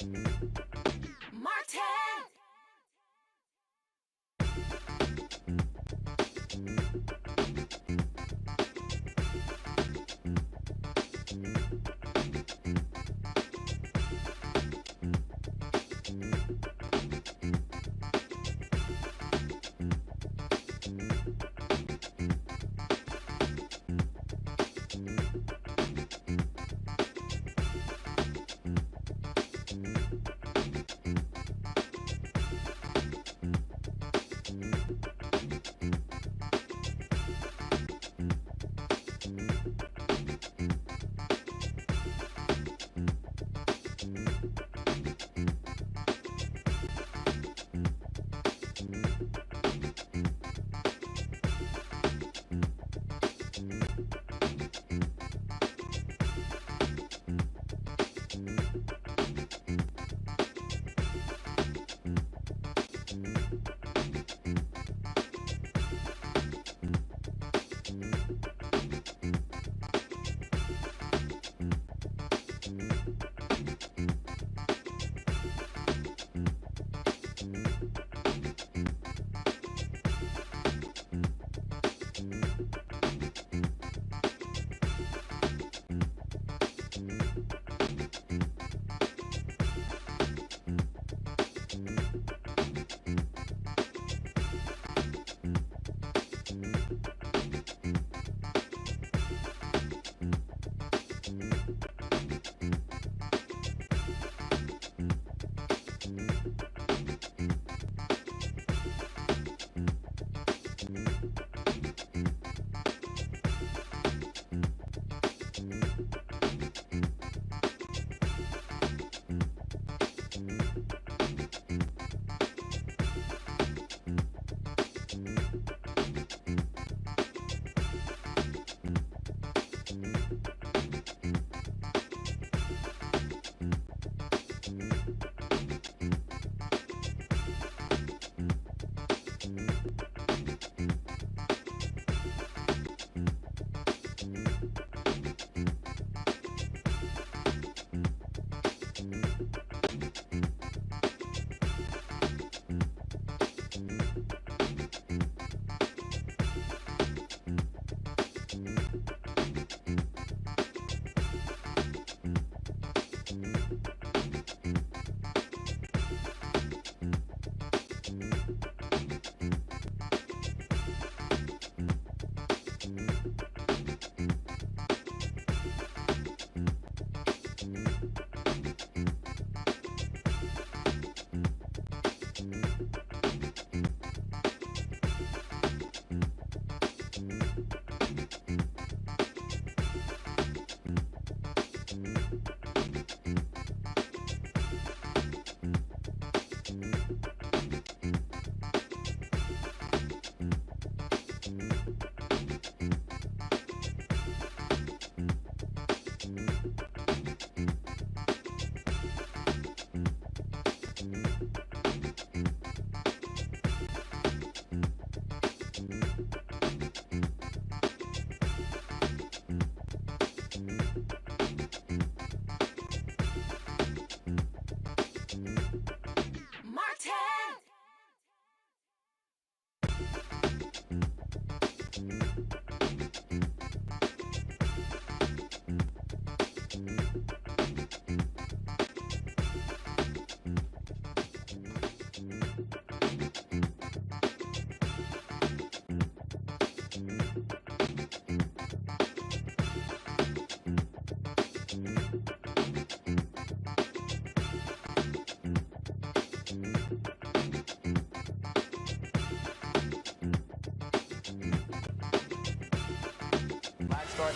Martin!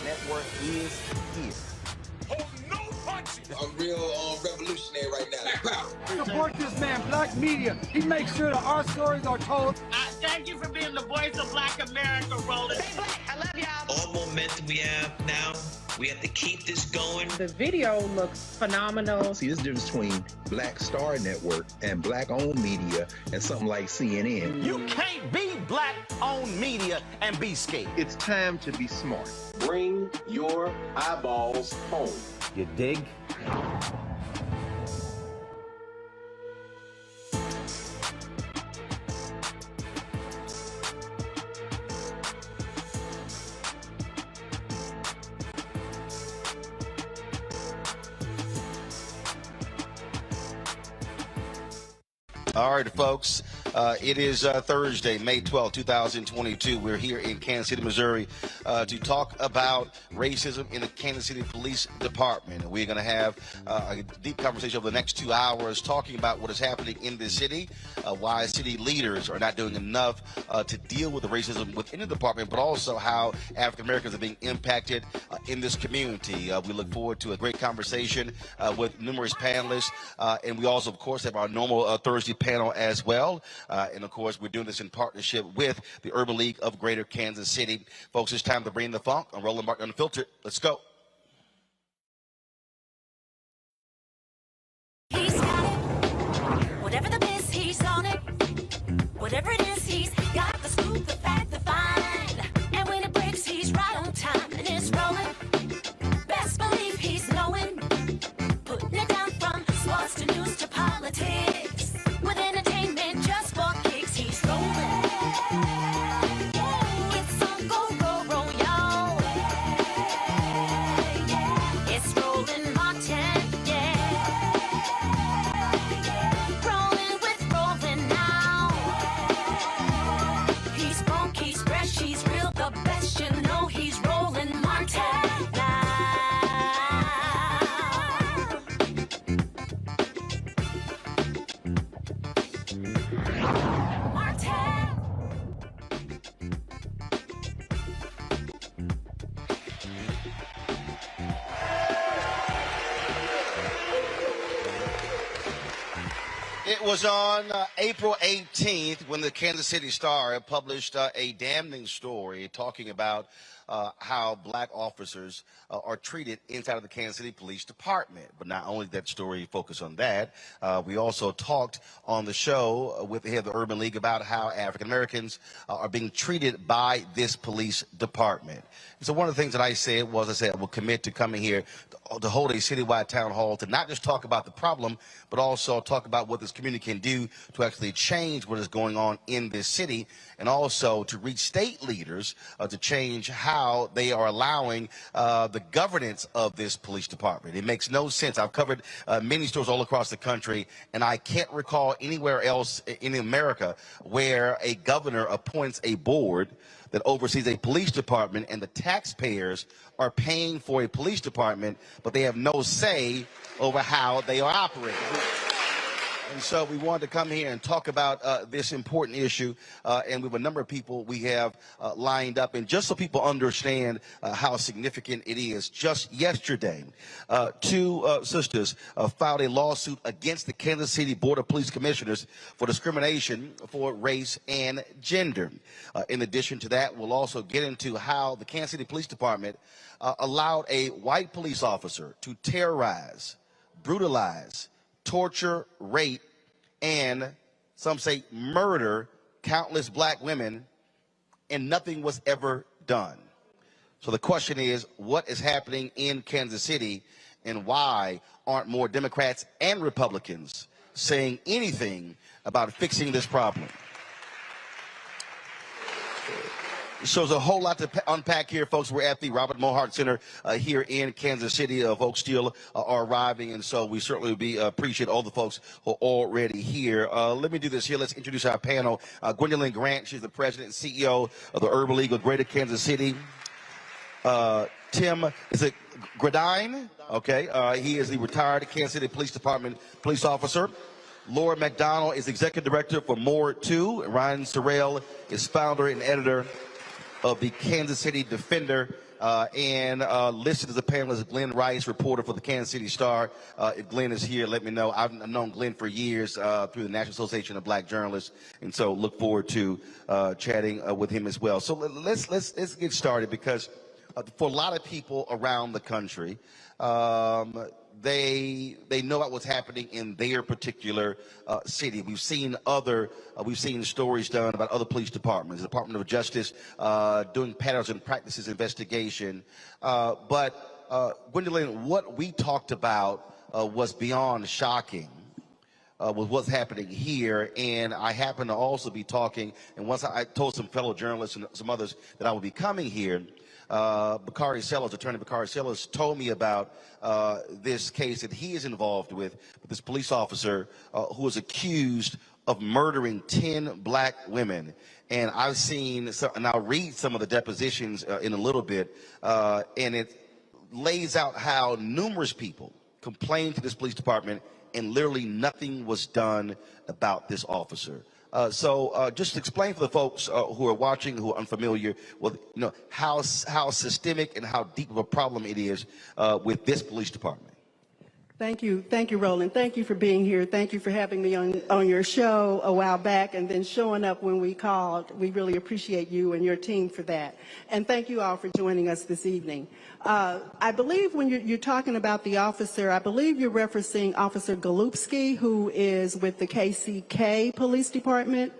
Network is here. I'm real revolutionary right now. Support this man, Black Media. He makes sure that our stories are told. Thank you for being the voice of Black America, Roland. Stay black. I love y'all. All momentum we have now, we have to keep this going. The video looks phenomenal. See, this difference between Black Star Network and Black-owned media and something like CNN. You can't be Black-owned media and be scared. It's time to be smart. Bring your eyeballs home. You dig? All right, folks, it is Thursday, May 12, 2022. We're here in Kansas City, Missouri, to talk about racism in the Kansas City Police Department. And we're going to have a deep conversation over the next 2 hours talking about what is happening in this city, why city leaders are not doing enough to deal with the racism within the department, but also how African Americans are being impacted in this community. We look forward to a great conversation with numerous panelists, and we also, of course, have our normal Thursday panel as well. And of course, we're doing this in partnership with the Urban League of Greater Kansas City. Folks, it's time to bring the funk. I'm Roland, Unfiltered. Let's go. He's got it. Whatever the biz, he's on it. Whatever it is, he's got the scoop, the fact, the find. And when it breaks, he's right on time and it's rolling. Best believe he's knowing. Putting it down from sports to news to politics. With entertainment just for kicks, he's rolling. It's on go, y'all. It's Roland Martin, yeah. Rolling with Roland now. He's funky, he's fresh, he's real, the best, you know he's Roland Martin now. It was on April 18th when the Kansas City Star published a damning story talking about how black officers are treated inside of the Kansas City Police Department. But not only did that story focus on that, we also talked on the show with the head of the Urban League about how African Americans are being treated by this police department. And so one of the things that I said was, I will commit to coming here to hold a citywide town hall to not just talk about the problem, but also talk about what this community can do to actually change what is going on in this city, and also to reach state leaders to change how they are allowing the governance of this police department. It makes no sense. I've covered many stores all across the country, and I can't recall anywhere else in America where a governor appoints a board that oversees a police department, and the taxpayers are paying for a police department, but they have no say over how they are operating. And so we wanted to come here and talk about this important issue, and we have a number of people we have lined up. And just so people understand how significant it is, just yesterday, two sisters filed a lawsuit against the Kansas City Board of Police Commissioners for discrimination for race and gender. In addition to that, we'll also get into how the Kansas City Police Department allowed a white police officer to terrorize, brutalize, torture, rape, and some say murder countless black women, and nothing was ever done. So the question is, what is happening in Kansas City, and why aren't more Democrats and Republicans saying anything about fixing this problem? So there's a whole lot to unpack here, folks. We're at the Mohart Center here in Kansas City. Folks still are arriving, and so we certainly appreciate all the folks who are already here. Let me do this here. Let's introduce our panel. Gwendolyn Grant, she's the president and CEO of the Urban League of Greater Kansas City. Tim, is it Gradine? Okay, he is the retired Kansas City Police Department police officer. Laura McDonald is executive director for Mohart Center. Ryan Sorrell is founder and editor of the Kansas City Defender, and listed as a panelist, Glenn Rice, reporter for the Kansas City Star. If Glenn is here, let me know. I've known Glenn for years through the National Association of Black Journalists, and so look forward to chatting with him as well. So let's get started, because for a lot of people around the country, they know about what's happening in their particular city. We've seen stories done about other police departments, the Department of Justice doing patterns and practices investigation. But Gwendolyn, what we talked about was beyond shocking. With what's happening here, and I happen to also be talking, and once I told some fellow journalists and some others that I would be coming here, Bakari Sellers, attorney Bakari Sellers, told me about this case that he is involved with this police officer who was accused of murdering 10 black women. And I've seen, and I'll read some of the depositions in a little bit, and it lays out how numerous people complained to this police department and literally nothing was done about this officer. So just explain for the folks who are watching, who are unfamiliar with, how systemic and how deep of a problem it is with this police department. Thank you, Roland. Thank you for being here. Thank you for having me on your show a while back and then showing up when we called. We really appreciate you and your team for that. And thank you all for joining us this evening. I believe when you're talking about the officer, I believe you're referencing Officer Golubsky, who is with the KCK Police Department.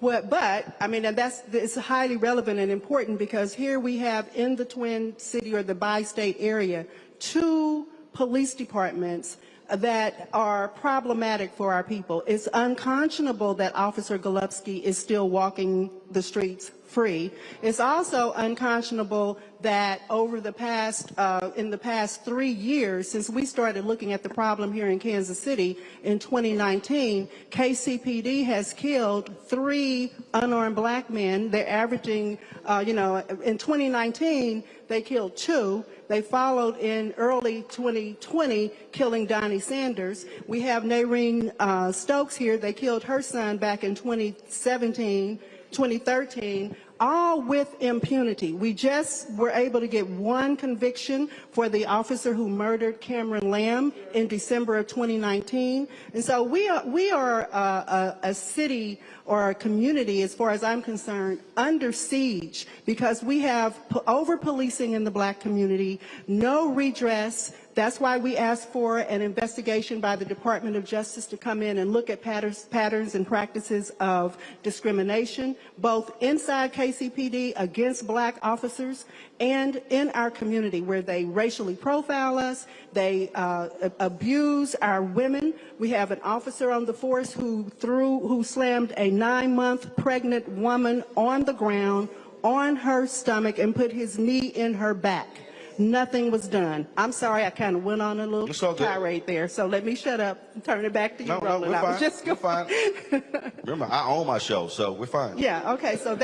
But I mean, and it's highly relevant and important because here we have in the Twin City or the bi-state area 2 police departments that are problematic for our people. It's unconscionable that Officer Golubsky is still walking the streets free. It's also unconscionable that over the past, in the past 3 years, since we started looking at the problem here in Kansas City in 2019, KCPD has killed 3 unarmed black men. They're averaging, in 2019, they killed 2. They followed in early 2020, killing Donnie Sanders. We have Naireen Stokes here. They killed her son back in 2013, all with impunity. We just were able to get 1 conviction for the officer who murdered Cameron Lamb in December of 2019. And so we are a city or a community, as far as I'm concerned, under siege because we have over-policing in the black community, no redress. That's why we asked for an investigation by the Department of Justice to come in and look at patterns and practices of discrimination, both inside KCPD against black officers and in our community where they racially profile us, they abuse our women. We have an officer on the force who slammed a 9-month pregnant woman on the ground, on her stomach, and put his knee in her back. Nothing was done. I'm sorry, I kind of went on a little tirade there, so let me shut up and turn it back to you, Roland. No, we're fine. Remember, I own my show, so we're fine. Yeah, okay, so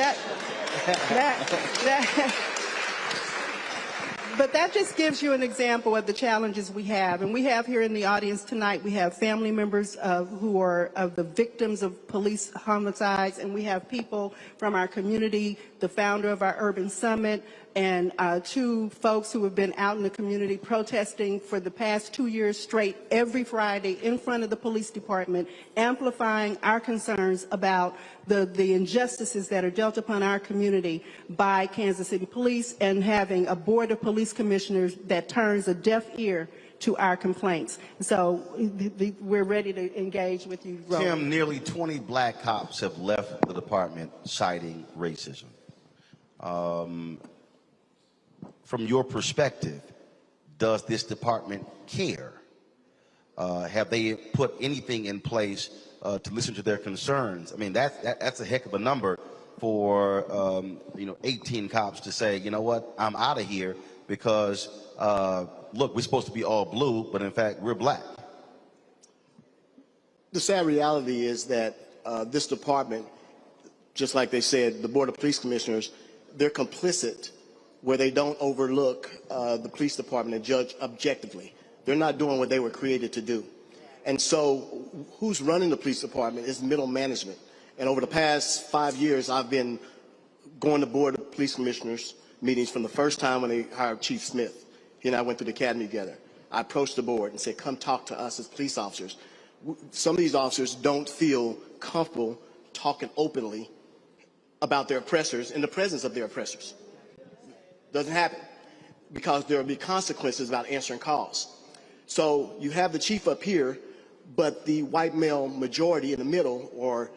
but that just gives you an example of the challenges we have. And we have here in the audience tonight, we have family members who are of the victims of police homicides, and we have people from our community, the founder of our Urban Summit, and 2 folks who have been out in the community protesting for the past 2 years straight every Friday in front of the police department, amplifying our concerns about the injustices that are dealt upon our community by Kansas City Police and having a board of police commissioners that turns a deaf ear to our complaints. So we're ready to engage with you, Roland. Tim, nearly 20 black cops have left the department citing racism. From your perspective, does this department care? Have they put anything in place to listen to their concerns? I mean, that's a heck of a number for 18 cops to say, you know what, I'm out of here because look, we're supposed to be all blue, but in fact we're black. The sad reality is that this department, just like they said, the Board of Police Commissioners, they're complicit where they don't overlook the police department and judge objectively. They're not doing what they were created to do. And so who's running the police department is middle management. And over the past 5 years, I've been going to Board of Police Commissioners meetings from the first time when they hired Chief Smith. He and I went through the academy together. I approached the board and said, come talk to us as police officers. Some of these officers don't feel comfortable talking openly about their oppressors in the presence of their oppressors. Doesn't happen because there will be consequences about answering calls. So you have the chief up here, but the white male majority in the middle are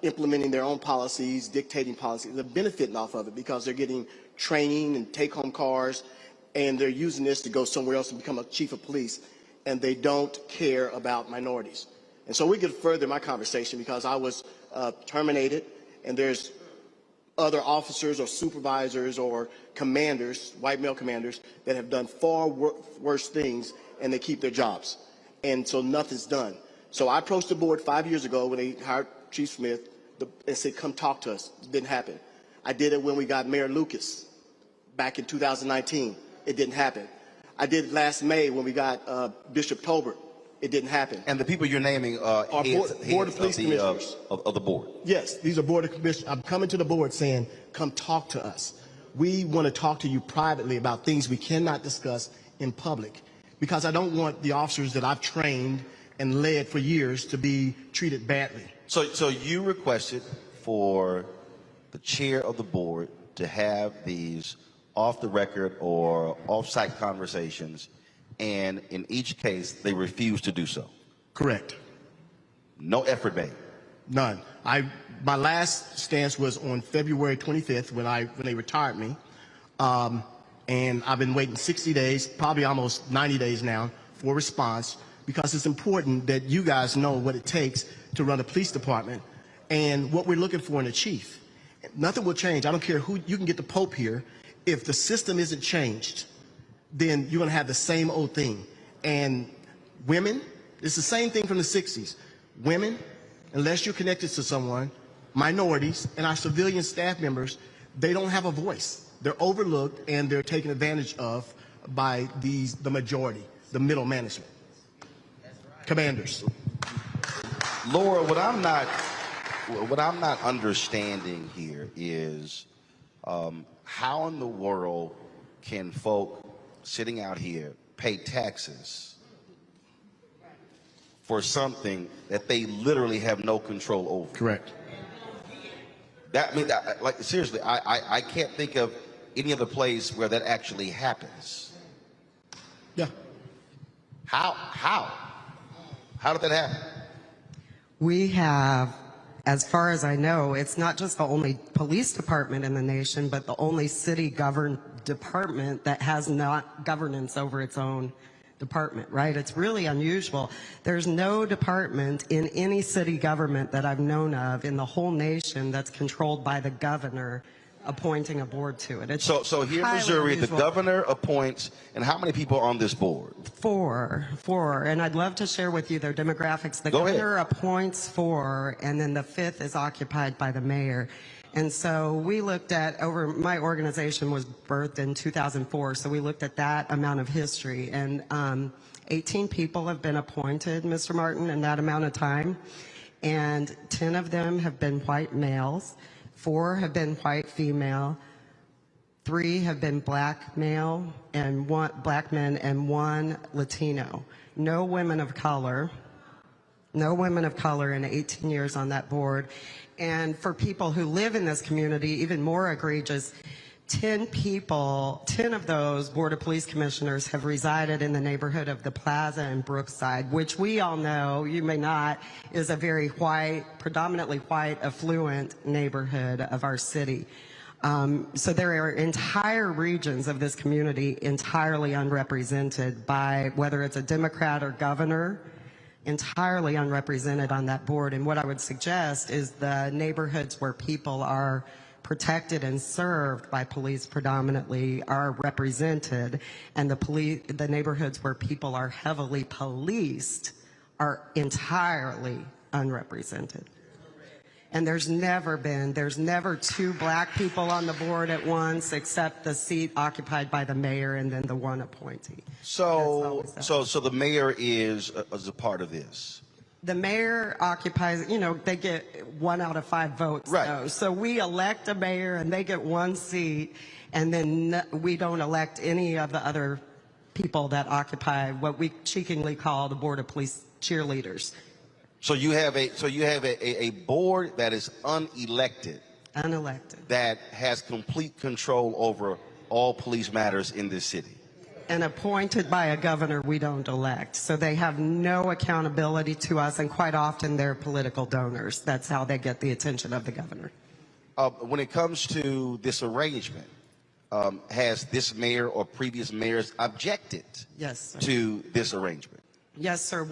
implementing their own policies, dictating policies. They're benefiting off of it because they're getting training and take-home cars, and they're using this to go somewhere else and become a chief of police, and they don't care about minorities. And so we could further my conversation because I was terminated, and there's other officers or supervisors or commanders, white male commanders, that have done far worse things, and they keep their jobs. And so nothing's done. So I approached the board 5 years ago when they hired Chief Smith and said, come talk to us. It didn't happen. I did it when we got Mayor Lucas back in 2019. It didn't happen. I did it last May when we got Bishop Tolbert. It didn't happen. And the people you're naming are Board of Police Commissioners. Of the board. Yes, these are Board of Commissioners. I'm coming to the board saying, come talk to us. We want to talk to you privately about things we cannot discuss in public, because I don't want the officers that I've trained and led for years to be treated badly. So you requested for the chair of the board to have these off-the-record or off-site conversations, and in each case, they refused to do so. Correct. No effort made. None. My last stance was on February 25th when they retired me, and I've been waiting 60 days, probably almost 90 days now, for a response, because it's important that you guys know what it takes to run a police department and what we're looking for in a chief. Nothing will change. I don't care who, you can get the Pope here. If the system isn't changed, then you're going to have the same old thing. And women, it's the same thing from the 60s. Women, unless you're connected to someone, minorities, and our civilian staff members, they don't have a voice. They're overlooked and they're taken advantage of by the majority, the middle management. Commanders. Laura, what I'm not understanding here is how in the world can folk sitting out here pay taxes for something that they literally have no control over? Correct. Like seriously, I can't think of any other place where that actually happens. Yeah. How did that happen? We have, as far as I know, it's not just the only police department in the nation, but the only city governed department that has not governance over its own department, right? It's really unusual. There's no department in any city government that I've known of in the whole nation that's controlled by the governor appointing a board to it. It's so here in Missouri, the governor appoints, and how many people are on this board? Four, and I'd love to share with you their demographics. The governor appoints 4, and then the 5th is occupied by the mayor. And so we looked at, my organization was birthed in 2004, so we looked at that amount of history, and 18 people have been appointed, Mr. Martin, in that amount of time, and 10 of them have been white males, 4 have been white female, 3 have been black male, and 1 black men, and 1 Latino. No women of color in 18 years on that board. And for people who live in this community, even more egregious, 10 of those Board of Police Commissioners have resided in the neighborhood of the Plaza and Brookside, which we all know, you may not, is a very white, predominantly white, affluent neighborhood of our city. So there are entire regions of this community entirely unrepresented by, whether it's a Democrat or governor, entirely unrepresented on that board. And what I would suggest is the neighborhoods where people are protected and served by police predominantly are represented, and the neighborhoods where people are heavily policed are entirely unrepresented. And there's never 2 black people on the board at once, except the seat occupied by the mayor and then the 1 appointee. So the mayor is a part of this. The mayor occupies, they get 1 out of 5 votes. Right. Though. So we elect a mayor and they get 1 seat, and then we don't elect any of the other people that occupy what we cheekingly call the Board of Police cheerleaders. So you have a board that is unelected. That has complete control over all police matters in this city. And appointed by a governor we don't elect. So they have no accountability to us, and quite often they're political donors. That's how they get the attention of the governor. When it comes to this arrangement, has this mayor or previous mayors objected to this arrangement? Yes, sir.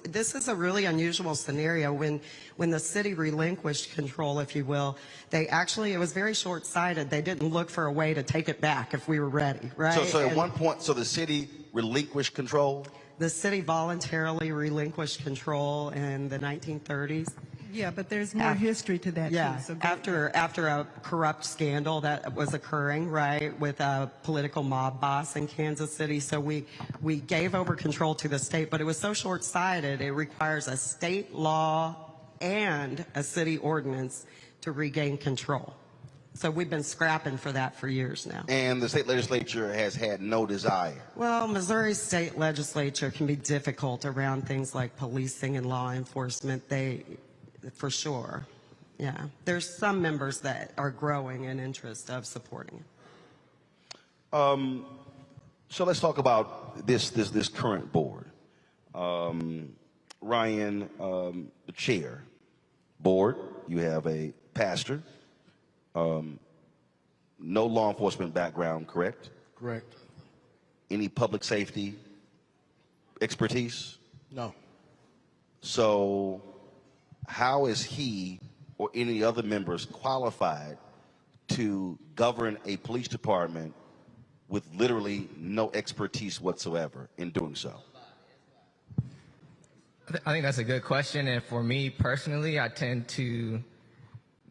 This is a really unusual scenario. When the city relinquished control, if you will, it was very short-sighted. They didn't look for a way to take it back if we were ready, right? So at one point, the city relinquished control? The city voluntarily relinquished control in the 1930s. Yeah, but there's more history to that, Yeah, too. So after a corrupt scandal that was occurring, right, with a political mob boss in Kansas City. So we gave over control to the state, but it was so short-sighted. It requires a state law and a city ordinance to regain control. So we've been scrapping for that for years now. And the state legislature has had no desire. Well, Missouri's state legislature can be difficult around things like policing and law enforcement. For sure. Yeah. There's some members that are growing in interest of supporting it. So let's talk about this current board. Ryan, the chair. Board, you have a pastor. No law enforcement background, correct? Correct. Any public safety expertise? No. So how is he or any other members qualified to govern a police department with literally no expertise whatsoever in doing so? I think that's a good question, and for me personally, I tend to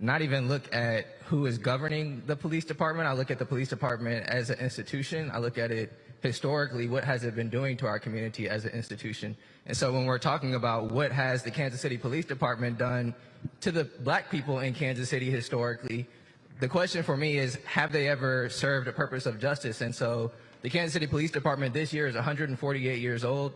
not even look at who is governing the police department. I look at the police department as an institution. I look at it historically, what has it been doing to our community as an institution? And so when we're talking about what has the Kansas City Police Department done to the black people in Kansas City historically, the question for me is, have they ever served a purpose of justice? And so the Kansas City Police Department this year is 148 years old.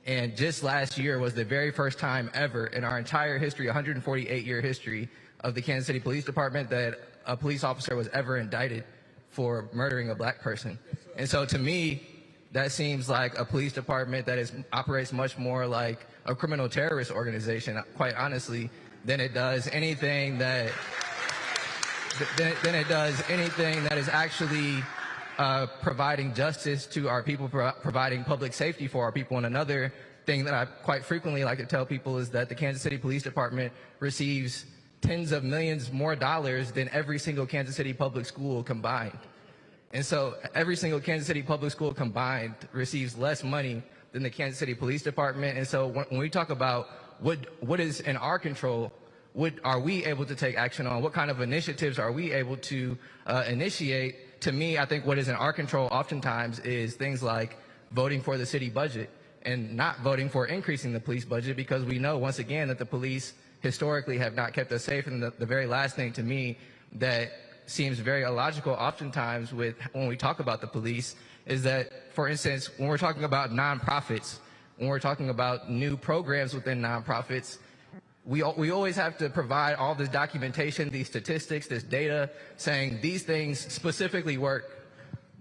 And just last year was the very first time ever in our entire history, 148-year history of the Kansas City Police Department, that a police officer was ever indicted for murdering a black person. And so to me, that seems like a police department that operates much more like a criminal terrorist organization, quite honestly, than it does anything that is actually providing justice to our people, providing public safety for our people. And another thing that I quite frequently like to tell people is that the Kansas City Police Department receives tens of millions more dollars than every single Kansas City public school combined. And so every single Kansas City public school combined receives less money than the Kansas City Police Department. And so when we talk about what is in our control, what are we able to take action on, what kind of initiatives are we able to initiate, to me, I think what is in our control oftentimes is things like voting for the city budget and not voting for increasing the police budget, because we know, once again, that the police historically have not kept us safe. And the very last thing to me that seems very illogical oftentimes when we talk about the police is that, for instance, when we're talking about nonprofits, when we're talking about new programs within nonprofits, we always have to provide all this documentation, these statistics, this data, saying these things specifically work.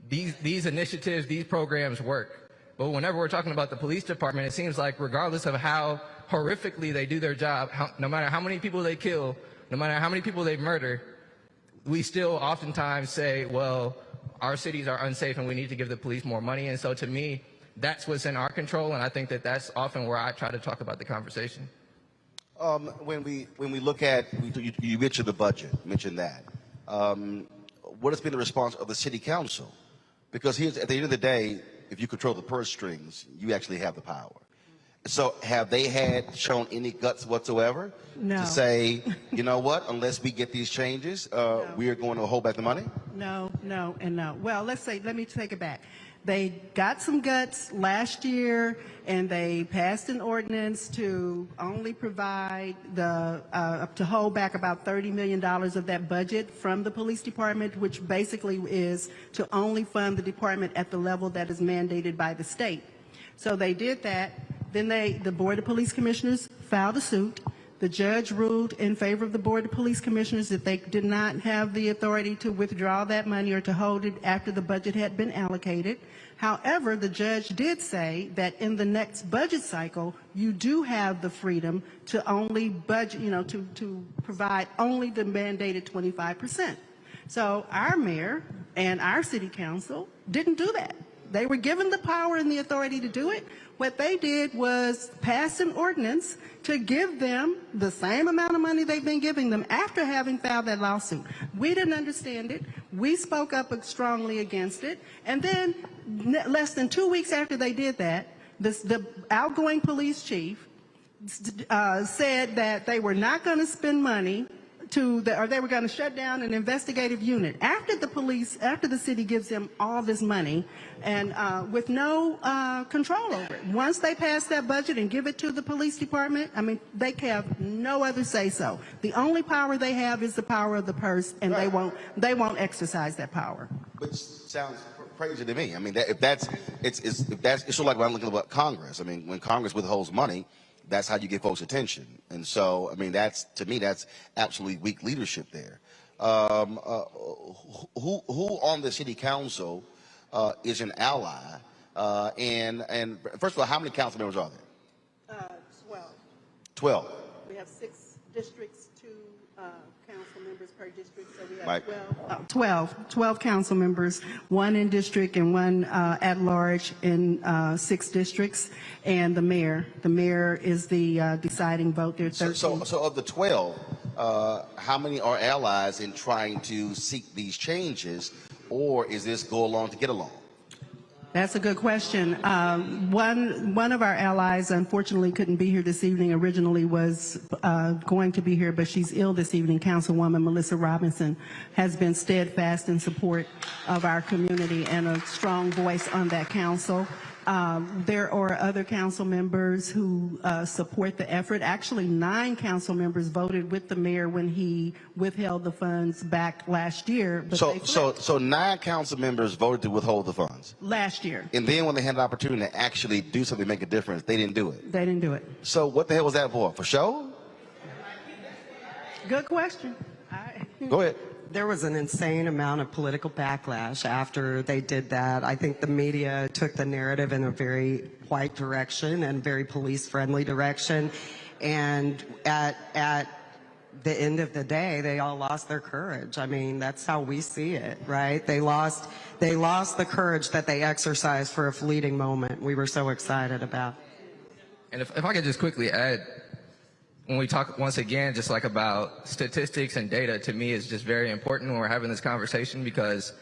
These initiatives, these programs work. But whenever we're talking about the police department, it seems like regardless of how horrifically they do their job, no matter how many people they kill, no matter how many people they murder, we still oftentimes say, well, our cities are unsafe and we need to give the police more money. And so to me, that's what's in our control, and I think that that's often where I try to talk about the conversation. When we look at, you mentioned the budget, mentioned that. What has been the response of the city council? Because at the end of the day, if you control the purse strings, you actually have the power. So have they shown any guts whatsoever to say, you know what, unless we get these changes, we are going to hold back the money? No, and no. Well, let me take it back. They got some guts last year, and they passed an ordinance to only provide to hold back about $30 million of that budget from the police department, which basically is to only fund the department at the level that is mandated by the state. So they did that. Then the Board of Police Commissioners filed a suit. The judge ruled in favor of the Board of Police Commissioners that they did not have the authority to withdraw that money or to hold it after the budget had been allocated. However, the judge did say that in the next budget cycle, you do have the freedom to only budget, to provide only the mandated 25%. So our mayor and our city council didn't do that. They were given the power and the authority to do it. What they did was pass an ordinance to give them the same amount of money they've been giving them after having filed that lawsuit. We didn't understand it. We spoke up strongly against it. And then less than 2 weeks after they did that, the outgoing police chief said that they were not going to spend money or they were going to shut down an investigative unit after the city gives them all this money and with no control over it. Once they pass that budget and give it to the police department, I mean, they have no other say so. The only power they have is the power of the purse, and they won't exercise that power. Which sounds crazy to me. I mean, it's sort of like when I'm looking at Congress. I mean, when Congress withholds money, that's how you get folks' attention. And so, I mean, to me, that's absolutely weak leadership there. Who on the city council is an ally? And first of all, how many council members are there? 12. 12. We have 6 districts, 2 council members per district, so we have Mike. 12 council members, 1 in district and 1 at large in 6 districts, and the mayor. The mayor is the deciding vote. There are 13. So of the 12, how many are allies in trying to seek these changes, or is this go along to get along? That's a good question. One of our allies, unfortunately, couldn't be here this evening. Originally was going to be here, but she's ill this evening. Councilwoman Melissa Robinson has been steadfast in support of our community and a strong voice on that council. There are other council members who support the effort. Actually, 9 council members voted with the mayor when he withheld the funds back last year. But so 9 council members voted to withhold the funds last year. And then when they had an opportunity to actually do something, make a difference, they didn't do it. They didn't do it. So what the hell was that for? For show? Good question. Go ahead. There was an insane amount of political backlash after they did that. I think the media took the narrative in a very white direction and very police-friendly direction. And at the end of the day, they all lost their courage. I mean, that's how we see it, right? They lost the courage that they exercised for a fleeting moment. We were so excited about. And if I could just quickly add, when we talk once again just like about statistics and data, to me is just very important when we're having this conversation, because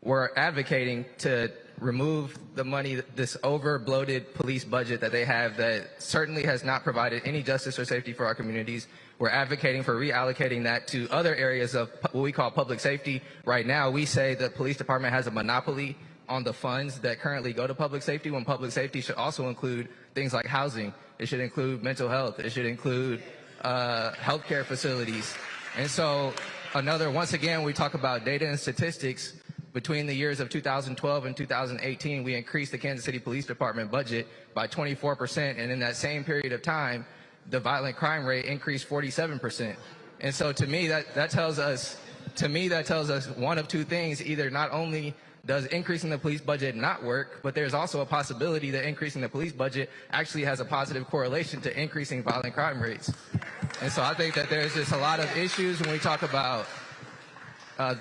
we're advocating to remove the money, this over bloated police budget that they have that certainly has not provided any justice or safety for our communities. We're advocating for reallocating that to other areas of what we call public safety. Right now, we say the police department has a monopoly on the funds that currently go to public safety, when public safety should also include things like housing. It should include mental health. It should include healthcare facilities. And so once again, we talk about data and statistics. Between the years of 2012 and 2018, we increased the Kansas City Police Department budget by 24%. And in that same period of time, the violent crime rate increased 47%. And so to me, that tells us one of two things. Either not only does increasing the police budget not work, but there's also a possibility that increasing the police budget actually has a positive correlation to increasing violent crime rates. And so I think that there's just a lot of issues when we talk about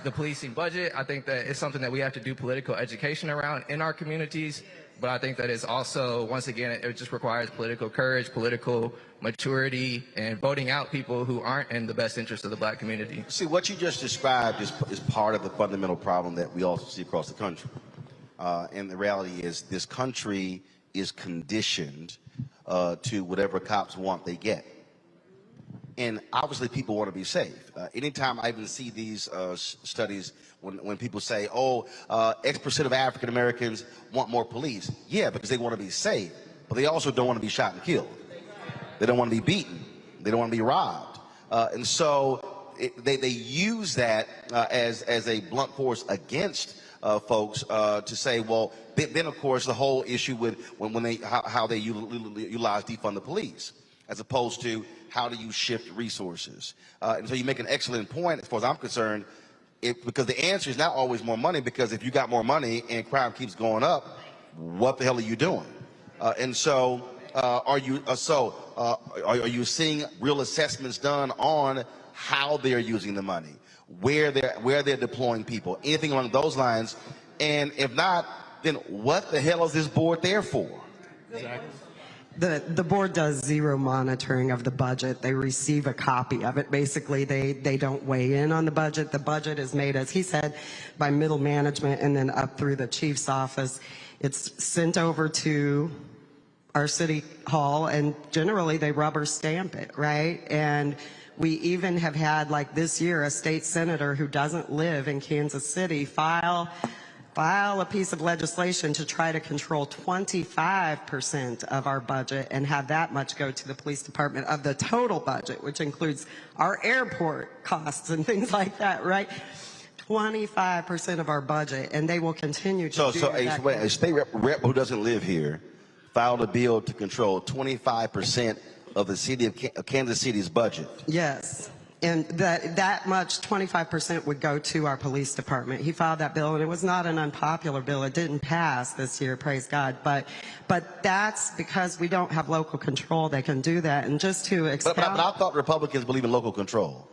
the policing budget. I think that it's something that we have to do political education around in our communities, but I think that it's also, once again, it just requires political courage, political maturity, and voting out people who aren't in the best interest of the black community. See, what you just described is part of the fundamental problem that we also see across the country. And the reality is this country is conditioned to whatever cops want, they get. And obviously people want to be safe. Anytime I even see these studies when people say, X% of African Americans want more police. Yeah, because they want to be safe, but they also don't want to be shot and killed. They don't want to be beaten. They don't want to be robbed. And so they use that as a blunt force against folks to say, well, then of course the whole issue with how they utilize defund the police, as opposed to how do you shift resources. And so you make an excellent point as far as I'm concerned, because the answer is not always more money, because if you got more money and crime keeps going up, what the hell are you doing? And so are you seeing real assessments done on how they're using the money, where they're deploying people, anything along those lines? And if not, then what the hell is this board there for? Exactly. The board does zero monitoring of the budget. They receive a copy of it. Basically, they don't weigh in on the budget. The budget is made, as he said, by middle management and then up through the chief's office. It's sent over to our city hall, and generally they rubber stamp it, right? And we even have had, like this year, a state senator who doesn't live in Kansas City file a piece of legislation to try to control 25% of our budget and have that much go to the police department of the total budget, which includes our airport costs and things like that, right? 25% of our budget, and they will continue to do that. So a state rep who doesn't live here filed a bill to control 25% of the city of Kansas City's budget. Yes. And that much, 25% would go to our police department. He filed that bill, and it was not an unpopular bill. It didn't pass this year, praise God. But that's because we don't have local control. They can do that. And just to expound, but I thought Republicans believe in local control.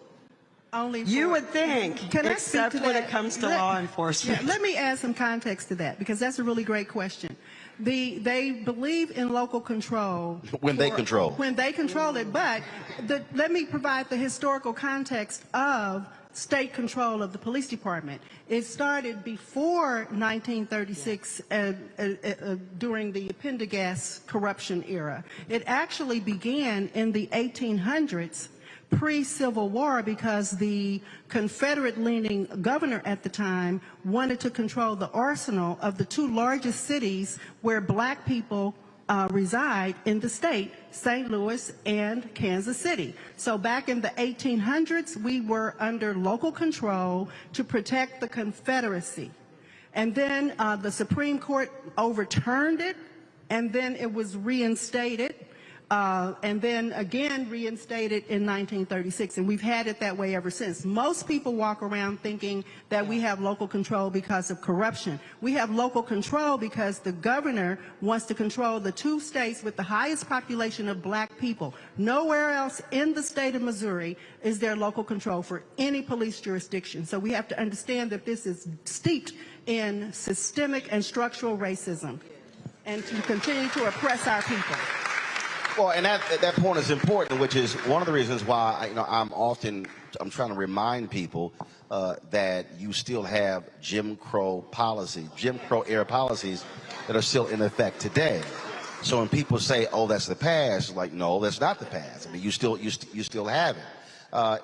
You would think, except when it comes to law enforcement. Yeah, let me add some context to that, because that's a really great question. They believe in local control when they control it, but let me provide the historical context of state control of the police department. It started before 1936 during the Pendergast corruption era. It actually began in the 1800s, pre-Civil War, because the Confederate-leaning governor at the time wanted to control the arsenal of the two largest cities where black people reside in the state, St. Louis and Kansas City. So back in the 1800s, we were under local control to protect the Confederacy. And then the Supreme Court overturned it, and then it was reinstated. And then again reinstated in 1936, and we've had it that way ever since. Most people walk around thinking that we have local control because of corruption. We have local control because the governor wants to control the two states with the highest population of black people. Nowhere else in the state of Missouri is there local control for any police jurisdiction. So we have to understand that this is steeped in systemic and structural racism, and to continue to oppress our people. Well, and that point is important, which is one of the reasons why I'm trying to remind people that you still have Jim Crow era policies that are still in effect today. So when people say, "Oh, that's the past," like, no, that's not the past. I mean, you still have it,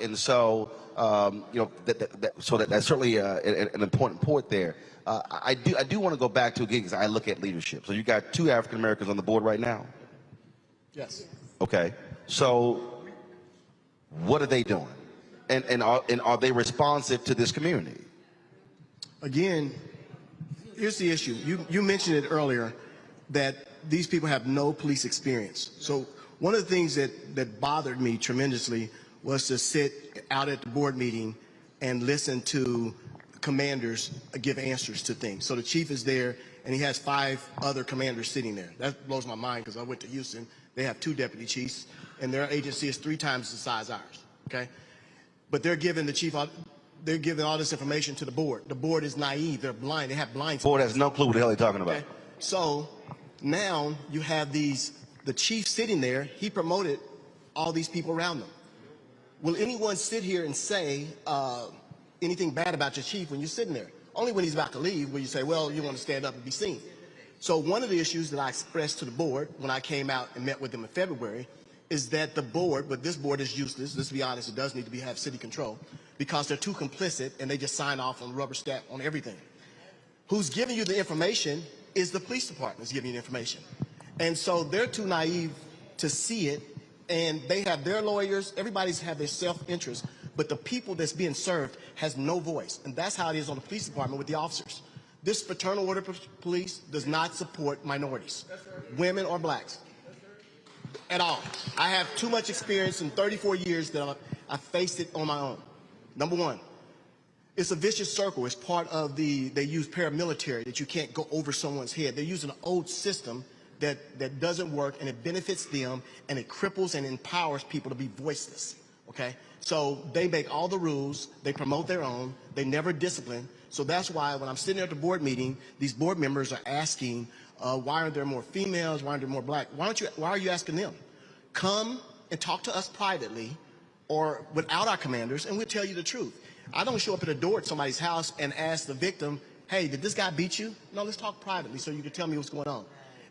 and so that's certainly an important point there. I do want to go back to again, because I look at leadership. So you got two African Americans on the board right now. Yes. Okay. So what are they doing? And are they responsive to this community? Again, here's the issue. You mentioned it earlier that these people have no police experience. So one of the things that bothered me tremendously was to sit out at the board meeting and listen to commanders give answers to things. So the chief is there, and he has 5 other commanders sitting there. That blows my mind, because I went to Houston. They have 2 deputy chiefs, and their agency is 3 times the size of ours, okay? But they're giving the chief, they're giving all this information to the board. The board is naive. They're blind. They have blind spots. The board has no clue what the hell they're talking about. Okay? So now you have the chief sitting there. He promoted all these people around them. Will anyone sit here and say anything bad about your chief when you're sitting there? Only when he's about to leave will you say, well, you want to stand up and be seen. So one of the issues that I expressed to the board when I came out and met with them in February is that the board, but this board is useless. Let's be honest, it does need to have city control, because they're too complicit and they just sign off on rubber stamp on everything. Who's giving you the information is the police department is giving you the information. And so they're too naive to see it, and they have their lawyers, everybody's have their self-interest, but the people that's being served has no voice. And that's how it is on the police department with the officers. This fraternal order police does not support minorities, women or blacks, at all. I have too much experience in 34 years that I faced it on my own. Number one, it's a vicious circle. It's part of they use paramilitary, that you can't go over someone's head. They're using an old system that doesn't work, and it benefits them, and it cripples and empowers people to be voiceless, okay? So they make all the rules, they promote their own, they never discipline. So that's why when I'm sitting at the board meeting, these board members are asking, why aren't there more females? Why aren't there more black? Why are you asking them? Come and talk to us privately or without our commanders, and we'll tell you the truth. I don't show up at a door at somebody's house and ask the victim, hey, did this guy beat you? No, let's talk privately so you can tell me what's going on.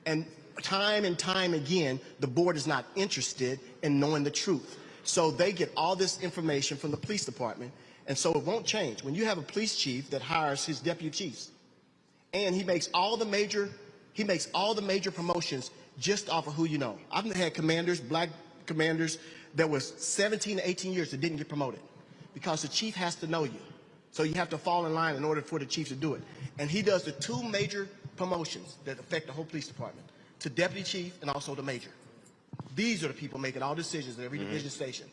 And time and time again, the board is not interested in knowing the truth. So they get all this information from the police department, and so it won't change. When you have a police chief that hires his deputy chiefs, and he makes all the major promotions just off of who you know. I've had commanders, black commanders, that was 17 to 18 years that didn't get promoted because the chief has to know you. So you have to fall in line in order for the chief to do it. And he does the two major promotions that affect the whole police department, to deputy chief and also the major. These are the people making all decisions at every division station.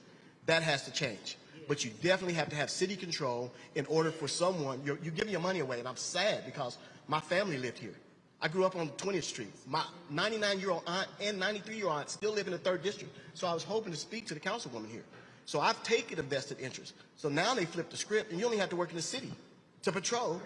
That has to change. But you definitely have to have city control in order for someone, you're giving your money away, and I'm sad because my family lived here. I grew up on 20th Street. My 99-year-old aunt and 93-year-old aunt still live in the 3rd District. So I was hoping to speak to the councilwoman here. So I've taken a vested interest. So now they flip the script, and you only have to work in the city to patrol.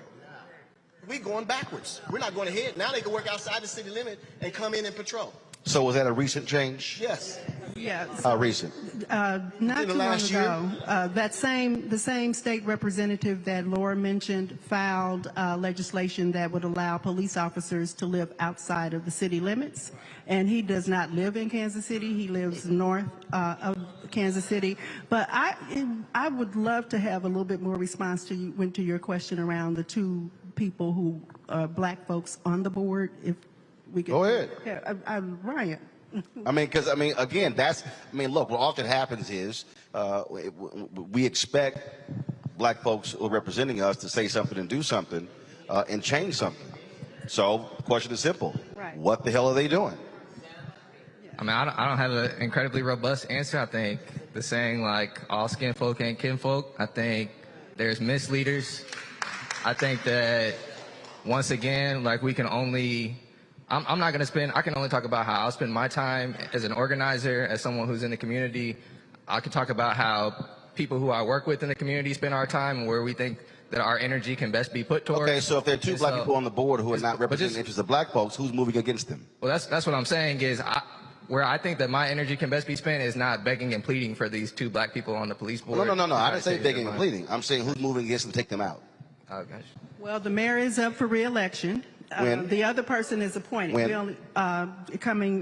We're going backwards. We're not going ahead. Now they can work outside the city limit and come in and patrol. So was that a recent change? Yes. Yes. Recent. Not too long ago, the same state representative that Laura mentioned filed legislation that would allow police officers to live outside of the city limits. And he does not live in Kansas City. He lives north of Kansas City. But I would love to have a little bit more response to your question around the two people who are black folks on the board. If we could. Go ahead. Yeah, Ryan. Again, look, what often happens is we expect black folks who are representing us to say something and do something and change something. So the question is simple. Right. What the hell are they doing? I mean, I don't have an incredibly robust answer. I think the saying, like, all skin folk ain't kinfolk, I think there's misleaders. I think that, once again, like, we can only... I'm not going to spend, I can only talk about how I'll spend my time as an organizer, as someone who's in the community. I can talk about how people who I work with in the community spend our time and where we think that our energy can best be put towards. Okay, so if there are two black people on the board who are not representing the interests of black folks, who's moving against them? Well, that's what I'm saying is where I think that my energy can best be spent is not begging and pleading for these two black people on the police board. No. I didn't say begging and pleading. I'm saying who's moving against them to take them out. Oh, gosh. Well, the mayor is up for re-election. The other person is appointed. When? We only,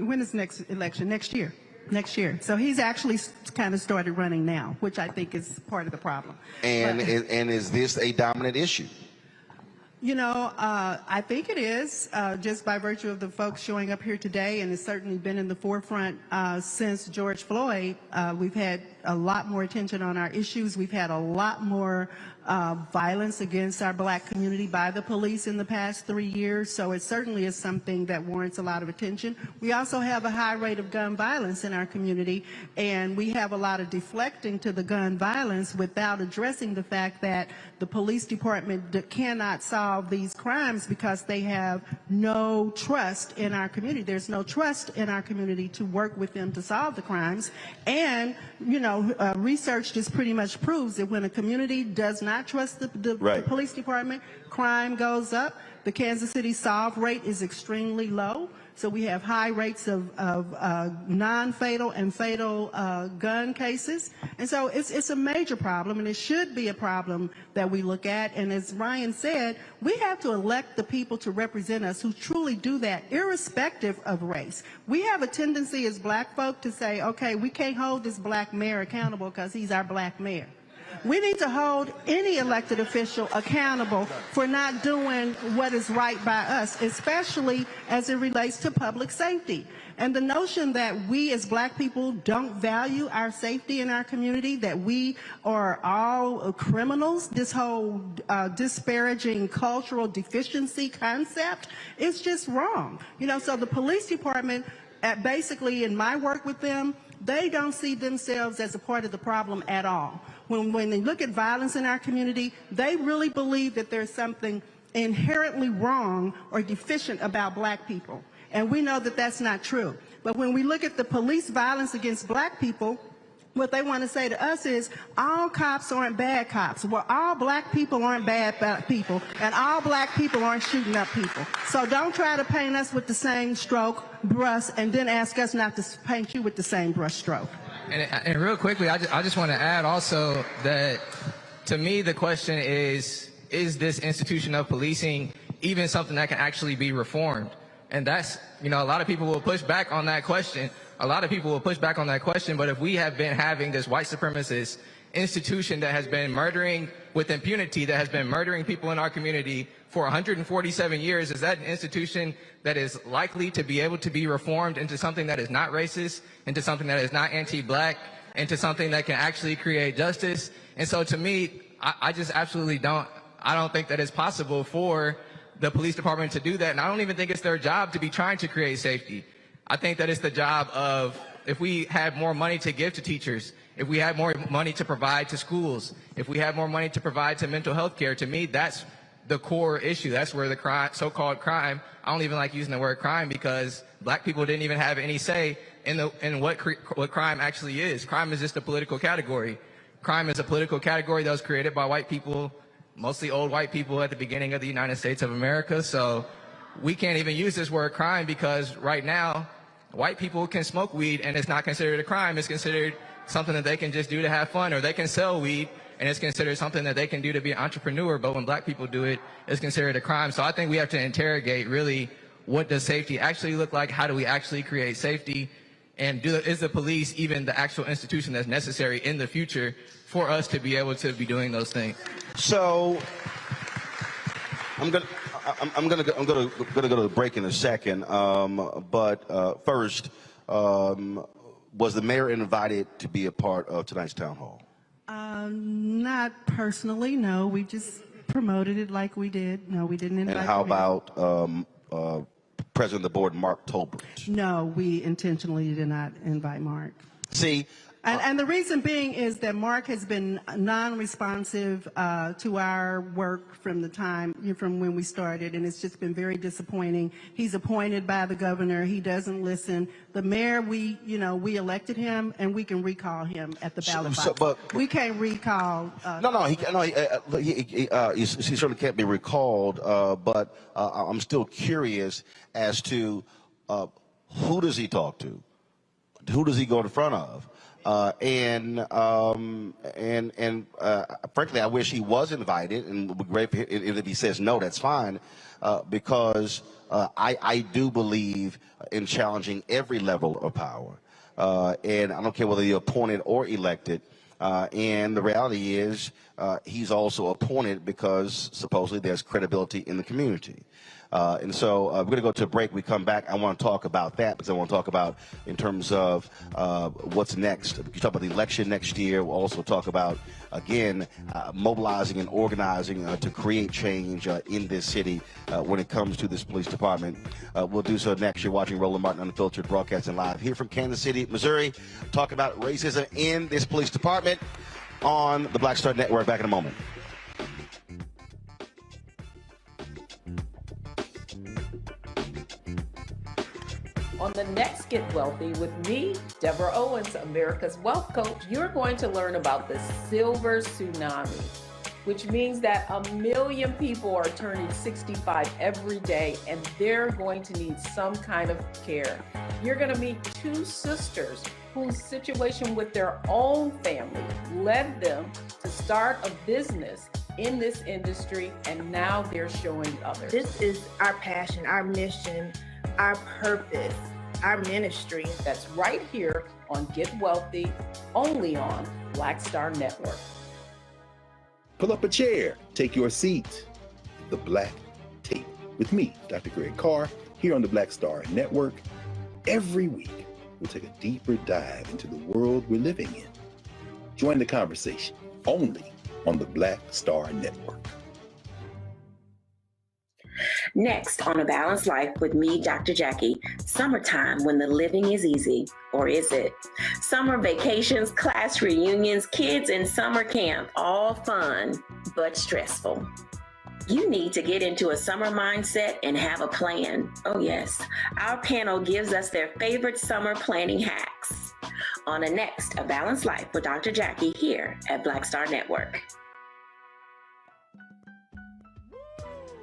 when is next election? Next year. Next year. So he's actually kind of started running now, which I think is part of the problem. And is this a dominant issue? You know, I think it is, just by virtue of the folks showing up here today, and it's certainly been in the forefront since George Floyd. We've had a lot more attention on our issues. We've had a lot more violence against our black community by the police in the past 3 years, so it certainly is something that warrants a lot of attention. We also have a high rate of gun violence in our community, and we have a lot of deflecting to the gun violence without addressing the fact that the police department cannot solve these crimes because they have no trust in our community. There's no trust in our community to work with them to solve the crimes. And, you know, research just pretty much proves that when a community does not trust the police department, crime goes up. The Kansas City solve rate is extremely low. So we have high rates of non-fatal and fatal gun cases. And so it's a major problem, and it should be a problem that we look at. And as Ryan said, we have to elect the people to represent us who truly do that, irrespective of race. We have a tendency as black folk to say, okay, we can't hold this black mayor accountable because he's our black mayor. We need to hold any elected official accountable for not doing what is right by us, especially as it relates to public safety. And the notion that we as black people don't value our safety in our community, that we are all criminals, this whole disparaging cultural deficiency concept, is just wrong. You know, so the police department, basically in my work with them, they don't see themselves as a part of the problem at all. When they look at violence in our community, they really believe that there's something inherently wrong or deficient about black people. And we know that that's not true. But when we look at the police violence against black people, what they want to say to us is, all cops aren't bad cops. Well, all black people aren't bad people, and all black people aren't shooting up people. So don't try to paint us with the same brush and then ask us not to paint you with the same brush stroke. And real quickly, I just want to add also that, to me, the question is this institution of policing even something that can actually be reformed? And that's, you know, a lot of people will push back on that question. But if we have been having this white supremacist institution that has been murdering with impunity, that has been murdering people in our community for 147 years, is that an institution that is likely to be able to be reformed into something that is not racist, into something that is not anti-black, into something that can actually create justice? And so to me, I just absolutely don't think that it's possible for the police department to do that. And I don't even think it's their job to be trying to create safety. I think that it's the job of, if we had more money to give to teachers, if we had more money to provide to schools, if we had more money to provide to mental health care, to me, that's the core issue. That's where the crime, so-called crime, I don't even like using the word crime because black people didn't even have any say in what crime actually is. Crime is just a political category. Crime is a political category that was created by white people, mostly old white people at the beginning of the United States of America. So we can't even use this word crime because right now, white people can smoke weed and it's not considered a crime. It's considered something that they can just do to have fun, or they can sell weed and it's considered something that they can do to be an entrepreneur. But when black people do it, it's considered a crime. So I think we have to interrogate really, what does safety actually look like? How do we actually create safety? And is the police even the actual institution that's necessary in the future for us to be able to be doing those things? So I'm gonna go to the break in a second. But first, was the mayor invited to be a part of tonight's town hall? Not personally, no. We just promoted it like we did. No, we didn't invite. And how about President of the board, Mark Tolbert? No, we intentionally did not invite Mark. See, and the reason being is that Mark has been non-responsive to our work from when we started, and it's just been very disappointing. He's appointed by the governor. He doesn't listen. The mayor, we elected him, and we can recall him at the ballot box. But we can't recall. He certainly can't be recalled. But I'm still curious as to who does he talk to? Who does he go in front of? Frankly, I wish he was invited, and it would be great if he says no, that's fine, because I do believe in challenging every level of power, and I don't care whether you're appointed or elected. And the reality is, he's also appointed because supposedly there's credibility in the community. And so we're going to go to a break. We come back. I want to talk about that because I want to talk about in terms of what's next. We talk about the election next year. We'll also talk about, again, mobilizing and organizing to create change in this city when it comes to this police department. We'll do so next. You're watching Roland Martin Unfiltered, broadcasting live here from Kansas City, Missouri, talking about racism in this police department on the Black Star Network. Back in a moment. On the next Get Wealthy with me, Deborah Owens, America's Wealth Coach, you're going to learn about the silver tsunami, which means that 1 million people are turning 65 every day, and they're going to need some kind of care. You're going to meet two sisters whose situation with their own family led them to start a business in this industry, and now they're showing others. This is our passion, our mission, our purpose, our ministry. That's right here on Get Wealthy, only on Black Star Network. Pull up a chair, take your seat. The Black Tape with me, Dr. Greg Carr, here on the Black Star Network. Every week, we'll take a deeper dive into the world we're living in. Join the conversation only on the Black Star Network. Next on A Balanced Life with me, Dr. Jackie, summertime when the living is easy, or is it? Summer vacations, class reunions, kids in summer camp, all fun, but stressful. You need to get into a summer mindset and have a plan. Oh yes, our panel gives us their favorite summer planning hacks. On the next A Balanced Life with Dr. Jackie here at Black Star Network.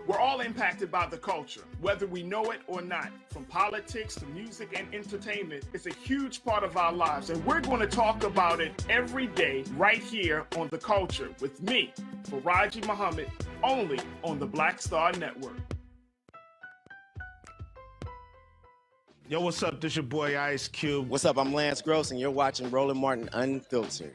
We're all impacted by the culture, whether we know it or not. From politics to music and entertainment, it's a huge part of our lives, and we're going to talk about it every day right here on The Culture with me, Faraji Muhammad, only on the Black Star Network. Yo, what's up? This your boy Ice Cube. What's up? I'm Lance Gross, and you're watching Roland Martin Unfiltered.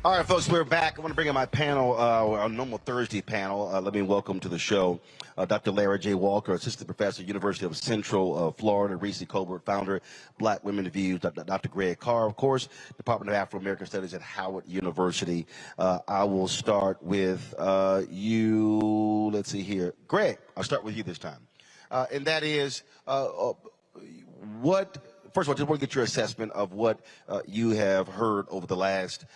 All right, folks, we're back. I want to bring in my panel, our normal Thursday panel. Let me welcome to the show Dr. Lara J. Walker, Assistant Professor, University of Central Florida, Reese Colbert, founder, Black Women Views, Dr. Greg Carr, of course, Department of Afro-American Studies at Howard University. I will start with you. Let's see here. Greg, I'll start with you this time. And that is, first of all, just want to get your assessment of what you have heard over the last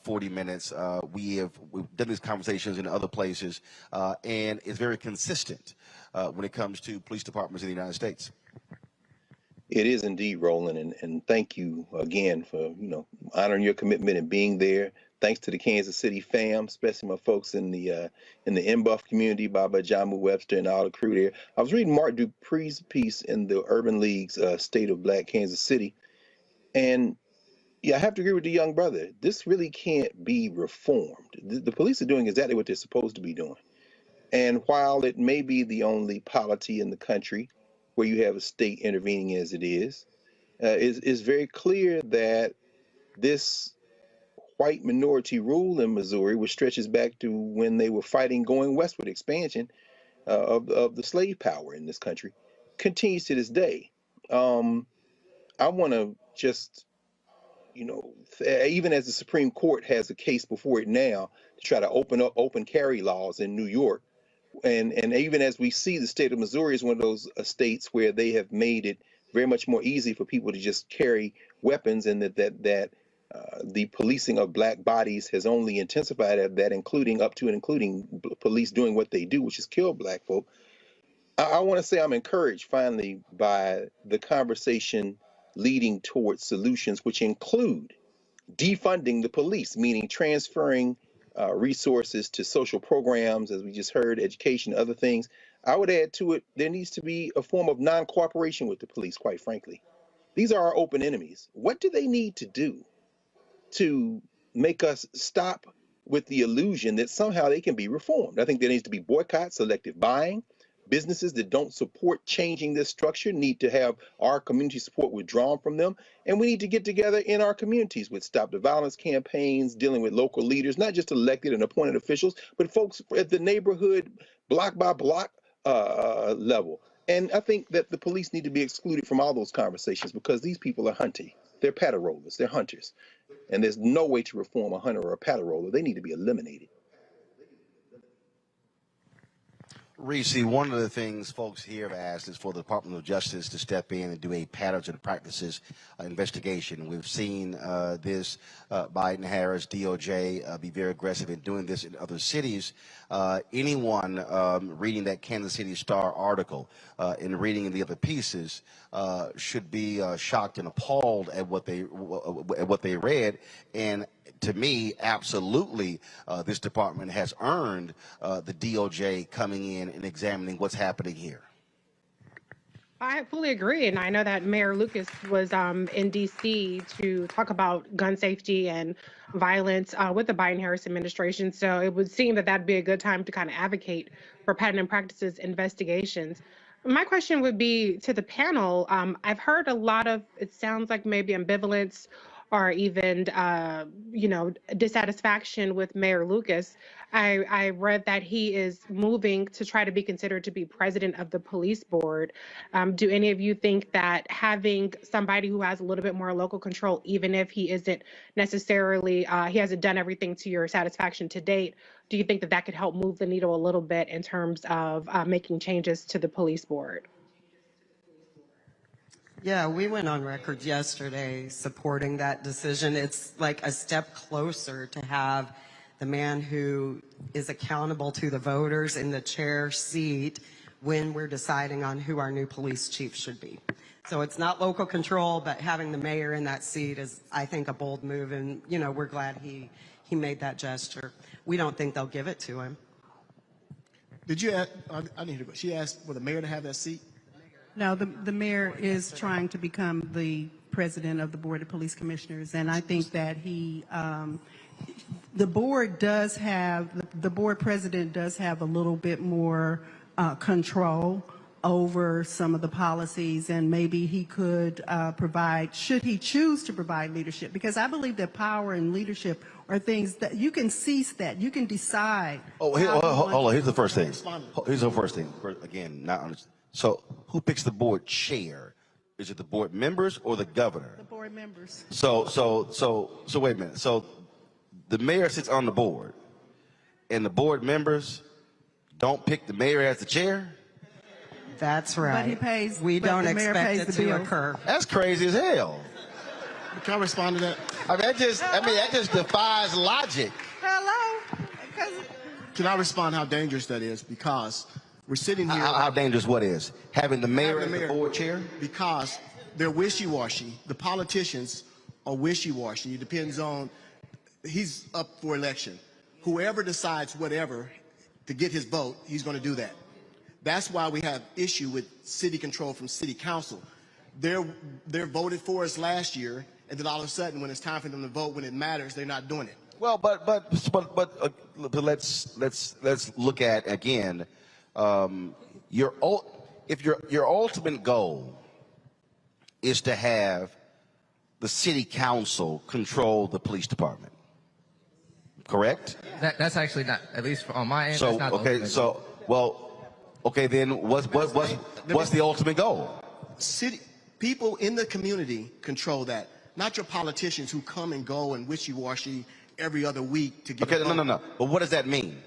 40 minutes. We've done these conversations in other places, and it's very consistent when it comes to police departments in the United States. It is indeed, Roland, and thank you again for honoring your commitment and being there. Thanks to the Kansas City fam, especially my folks in the MBuff community, Baba Jamu Webster and all the crew there. I was reading Mark Dupree's piece in the Urban League's State of Black Kansas City, and yeah, I have to agree with the young brother. This really can't be reformed. The police are doing exactly what they're supposed to be doing. And while it may be the only polity in the country where you have a state intervening as it is, it's very clear that this white minority rule in Missouri, which stretches back to when they were fighting going westward expansion of the slave power in this country, continues to this day. I want to just, even as the Supreme Court has a case before it now to try to open up open carry laws in New York, and even as we see, the state of Missouri is one of those states where they have made it very much more easy for people to just carry weapons, and that the policing of black bodies has only intensified that, including police doing what they do, which is kill black folk. I want to say I'm encouraged finally by the conversation leading towards solutions, which include defunding the police, meaning transferring resources to social programs, as we just heard, education, other things. I would add to it, there needs to be a form of non-cooperation with the police, quite frankly. These are our open enemies. What do they need to do to make us stop with the illusion that somehow they can be reformed? I think there needs to be boycott, selective buying. Businesses that don't support changing this structure need to have our community support withdrawn from them. And we need to get together in our communities with Stop the Violence campaigns, dealing with local leaders, not just elected and appointed officials, but folks at the neighborhood, block by block level. And I think that the police need to be excluded from all those conversations because these people are hunting. They're patter rollers. They're hunters. And there's no way to reform a hunter or a patter roller. They need to be eliminated. Reese, one of the things folks here have asked is for the Department of Justice to step in and do a patterns and practices investigation. We've seen this Biden-Harris DOJ be very aggressive in doing this in other cities. Anyone reading that Kansas City Star article and reading the other pieces should be shocked and appalled at what they read. And to me, absolutely, this department has earned the DOJ coming in and examining what's happening here. I fully agree, and I know that Mayor Lucas was in D.C. to talk about gun safety and violence with the Biden-Harris administration, so it would seem that that'd be a good time to kind of advocate for pattern and practices investigations. My question would be to the panel. I've heard a lot of, it sounds like maybe ambivalence or even, dissatisfaction with Mayor Lucas. I read that he is moving to try to be considered to be president of the police board. Do any of you think that having somebody who has a little bit more local control, even if he isn't necessarily, he hasn't done everything to your satisfaction to date, do you think that that could help move the needle a little bit in terms of making changes to the police board? Yeah, we went on record yesterday supporting that decision. It's like a step closer to have the man who is accountable to the voters in the chair seat when we're deciding on who our new police chief should be. So it's not local control, but having the mayor in that seat is, I think, a bold move, and we're glad he made that gesture. We don't think they'll give it to him. Did you ask, I need to go. She asked for the mayor to have that seat? No, the mayor is trying to become the president of the Board of Police Commissioners, and I think that the board president does have a little bit more control over some of the policies, and maybe he could provide, should he choose to provide leadership, because I believe that power and leadership are things that you can seize, that you can decide. Hold on, here's the first thing. Here's the first thing. Again, not understand. So who picks the board chair? Is it the board members or the governor? The board members. So wait a minute. So the mayor sits on the board, and the board members don't pick the mayor as the chair? That's right. But he pays. We don't expect it to occur. That's crazy as hell. Can I respond to that? That just defies logic. Hello. Can I respond how dangerous that is? Because we're sitting here. How dangerous what is? Having the mayor as the board chair? Because they're wishy-washy. The politicians are wishy-washy. It depends on, he's up for election. Whoever decides whatever to get his vote, he's going to do that. That's why we have issue with city control from city council. They're voted for us last year, and then all of a sudden, when it's time for them to vote, when it matters, they're not doing it. Well, but let's look at again. Your ultimate goal is to have the city council control the police department, correct? That's actually not, at least on my end. So that's not the ultimate goal. Okay, then what's the ultimate goal? People in the community control that, not your politicians who come and go and wishy-washy every other week to get. Okay, no. But what does that mean?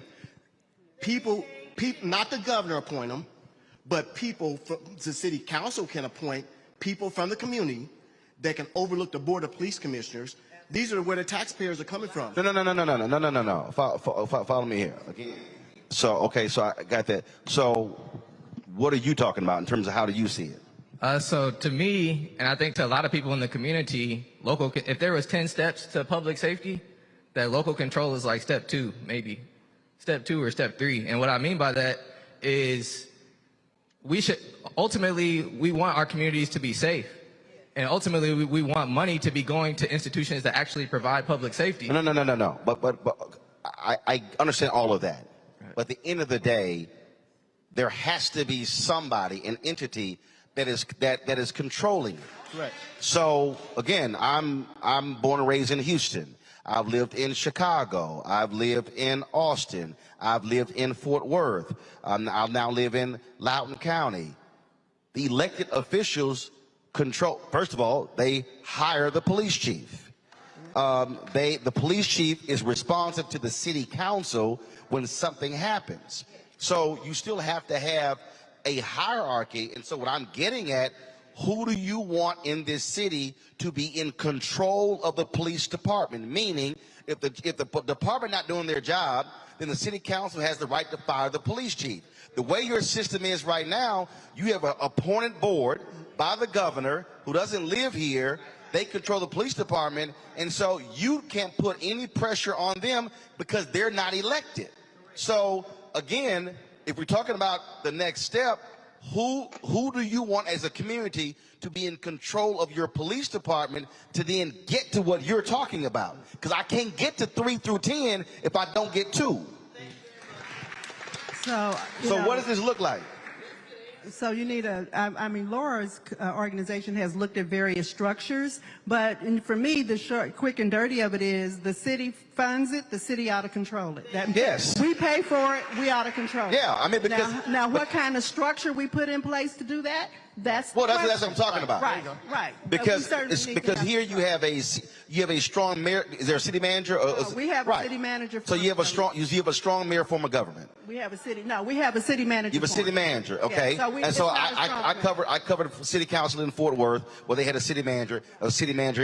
People, not the governor appoint them, but people from the city council can appoint people from the community that can overlook the Board of Police Commissioners. These are where the taxpayers are coming from. No. Follow me here. Again. So I got that. So what are you talking about in terms of how do you see it? So to me, and I think to a lot of people in the community, if there was 10 steps to public safety, that local control is like step 2, maybe. Step 2 or step 3. And what I mean by that is ultimately, we want our communities to be safe. And ultimately, we want money to be going to institutions that actually provide public safety. No. But I understand all of that. Right. But at the end of the day, there has to be somebody, an entity that is controlling it. Right. So again, I'm born and raised in Houston. I've lived in Chicago. I've lived in Austin. I've lived in Fort Worth. I now live in Loudoun County. The elected officials control. First of all, they hire the police chief. The police chief is responsive to the city council when something happens. So you still have to have a hierarchy. And so what I'm getting at, who do you want in this city to be in control of the police department? Meaning, if the department not doing their job, then the city council has the right to fire the police chief. The way your system is right now, you have an appointed board by the governor who doesn't live here. They control the police department, and so you can't put any pressure on them because they're not elected. So again, if we're talking about the next step, who do you want as a community to be in control of your police department to then get to what you're talking about? Because I can't get to 3 through 10 if I don't get 2. So what does this look like? So you need Laura's organization has looked at various structures, but for me, the short, quick and dirty of it is the city funds it, the city ought to control it. Yes. We pay for it, we ought to control it. Yeah, I mean, because... Now what kind of structure we put in place to do that, that's what I'm talking about. Right. Because here you have a strong mayor. Is there a city manager? We have a city manager. So you have a strong mayor form of government. We have a city manager. You have a city manager, okay? Yeah, I covered city council in Fort Worth where they had a city manager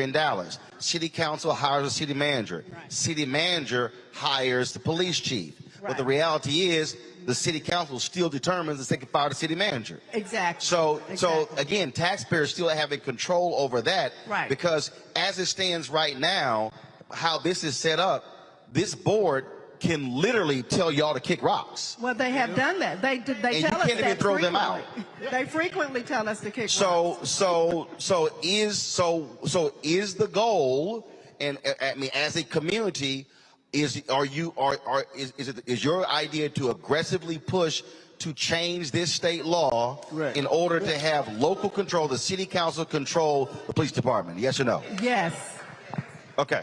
in Dallas. City council hires a city manager. Right. City manager hires the police chief. Right. But the reality is the city council still determines if they can fire the city manager. Exactly. So again, taxpayers still having control over that. Right. Because as it stands right now, how this is set up, this board can literally tell y'all to kick rocks. Well, they have done that. They And tell you us can't even that throw them out. They frequently tell us to kick rocks. So is the goal, and I mean, as a community, is your idea to aggressively push to change this state law in order to have local control, the city council control the police department? Yes or no? Yes. Okay.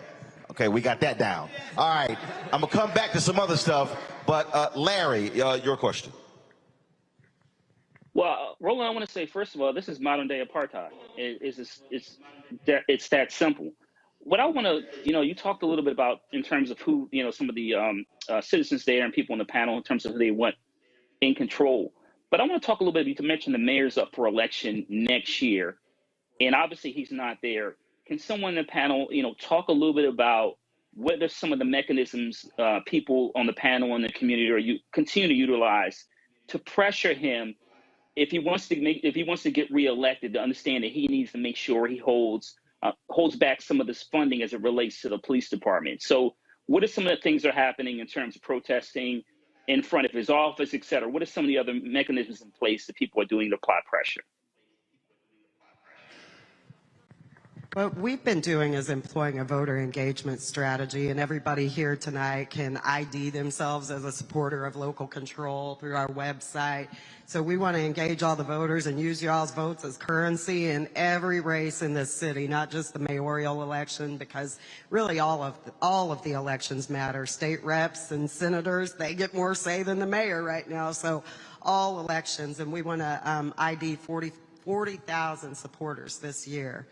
Okay, we got that down. All right, I'm gonna come back to some other stuff, but Larry, your question. Well, Roland, I want to say, first of all, this is modern day apartheid. It's that simple. What I want to, you talked a little bit about in terms of who, some of the citizens there and people on the panel in terms of who they want in control. But I want to talk a little bit, you mentioned the mayor's up for election next year, and obviously he's not there. Can someone in the panel, talk a little bit about what are some of the mechanisms people on the panel and the community or you continue to utilize to pressure him if he wants to get reelected, to understand that he needs to make sure he holds back some of this funding as it relates to the police department. So what are some of the things that are happening in terms of protesting in front of his office, et cetera? What are some of the other mechanisms in place that people are doing to apply pressure? What we've been doing is employing a voter engagement strategy, and everybody here tonight can ID themselves as a supporter of local control through our website. So we want to engage all the voters and use y'all's votes as currency in every race in this city, not just the mayoral election, because really all of the elections matter. State reps and senators, they get more say than the mayor right now. So all elections, and we want to ID 40,000 supporters this year.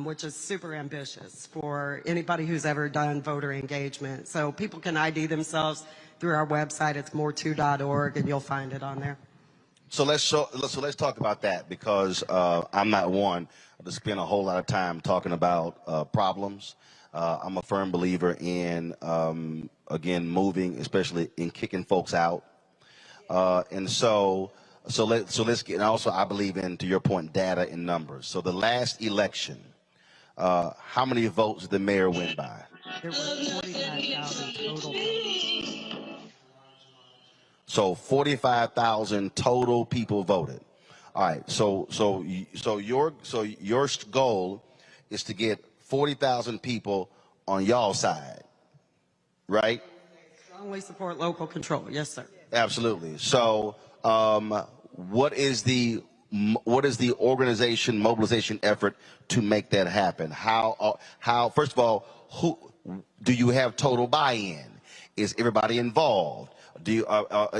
Which is super ambitious for anybody who's ever done voter engagement. So people can ID themselves through our website. It's more2.org, and you'll find it on there. So let's talk about that, because I'm not one to spend a whole lot of time talking about problems. I'm a firm believer in again moving, especially in kicking folks out, and so let's get. And also, I believe in, to your point, data and numbers. So the last election, how many votes did the mayor win by? There were 45,000 total votes. So 45,000 total people voted. All right. So your goal is to get 40,000 people on y'all's side, right? Strongly support local control. Yes, sir. Absolutely. So what is the organization mobilization effort to make that happen? How first of all, who do you have total buy-in? Is everybody involved? Do you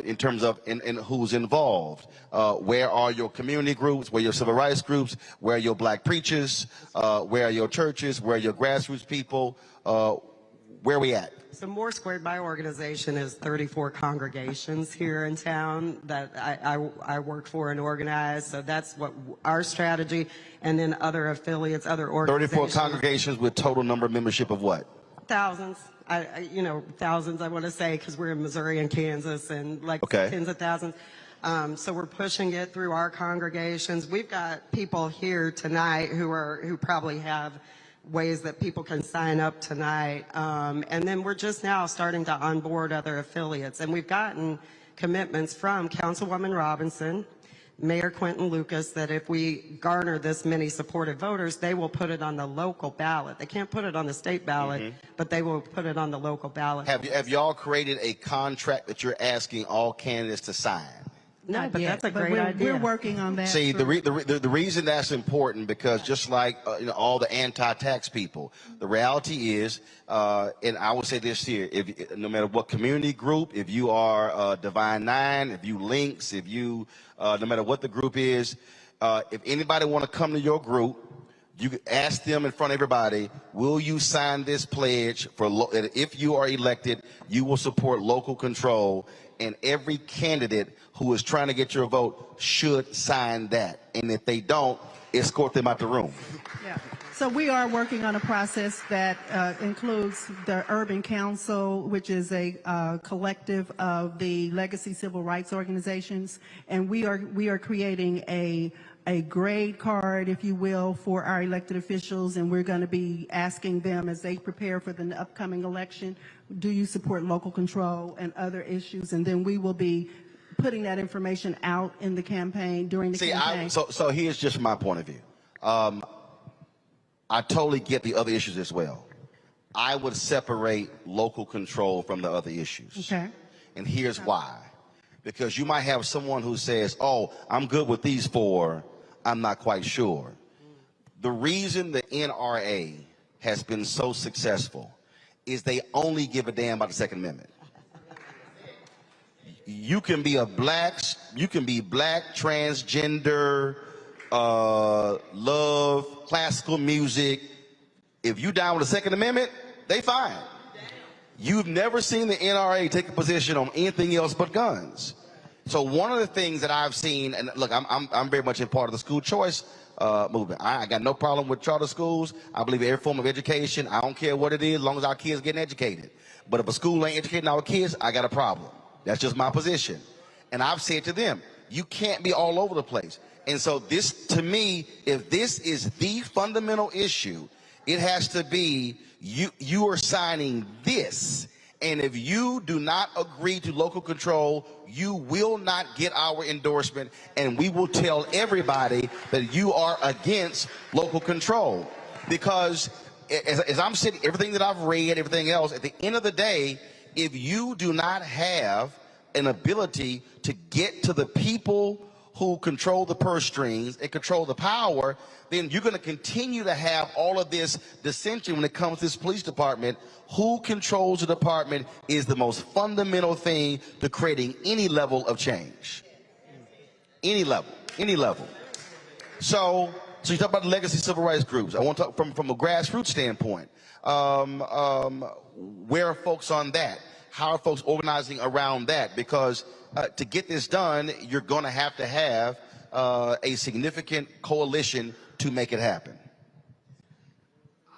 in terms of in who's involved? Where are your community groups? Where are your civil rights groups? Where are your black preachers? Where are your churches? Where are your grassroots people? Where are we at? So More Squared, my organization, is 34 congregations here in town that I work for and organize. So that's what our strategy, and then other affiliates, other organizations. 34 congregations with total number of membership of what? Thousands. Thousands, I want to say, because we're in Missouri and Kansas, and tens of thousands. So we're pushing it through our congregations. We've got people here tonight who probably have ways that people can sign up tonight. And then we're just now starting to onboard other affiliates. And we've gotten commitments from Councilwoman Robinson, Mayor Quentin Lucas, that if we garner this many supported voters, they will put it on the local ballot. They can't put it on the state ballot, but they will put it on the local ballot. Have y'all created a contract that you're asking all candidates to sign? No, but that's a great idea. We're working on that. See, the reason that's important, because just like all the anti-tax people, the reality is, and I would say this here: no matter what community group, if you are Divine Nine, if you Links, if you no matter what the group is, if anybody want to come to your group, you can ask them in front of everybody, will you sign this pledge that if you are elected, you will support local control, and every candidate who is trying to get your vote should sign that. And if they don't, escort them out the room. Yeah. So we are working on a process that includes the Urban Council, which is a collective of the legacy civil rights organizations, and we are creating a a grade card, if you will, for our elected officials, and we're going to be asking them as they prepare for the upcoming election, do you support local control and other issues? And then we will be putting that information out in the campaign, during the campaign. So here's just my point of view. I totally get the other issues as well. I would separate local control from the other issues. Okay. And here's why. Because you might have someone who says, oh, I'm good with these four, I'm not quite sure. The reason the NRA has been so successful is they only give a damn about the Second Amendment. You can be black, transgender, love, classical music. If you down with the Second Amendment, they fine. You've never seen the NRA take a position on anything else but guns. So one of the things that I've seen, and look, I'm very much a part of the school choice movement. I got no problem with charter schools. I believe in every form of education. I don't care what it is, as long as our kids getting educated. But if a school ain't educating our kids, I got a problem. That's just my position. And I've said to them, you can't be all over the place. And so this, to me, if this is the fundamental issue, it has to be you are signing this. And if you do not agree to local control, you will not get our endorsement, and we will tell everybody that you are against local control. Because as I'm sitting, everything that I've read, everything else, at the end of the day, if you do not have an ability to get to the people who control the purse strings and control the power, then you're going to continue to have all of this dissension when it comes to this police department. Who controls the department is the most fundamental thing to creating any level of change. Any level, any level. So you talk about the legacy civil rights groups. I want to talk from a grassroots standpoint. Where are folks on that? How are folks organizing around that? Because to get this done, you're going to have a significant coalition to make it happen.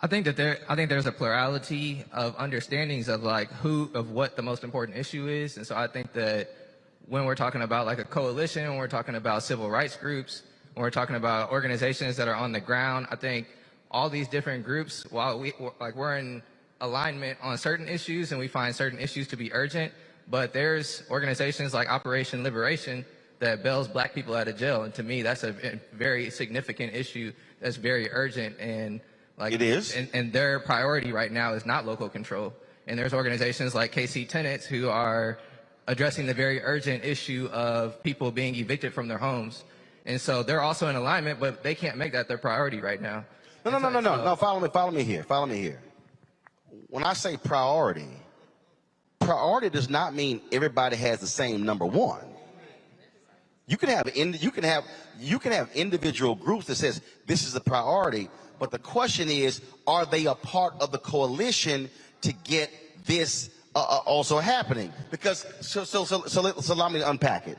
I think there's a plurality of understandings of what the most important issue is, and so I think that when we're talking about like a coalition, when we're talking about civil rights groups, when we're talking about organizations that are on the ground, I think all these different groups, while we're in alignment on certain issues and we find certain issues to be urgent, but there's organizations like Operation Liberation that bails black people out of jail, and to me that's a very significant issue that's very urgent, and it is. And their priority right now is not local control. And there's organizations like KC who are addressing the very urgent issue of people being evicted from their homes. And so they're also in alignment, but they can't make that their priority right now. No, follow me here. When I say priority does not mean everybody has the same number one. You can have individual groups that says this is a priority, but the question is, are they a part of the coalition to get this also happening? Because so allow me to unpack it.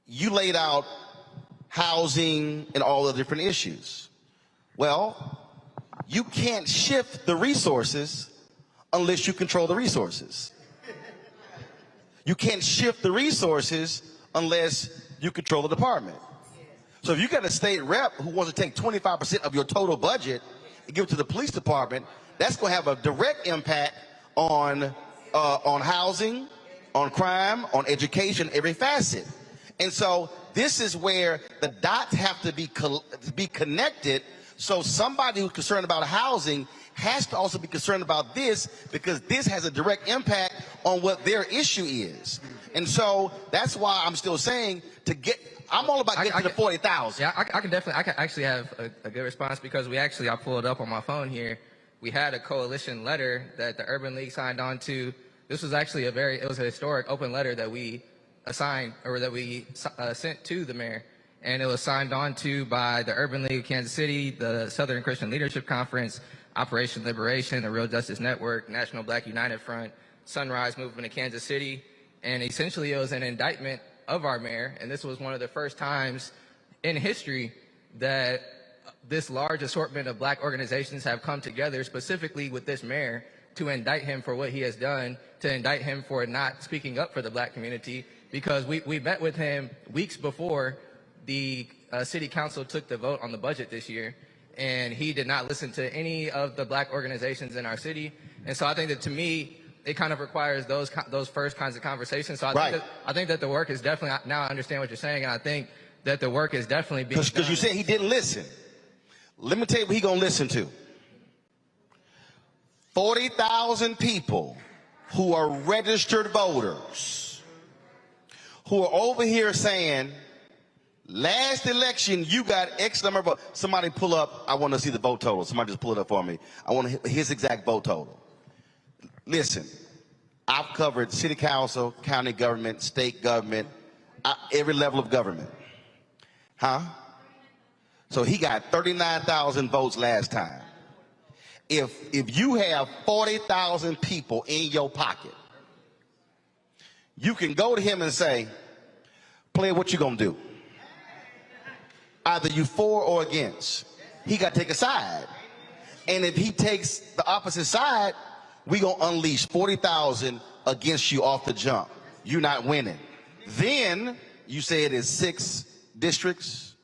You laid out housing and all the different issues. Well, you can't shift the resources unless you control the resources. You can't shift the resources unless you control the department. So if you got a state rep who wants to take 25% of your total budget and give it to the police department, that's going to have a direct impact on housing, on crime, on education, every facet. And so this is where the dots have to be connected. So somebody who's concerned about housing has to also be concerned about this, because this has a direct impact on what their issue is. And so that's why I'm still saying I'm all about getting to the 40,000. Yeah, I can actually have a good response, because I pulled it up on my phone here. We had a coalition letter that the Urban League signed on to. This was actually it was a historic open letter that we sent to the mayor. And it was signed on to by the Urban League of Kansas City, the Southern Christian Leadership Conference, Operation Liberation, the Real Justice Network, National Black United Front, Sunrise Movement of Kansas City. And essentially it was an indictment of our mayor. And this was one of the first times in history that this large assortment of black organizations have come together specifically with this mayor to indict him for what he has done, to indict him for not speaking up for the black community, because we met with him weeks before the city council took the vote on the budget this year, and he did not listen to any of the black organizations in our city. And so I think that, to me, it kind of requires those first kinds of conversations. So I think that the work is definitely, now I understand what you're saying, and I think that the work is definitely being done. Because you said he didn't listen. Let me tell you what he gonna listen to. 40,000 people who are registered voters who are over here saying, last election, you got X number of votes. Somebody pull up, I want to see the vote total. Somebody just pull it up for me. I want his exact vote total. Listen, I've covered city council, county government, state government, every level of government. So he got 39,000 votes last time. If you have 40,000 people in your pocket, you can go to him and say, player, what you gonna do? Either you for or against. He got to take a side. And if he takes the opposite side, we gonna unleash 40,000 against you off the jump. You're not winning. Then you say it is 6 districts,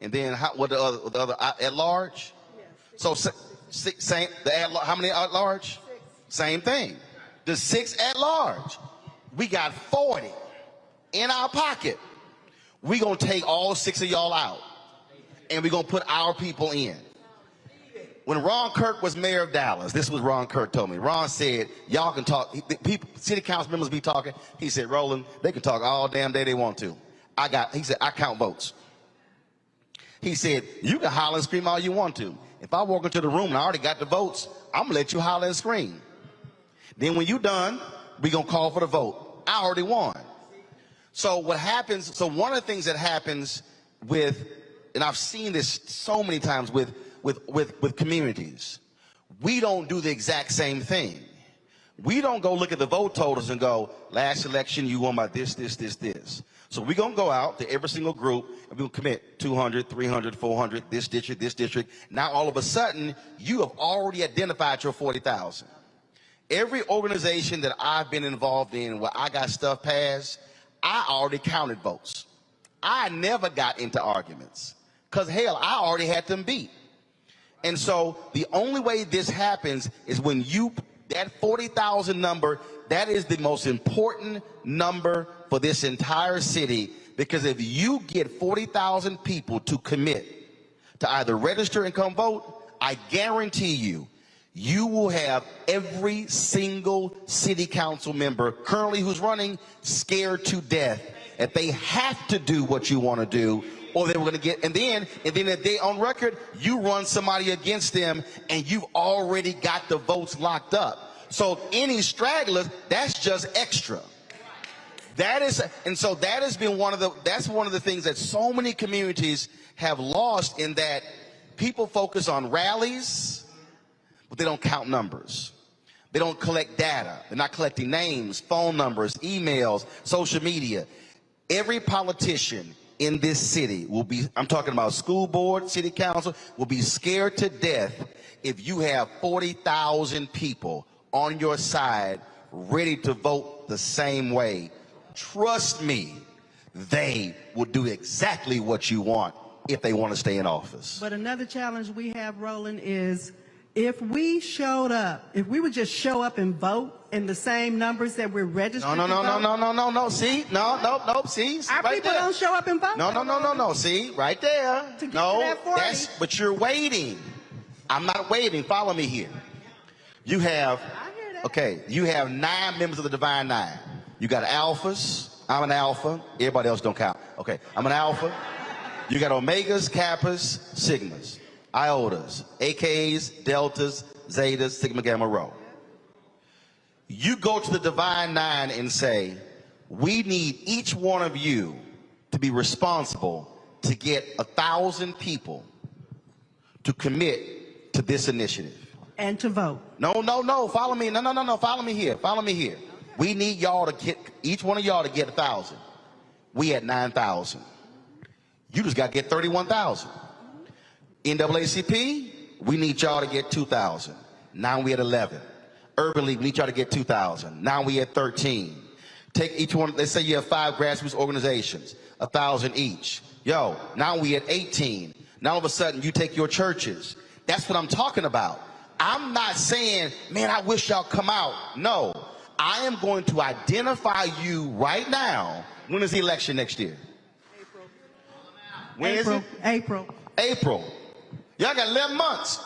and then what the other at large? So how many at large? 6. Same thing. The 6 at large. We got 40 in our pocket. We gonna take all 6 of y'all out, and we gonna put our people in. When Ron Kirk was mayor of Dallas, this is what Ron Kirk told me. Ron said, y'all can talk, people, city council members be talking. He said, Roland, they can talk all damn day they want to. He said, I count votes. He said, you can holler and scream all you want to. If I walk into the room and I already got the votes, I'm gonna let you holler and scream. Then when you done, we gonna call for the vote. I already won. So what happens, so one of the things that happens with, and I've seen this so many times with communities, we don't do the exact same thing. We don't go look at the vote totals and go, last election you won by this. So we're going to go out to every single group and we'll commit 200, 300, 400, this district. Now all of a sudden, you have already identified your 40,000. Every organization that I've been involved in where I got stuff passed, I already counted votes. I never got into arguments because, hell, I already had them beat. And so the only way this happens is when that 40,000 number, that is the most important number for this entire city, because if you get 40,000 people to commit to either register and come vote, I guarantee you, you will have every single city council member currently who's running scared to death that they have to do what you want to do, or they were going to get, and then if they on record, you run somebody against them and you've already got the votes locked up. So any stragglers, that's just extra. And so that has been that's one of the things that so many communities have lost, in that people focus on rallies, but they don't count numbers. They don't collect data. They're not collecting names, phone numbers, emails, social media. Every politician in this city will be, I'm talking about school board, city council, will be scared to death if you have 40,000 people on your side ready to vote the same way. Trust me, they will do exactly what you want if they want to stay in office. But another challenge we have, Roland, is if we showed up, if we would just show up and vote in the same numbers that we're registered to vote. No. See, no. See, our right people there. don't show up and vote. No. See, right there. To get to that 40. But you're waiting. I'm not waiting. Follow me here. You have, you have 9 members of the Divine Nine. You got alphas. I'm an alpha. Everybody else don't count. Okay, I'm an alpha. You got omegas, kappas, sigmas, iotas, AKs, deltas, zetas, sigma, gamma, rho. You go to the Divine Nine and say, we need each one of you to be responsible to get 1,000 people to commit to this initiative. And to vote. No. Follow me. No. Follow me here. We need y'all to get, each one of y'all to get 1,000. We at 9,000. You just got to get 31,000. NAACP, we need y'all to get 2,000. Now we at 11. Urban League, we need y'all to get 2,000. Now we at 13. Take each one, let's say you have 5 grassroots organizations, 1,000 each. Yo, now we at 18. Now all of a sudden you take your churches. That's what I'm talking about. I'm not saying, man, I wish y'all come out. No, I am going to identify you right now. When is the election next year? April. When is it? April. April. Y'all got 11 months.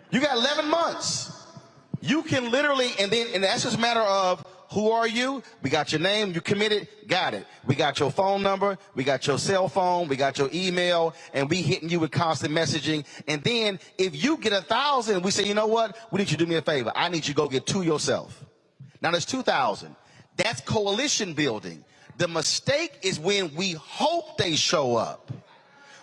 You got 11 months. You can literally, and that's just a matter of, who are you? We got your name, you committed, got it. We got your phone number, we got your cell phone, we got your email, and we hitting you with constant messaging. And then if you get 1,000, we say, you know what? We need you to do me a favor. I need you to go get 2 yourself. Now there's 2,000. That's coalition building. The mistake is when we hope they show up.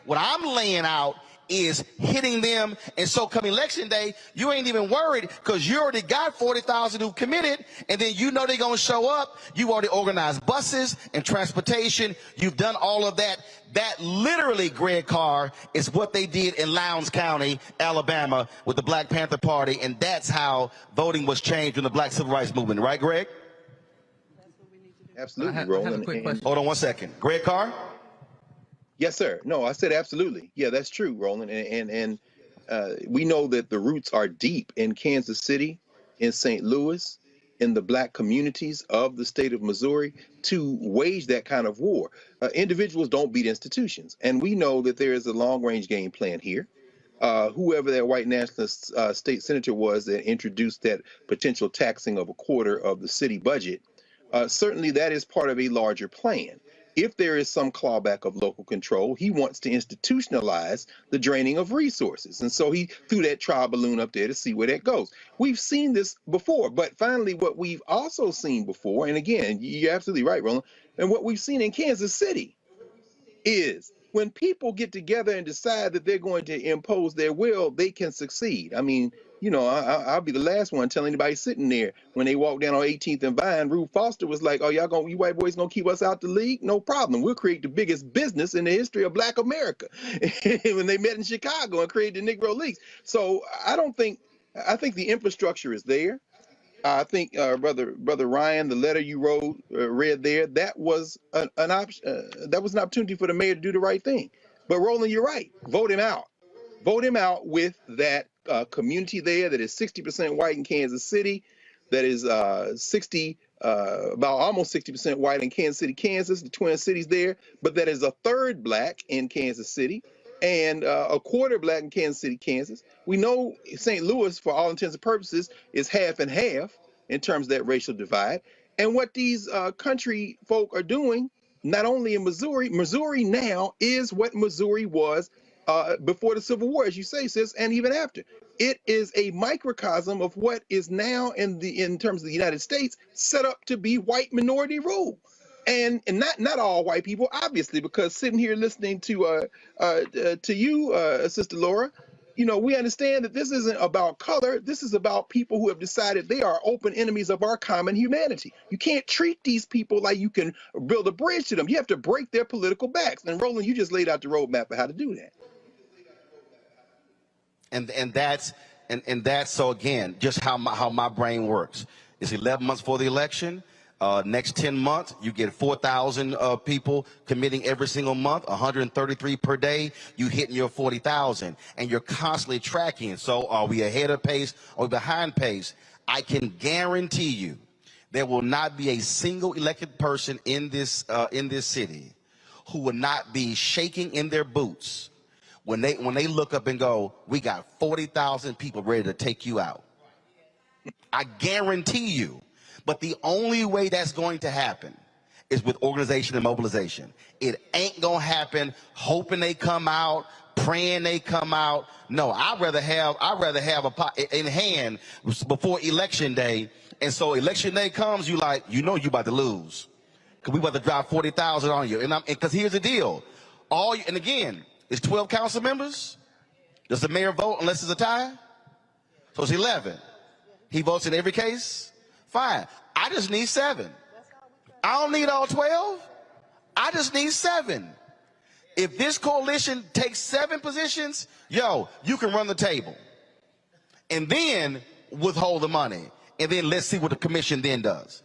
What I'm laying out is hitting them, and so come election day, you ain't even worried because you already got 40,000 who committed, and then you know they're going to show up. You already organized buses and transportation. You've done all of that. That literally, Greg Carr, is what they did in Lowndes County, Alabama, with the Black Panther Party, and that's how voting was changed in the Black Civil Rights Movement. Right, Greg? Absolutely, Roland. Hold on one second. Greg Carr? Yes, sir. No, I said absolutely. Yeah, that's true, Roland. And we know that the roots are deep in Kansas City, in St. Louis, in the Black communities of the state of Missouri to wage that kind of war. Individuals don't beat institutions. And we know that there is a long-range game plan here. Whoever that white nationalist state senator was that introduced that potential taxing of 1/4 of the city budget, certainly that is part of a larger plan. If there is some clawback of local control, he wants to institutionalize the draining of resources. And so he threw that trial balloon up there to see where that goes. We've seen this before, but finally what we've also seen before, and again, you're absolutely right, Roland, and what we've seen in Kansas City is when people get together and decide that they're going to impose their will, they can succeed. I mean, you know, I'll be the last one telling anybody sitting there when they walk down on 18th and Vine, Rube Foster was like, oh, you white boys gonna keep us out the league? No problem. We'll create the biggest business in the history of Black America. When they met in Chicago and created the Negro Leagues. So I think the infrastructure is there. I think, brother Ryan, the letter you read there, that was an option. That was an opportunity for the mayor to do the right thing. But Roland, you're right. Vote him out. Vote him out with that community there that is 60% white in Kansas City, that is about almost 60% white in Kansas City, Kansas, the Twin Cities there, but that is 1/3 Black in Kansas City and 1/4 Black in Kansas City, Kansas. We know St. Louis, for all intents and purposes, is half and half in terms of that racial divide. And what these country folk are doing, not only in Missouri, Missouri now is what Missouri was before the Civil War, as you say, sis, and even after. It is a microcosm of what is now in terms of the United States set up to be white minority rule. And not all white people, obviously, because sitting here listening to you, Sister Laura, you know, we understand that this isn't about color. This is about people who have decided they are open enemies of our common humanity. You can't treat these people like you can build a bridge to them. You have to break their political backs. And Roland, you just laid out the roadmap of how to do that. And that's so again, just how my brain works. It's 11 months for the election. Next 10 months, you get 4,000 people committing every single month, 133 per day. You hitting your 40,000, and you're constantly tracking. So, are we ahead of pace or behind pace? I can guarantee you, there will not be a single elected person in this city who will not be shaking in their boots when they look up and go, we got 40,000 people ready to take you out. I guarantee you. But the only way that's going to happen is with organization and mobilization. It ain't gonna happen hoping they come out, praying they come out. No, I'd rather have a pot in hand before election day. And so election day comes, you know you about to lose, because we about to drop 40,000 on you. And because here's the deal, and again, it's 12 council members. Does the mayor vote unless it's a tie? So it's 11. He votes in every case. Fine. I just need 7. I don't need all 12. I just need 7. If this coalition takes 7 positions, yo, you can run the table. And then withhold the money. And then let's see what the commission then does.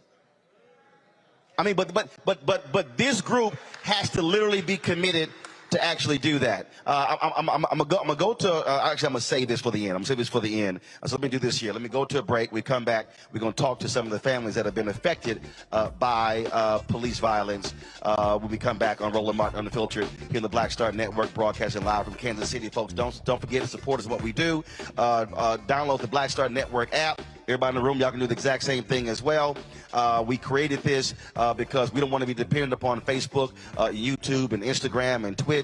I mean, but this group has to literally be committed to actually do that. I'm gonna go to, actually I'm gonna say this for the end. I'm gonna say this for the end. So let me do this here. Let me go to a break. We come back. We're gonna talk to some of the families that have been affected by police violence when we come back on Roland Martin Unfiltered here in the Black Star Network, broadcasting live from Kansas City. Folks, don't forget to support us in what we do. Download the Black Star Network app. Everybody in the room, y'all can do the exact same thing as well. We created this because we don't want to be dependent upon Facebook, YouTube, and Instagram, and Twitch.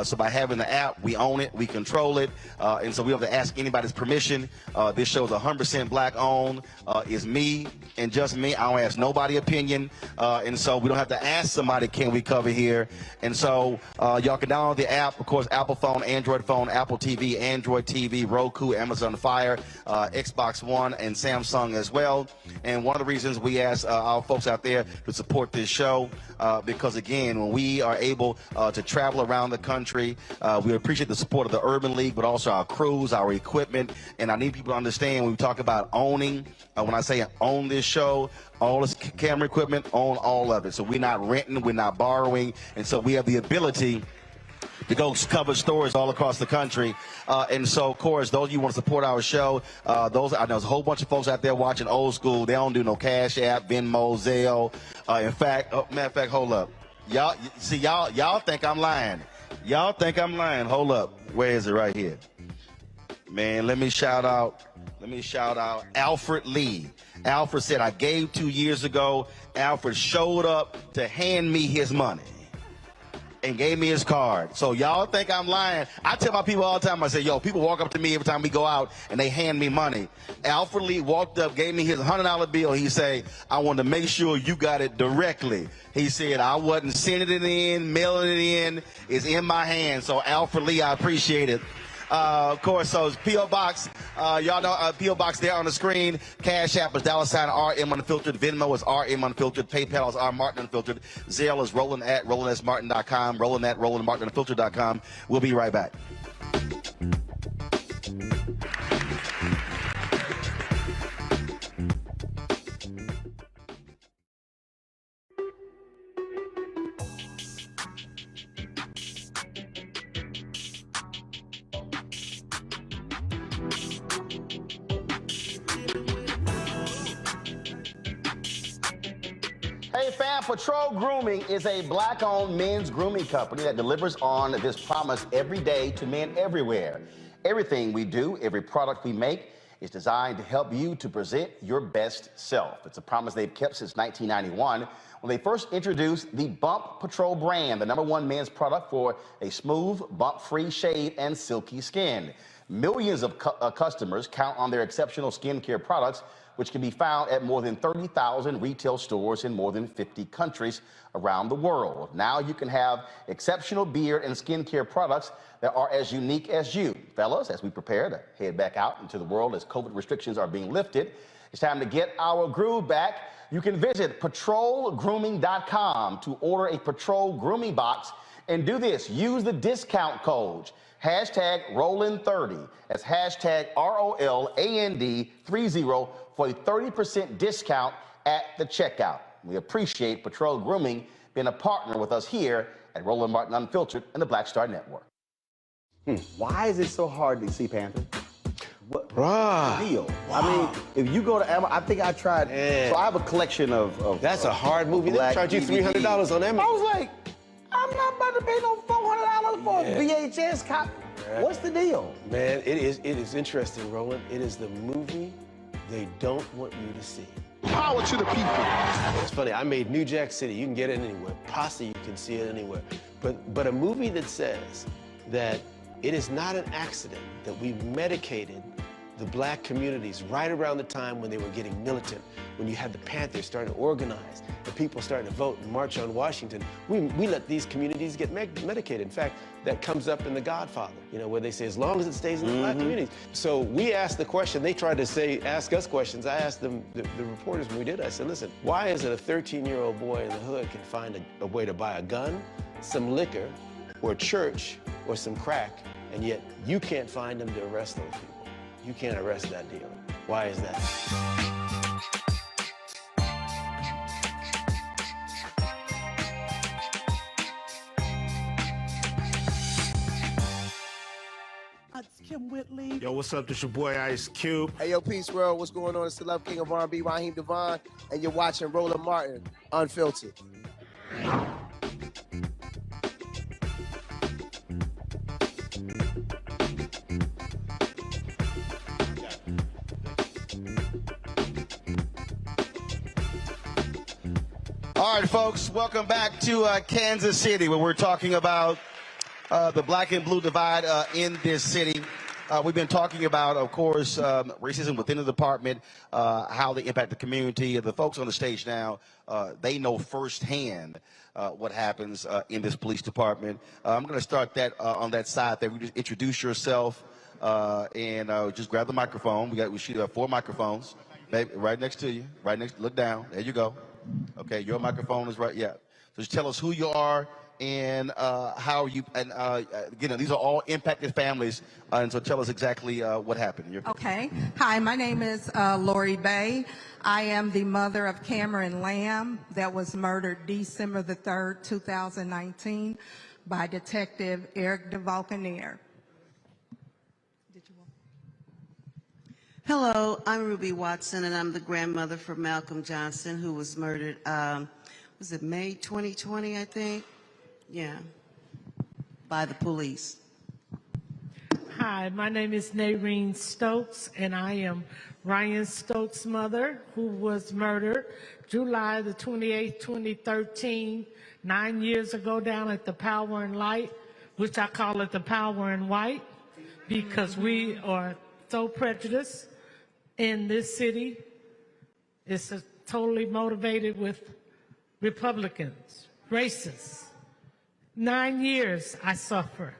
So by having the app, we own it, we control it, and so we don't have to ask anybody's permission. This show's 100% black owned. It's me and just me. I don't ask nobody opinion, and so we don't have to ask somebody, can we cover here? And so y'all can download the app, of course, Apple phone, Android phone, Apple TV, Android TV, Roku, Amazon Fire, Xbox One, and Samsung as well. And one of the reasons we ask our folks out there to support this show, because again, when we are able to travel around the country, we appreciate the support of the Urban League, but also our crews, our equipment. And I need people to understand when we talk about owning, when I say own this show, all this camera equipment, own all of it. So we're not renting, we're not borrowing, and so we have the ability to go cover stories all across the country. And so, of course, those of you who want to support our show, I know there's a whole bunch of folks out there watching old school. They don't do no Cash App, Venmo, Zelle. In fact, matter of fact, hold up. Y'all think I'm lying. Y'all think I'm lying. Hold up. Where is it? Right here. Man, let me shout out Alfred Lee. Alfred said, I gave 2 years ago. Alfred showed up to hand me his money and gave me his card. So y'all think I'm lying. I tell my people all the time, I say, yo, people walk up to me every time we go out and they hand me money. Alfred Lee walked up, gave me his $100 bill. He said, I want to make sure you got it directly. He said, I wasn't sending it in, mailing it in. It's in my hand. So Alfred Lee, I appreciate it. Of course, so P.O. Box, y'all know P.O. Box there on the screen. Cash App is $RM Unfiltered. Venmo is RM Unfiltered. PayPal is R Martin Unfiltered. Zelle is Roland at RolandSMartin.com. Roland at RolandMartinUnfiltered.com. We'll be right back. Hey fam, Patrol Grooming is a black-owned men's grooming company that delivers on this promise every day to men everywhere. Everything we do, every product we make is designed to help you to present your best self. It's a promise they've kept since 1991 when they first introduced the Bump Patrol brand, the #1 men's product for a smooth, bump-free shave and silky skin. Millions of customers count on their exceptional skincare products, which can be found at more than 30,000 retail stores in more than 50 countries around the world. Now you can have exceptional beard and skincare products that are as unique as you. Fellas, as we prepare to head back out into the world as COVID restrictions are being lifted, it's time to get our groove back. You can visit patrolgrooming.com to order a Patrol Grooming Box and do this. Use the discount code #Roland30. That's #ROLAND30 for a 30% discount at the checkout. We appreciate Patrol Grooming being a partner with us here at Roland Martin Unfiltered and the Black Star Network. Why is it so hard to see Panther? What's the deal? Wow. I mean, if you go to Amazon, I think I tried. So I have a collection of That's a hard movie. They charge you $300 on Amazon. I was like, I'm not about to pay no $400 for a VHS copy. What's the deal? Man, it is interesting, Roland. It is the movie they don't want you to see. Power to the people. It's funny, I made New Jack City. You can get it anywhere. Posse, you can see it anywhere. But a movie that says that it is not an accident that we medicated the black communities right around the time when they were getting militant, when you had the Panthers starting to organize, the people starting to vote and march on Washington. We let these communities get medicated. In fact, that comes up in The Godfather, you know, where they say, as long as it stays in the black communities. So we asked the question, they tried to ask us questions. I asked them, the reporters when we did, I said, listen, why is it a 13-year-old boy in the hood can find a way to buy a gun, some liquor, or church, or some crack, and yet you can't find them to arrest those people? You can't arrest that dealer. Why is that? It's Kim Whitley. Yo, what's up? This your boy Ice Cube. Hey, yo, Peace World. What's going on? It's the Love King of R&B, Raheem Devon, and you're watching Roland Martin, Unfiltered. All right, folks, welcome back to Kansas City, where we're talking about the black and blue divide in this city. We've been talking about, of course, racism within the department, how they impact the community. The folks on the stage now, they know firsthand what happens in this police department. I'm going to start that on that side there. We just introduce yourself and just grab the microphone. We should have 4 microphones, baby, right next to you. Right next. Look down. There you go. Okay, your microphone is right. Yeah. So just tell us who you are and how you, and again, these are all impacted families, and so tell us exactly what happened. Okay. Hi, my name is Lori Bay. I am the mother of Cameron Lamb that was murdered December the 3rd, 2019 by Detective Eric DeValcanaire. Hello, I'm Ruby Watson, and I'm the grandmother for Malcolm Johnson, who was murdered, was it May 2020, I think? Yeah, by the police. Hi, my name is Naireen Stokes, and I am Ryan Stokes' mother, who was murdered July the 28th, 2013, 9 years ago down at the Power and Light, which I call it the Power and White, because we are so prejudiced in this city. It's totally motivated with Republicans, racists. 9 years I suffer,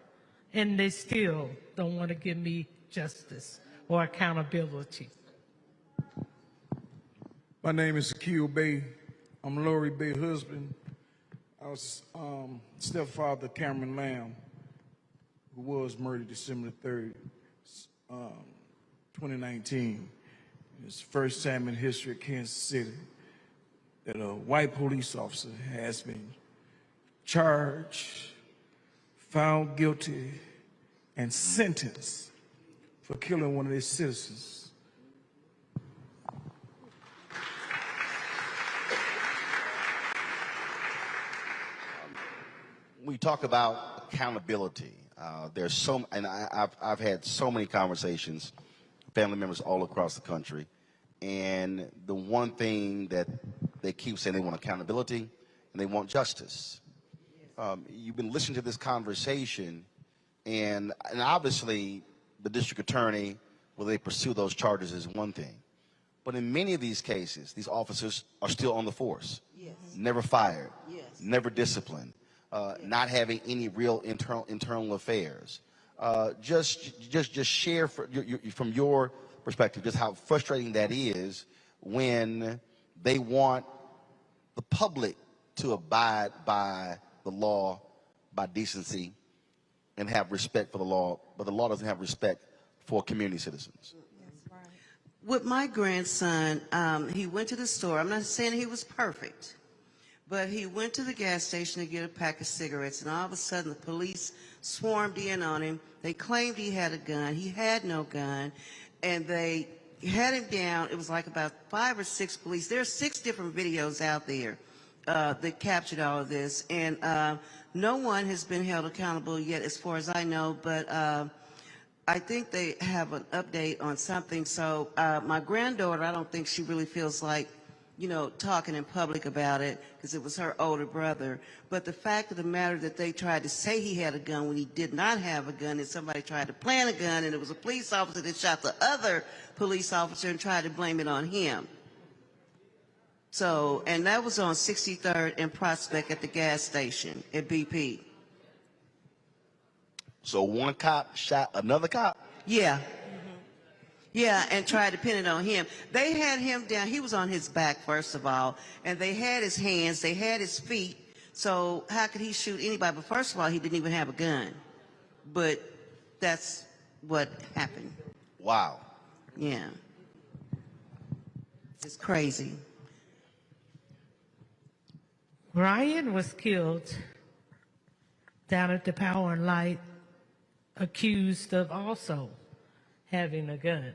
and they still don't want to give me justice or accountability. My name is Akil Bay. I'm Lori Bay's husband. I was stepfather of Cameron Lamb, who was murdered December 3rd, 2019. It's the first time in history of Kansas City that a white police officer has been charged, found guilty, and sentenced for killing one of their citizens. We talk about accountability. There's so, and I've had so many conversations, family members all across the country, and the one thing that they keep saying, they want accountability and they want justice. You've been listening to this conversation, and obviously the district attorney, will they pursue those charges is one thing. But in many of these cases, these officers are still on the force, never fired, never disciplined, not having any real internal affairs. Just share from your perspective just how frustrating that is when they want the public to abide by the law, by decency, and have respect for the law, but the law doesn't have respect for community citizens. With my grandson, he went to the store. I'm not saying he was perfect, but he went to the gas station to get a pack of cigarettes, and all of a sudden the police swarmed in on him. They claimed he had a gun. He had no gun, and they had him down. It was like about 5 or 6 police. There are 6 different videos out there that captured all of this, and no one has been held accountable yet as far as I know, but I think they have an update on something. So my granddaughter, I don't think she really feels like, you know, talking in public about it because it was her older brother. But the fact of the matter that they tried to say he had a gun when he did not have a gun, and somebody tried to plant a gun, and it was a police officer that shot the other police officer and tried to blame it on him. So, and that was on 63rd and Prospect at the gas station at BP. So one cop shot another cop? Yeah. Yeah, and tried to pin it on him. They had him down. He was on his back, first of all, and they had his hands, they had his feet. So how could he shoot anybody? But first of all, he didn't even have a gun. But that's what happened. Wow. Yeah. It's crazy. Ryan was killed down at the Power and Light accused of also having a gun.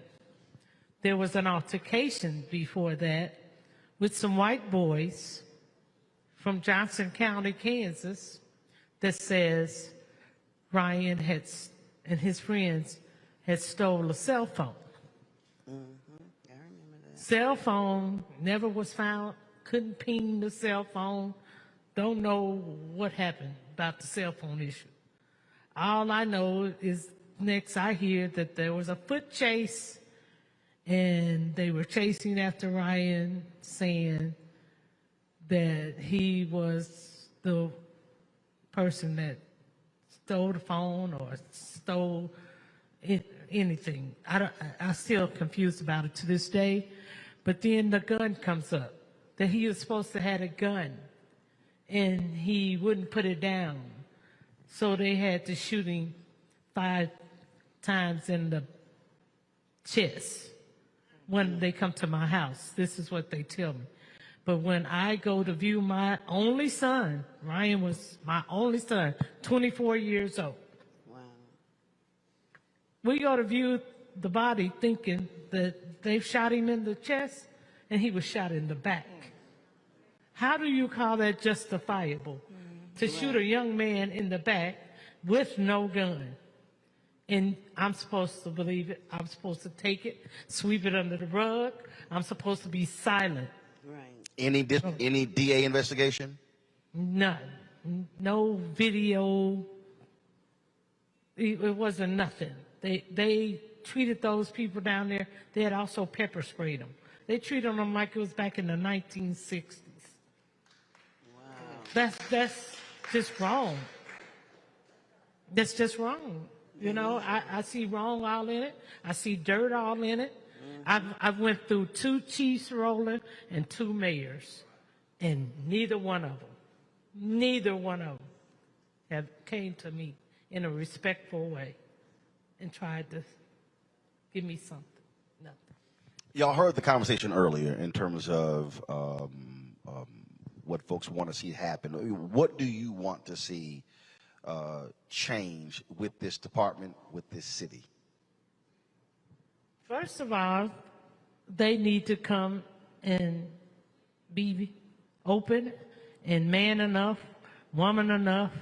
There was an altercation before that with some white boys from Johnson County, Kansas, that says Ryan and his friends had stole a cell phone. I remember that. Cell phone never was found, couldn't ping the cell phone. Don't know what happened about the cell phone issue. All I know is next I hear that there was a foot chase and they were chasing after Ryan, saying that he was the person that stole the phone or stole anything. I'm still confused about it to this day. But then the gun comes up, that he was supposed to have a gun, and he wouldn't put it down. So they had to shoot him 5 times in the chest when they come to my house. This is what they tell me. But when I go to view my only son, Ryan was my only son, 24 years old. Wow. We go to view the body thinking that they shot him in the chest and he was shot in the back. How do you call that justifiable? To shoot a young man in the back with no gun. And I'm supposed to believe it. I'm supposed to take it, sweep it under the rug. I'm supposed to be silent. Right. Any DA investigation? None. No video. It wasn't nothing. They treated those people down there. They had also pepper sprayed them. They treated them like it was back in the 1960s. Wow. That's just wrong. That's just wrong. You know, I see wrong all in it. I see dirt all in it. I've went through 2 chiefs, Roland, and 2 mayors, and neither one of them have came to me in a respectful way and tried to give me something. Nothing. Y'all heard the conversation earlier in terms of what folks want to see happen. What do you want to see change with this department, with this city? First of all, they need to come and be open and man enough, woman enough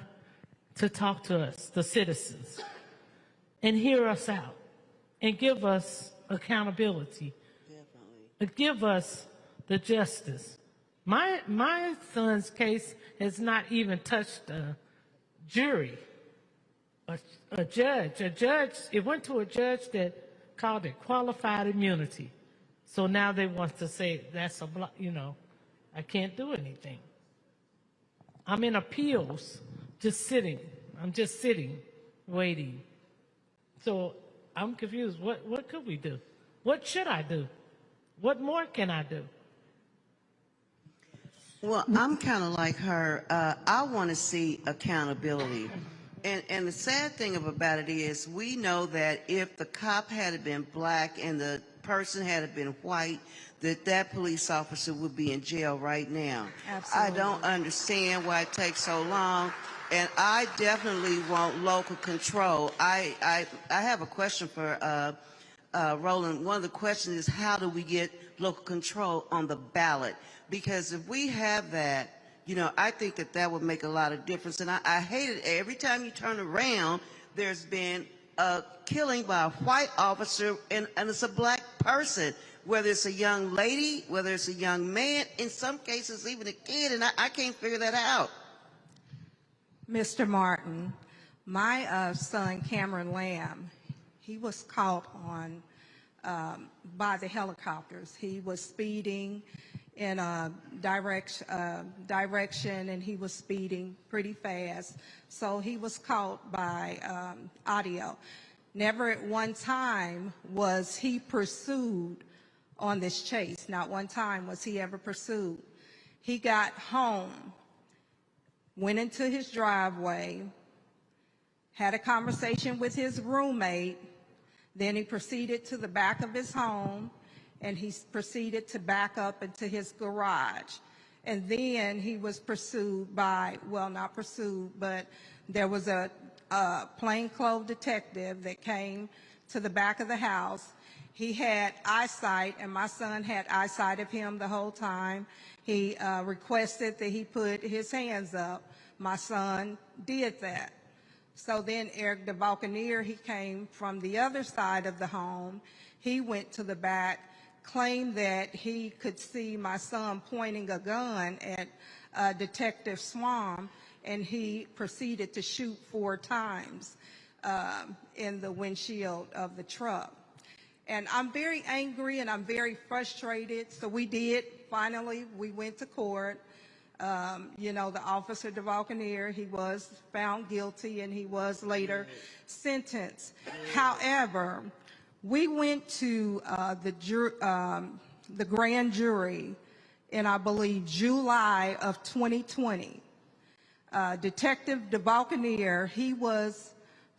to talk to us, the citizens, and hear us out and give us accountability. Definitely. Give us the justice. My son's case has not even touched a jury, a judge. It went to a judge that called it qualified immunity. So now they want to say that's I can't do anything. I'm in appeals, just sitting. I'm just sitting, waiting. So I'm confused. What could we do? What should I do? What more can I do? Well, I'm kind of like her. I want to see accountability. And the sad thing about it is we know that if the cop had been black and the person had been white, that police officer would be in jail right now. Absolutely. I don't understand why it takes so long. And I definitely want local control. I have a question for Roland. One of the questions is, how do we get local control on the ballot? Because if we have that, I think that would make a lot of difference. And I hate it. Every time you turn around, there's been a killing by a white officer, and it's a black person, whether it's a young lady, whether it's a young man, in some cases even a kid, and I can't figure that out. Mr. Martin, my son Cameron Lamb, he was caught on by the helicopters. He was speeding in a direction, and he was speeding pretty fast. So he was caught by audio. Never at one time was he pursued on this chase. Not one time was he ever pursued. He got home, went into his driveway, had a conversation with his roommate, then he proceeded to the back of his home, and he proceeded to back up into his garage. And then he was pursued by, well, not pursued, but there was a plainclothes detective that came to the back of the house. He had eyesight, and my son had eyesight of him the whole time. He requested that he put his hands up. My son did that. So then Eric the Buccaneer, he came from the other side of the home. He went to the back, claimed that he could see my son pointing a gun at Detective Swam, and he proceeded to shoot 4 times in the windshield of the truck. And I'm very angry and I'm very frustrated. So we went to court. You know, the officer, the Buccaneer, he was found guilty and he was later sentenced. However, we went to the grand jury in, I believe, July of 2020. Detective DeBuccaneer, he was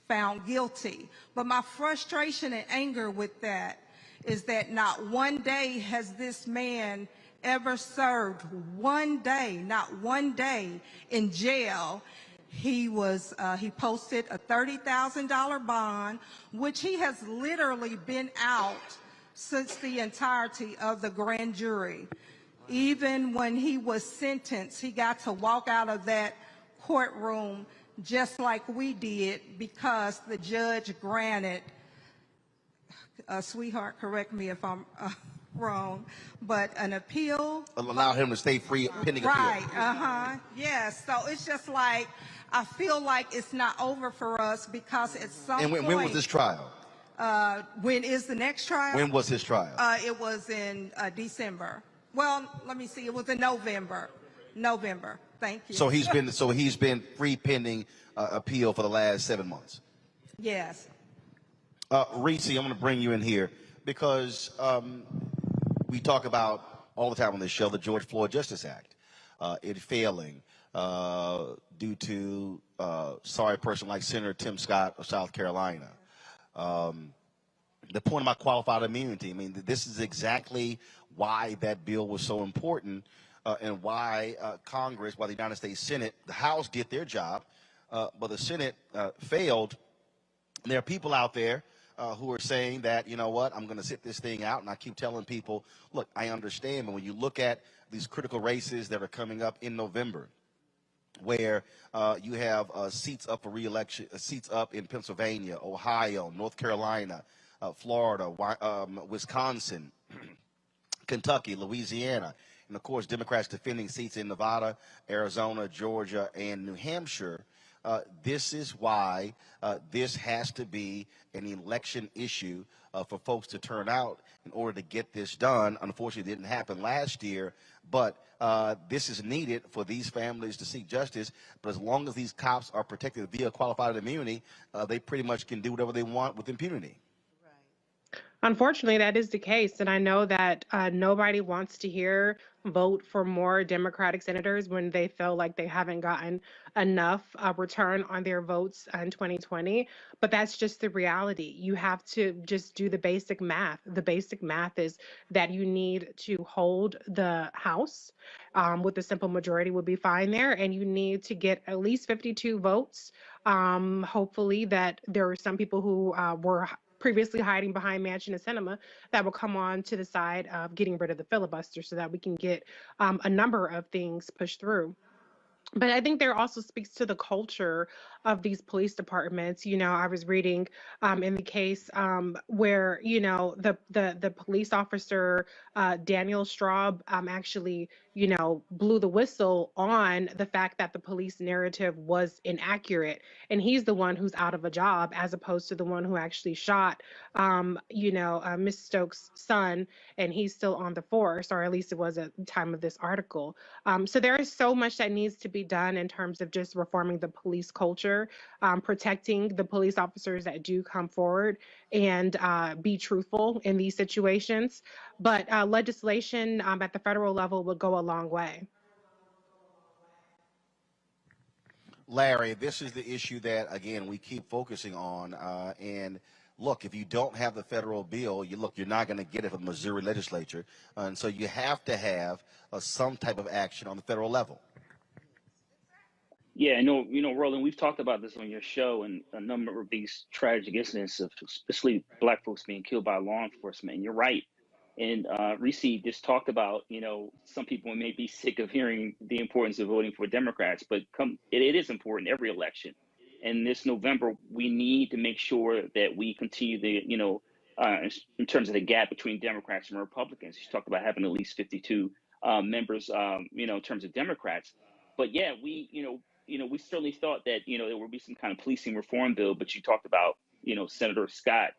found guilty. But my frustration and anger with that is that not one day has this man ever served one day, not one day in jail. He posted a $30,000 bond, which he has literally been out since the entirety of the grand jury. Even when he was sentenced, he got to walk out of that courtroom just like we did because the judge granted, sweetheart, correct me if I'm wrong, but an appeal. Allow him to stay free pending appeal. Right, yes. So it's just like, I feel like it's not over for us because at some point. And when was this trial? When is the next trial? When was his trial? It was in December. Well, let me see. It was in November. November. Thank you. So he's been free pending appeal for the last 7 months. Yes. Reese, I'm going to bring you in here because we talk about all the time on this show the George Floyd Justice Act. It failing due to sorry person like Senator Tim Scott of South Carolina. The point of my qualified immunity, I mean, this is exactly why that bill was so important and why Congress, why the United States Senate, the House did their job, but the Senate failed. And there are people out there who are saying that, you know what, I'm going to sit this thing out. And I keep telling people, look, I understand. But when you look at these critical races that are coming up in November, where you have seats up for re-election, seats up in Pennsylvania, Ohio, North Carolina, Florida, Wisconsin, Kentucky, Louisiana, and of course Democrats defending seats in Nevada, Arizona, Georgia, and New Hampshire. This is why this has to be an election issue for folks to turn out in order to get this done. Unfortunately, it didn't happen last year, but this is needed for these families to seek justice. But as long as these cops are protected via qualified immunity, they pretty much can do whatever they want with impunity. Unfortunately, that is the case. And I know that nobody wants to hear vote for more Democratic senators when they feel like they haven't gotten enough return on their votes in 2020. But that's just the reality. You have to just do the basic math. The basic math is that you need to hold the House with a simple majority would be fine there. And you need to get at least 52 votes. Hopefully that there are some people who were previously hiding behind Manchin and Sinema that will come on to the side of getting rid of the filibuster so that we can get a number of things pushed through. But I think there also speaks to the culture of these police departments. You know, I was reading in the case where, you know, the police officer, Daniel Straub, actually, you know, blew the whistle on the fact that the police narrative was inaccurate. And he's the one who's out of a job as opposed to the one who actually shot, you know, Miss Stokes' son, and he's still on the force, or at least it was at the time of this article. So there is so much that needs to be done in terms of just reforming the police culture, protecting the police officers that do come forward and be truthful in these situations. But legislation at the federal level would go a long way. Larry, this is the issue that, again, we keep focusing on. And look, if you don't have the federal bill, you're not going to get it from the Missouri legislature. And so you have to have some type of action on the federal level. Yeah, Roland, we've talked about this on your show and a number of these tragic incidents of especially Black folks being killed by law enforcement. And you're right. And Reese just talked about, some people may be sick of hearing the importance of voting for Democrats, but it is important every election. And this November, we need to make sure that we continue in terms of the gap between Democrats and Republicans. You talked about having at least 52 members, in terms of Democrats. But yeah, we certainly thought that, there would be some kind of policing reform bill, but you talked about, Senator Scott,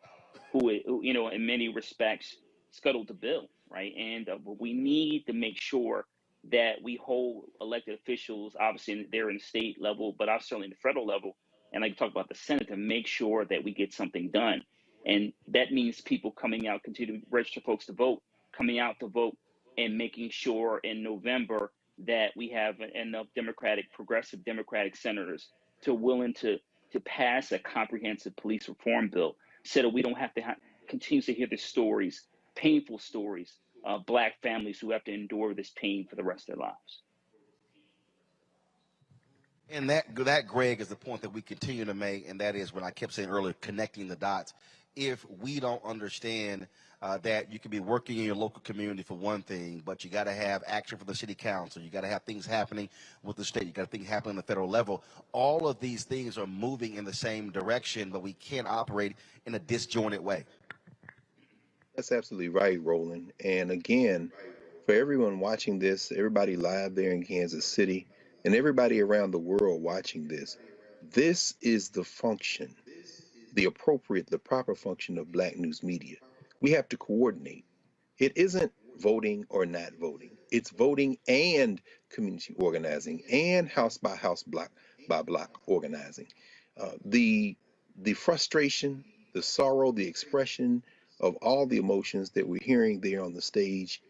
who, in many respects scuttled the bill, right? And we need to make sure that we hold elected officials, obviously they're in the state level, but also certainly in the federal level, and like you talked about the Senate, to make sure that we get something done. And that means people coming out, continue to register folks to vote, coming out to vote, and making sure in November that we have enough progressive Democratic senators willing to pass a comprehensive police reform bill, so that we don't have to continue to hear the stories, painful stories, of Black families who have to endure this pain for the rest of their lives. And that, Greg, is the point that we continue to make, and that is what I kept saying earlier, connecting the dots. If we don't understand that you can be working in your local community for one thing, but you got to have action for the city council, you got to have things happening with the state, you got to things happening on the federal level. All of these things are moving in the same direction, but we can't operate in a disjointed way. That's absolutely right, Roland. And again, for everyone watching this, everybody live there in Kansas City, and everybody around the world watching this, this is the function, the proper function of Black news media. We have to coordinate. It isn't voting or not voting. It's voting and community organizing and house by house, block by block organizing. The frustration, the sorrow, the expression of all the emotions that we're hearing there on the stage,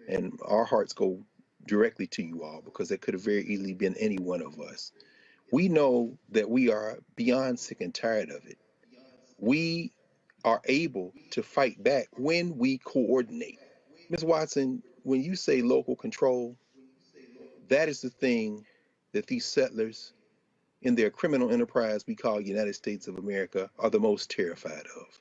and our hearts go directly to you all, because that could have very easily been any one of us. We know that we are beyond sick and tired of it. We are able to fight back when we coordinate. Ms. Watson, when you say local control, that is the thing that these settlers in their criminal enterprise we call United States of America are the most terrified of.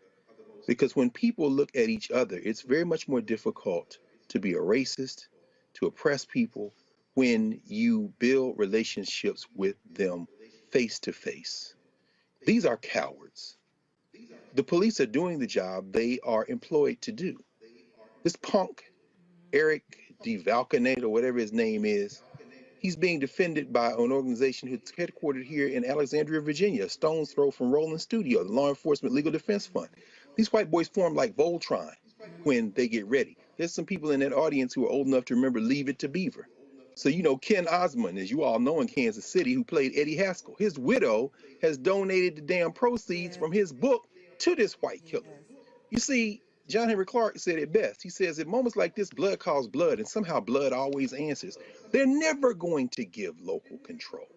Because when people look at each other, it's very much more difficult to be a racist, to oppress people, when you build relationships with them face to face. These are cowards. The police are doing the job they are employed to do. This punk, Eric DeValcanator, or whatever his name is, he's being defended by an organization who's headquartered here in Alexandria, Virginia, a stone's throw from Roland Studio, the Law Enforcement Legal Defense Fund. These white boys form like Voltron when they get ready. There's some people in that audience who are old enough to remember Leave It to Beaver. So, Ken Osmond, as you all know in Kansas City, who played Eddie Haskell, his widow has donated the damn proceeds from his book to this white killer. You see, John Henry Clark said it best. He says, at moments like this, blood calls blood, and somehow blood always answers. They're never going to give local control.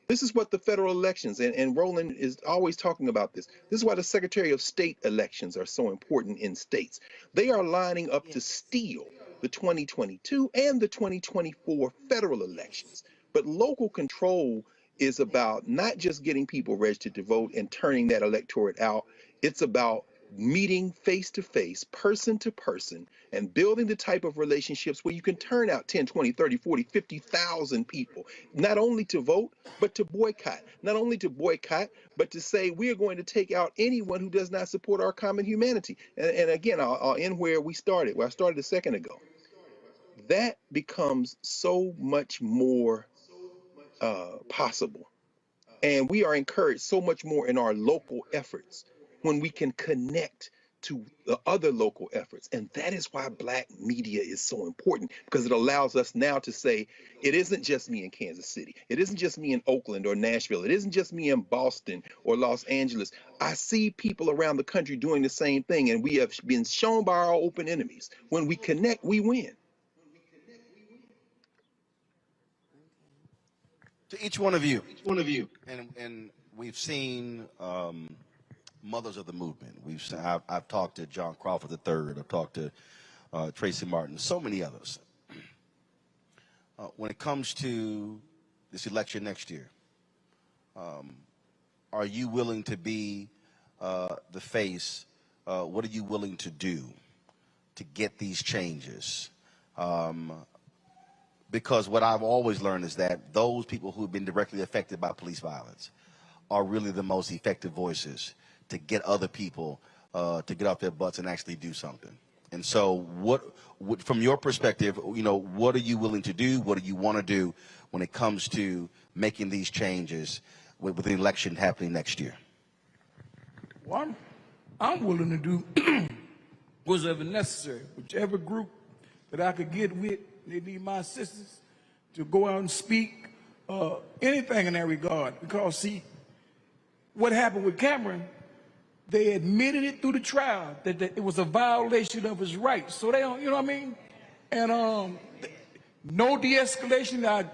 This is what the federal elections, and Roland is always talking about this. This is why the Secretary of State elections are so important in states. They are lining up to steal the 2022 and the 2024 federal elections. But local control is about not just getting people registered to vote and turning that electorate out. It's about meeting face to face, person to person, and building the type of relationships where you can turn out 10, 20, 30, 40, 50,000 people, not only to vote, but to boycott. Not only to boycott, but to say we are going to take out anyone who does not support our common humanity. And again, I'll end where I started a second ago. That becomes so much more possible. And we are encouraged so much more in our local efforts when we can connect to the other local efforts. And that is why Black media is so important, because it allows us now to say, it isn't just me in Kansas City. It isn't just me in Oakland or Nashville. It isn't just me in Boston or Los Angeles. I see people around the country doing the same thing, and we have been shown by our open enemies. When we connect, we win. To each one of you, and we've seen mothers of the movement. I've talked to John Crawford III. I've talked to Tracy Martin, so many others. When it comes to this election next year, are you willing to be the face? What are you willing to do to get these changes? Because what I've always learned is that those people who have been directly affected by police violence are really the most effective voices to get other people to get off their butts and actually do something. And so what, from your perspective, what are you willing to do? What do you want to do when it comes to making these changes with the election happening next year? Well, I'm willing to do whatever necessary. Whichever group that I could get with, they need my assistance to go out and speak, anything in that regard. Because, see, what happened with Cameron, they admitted it through the trial that it was a violation of his rights. So they don't, you know what I mean? And no de-escalation.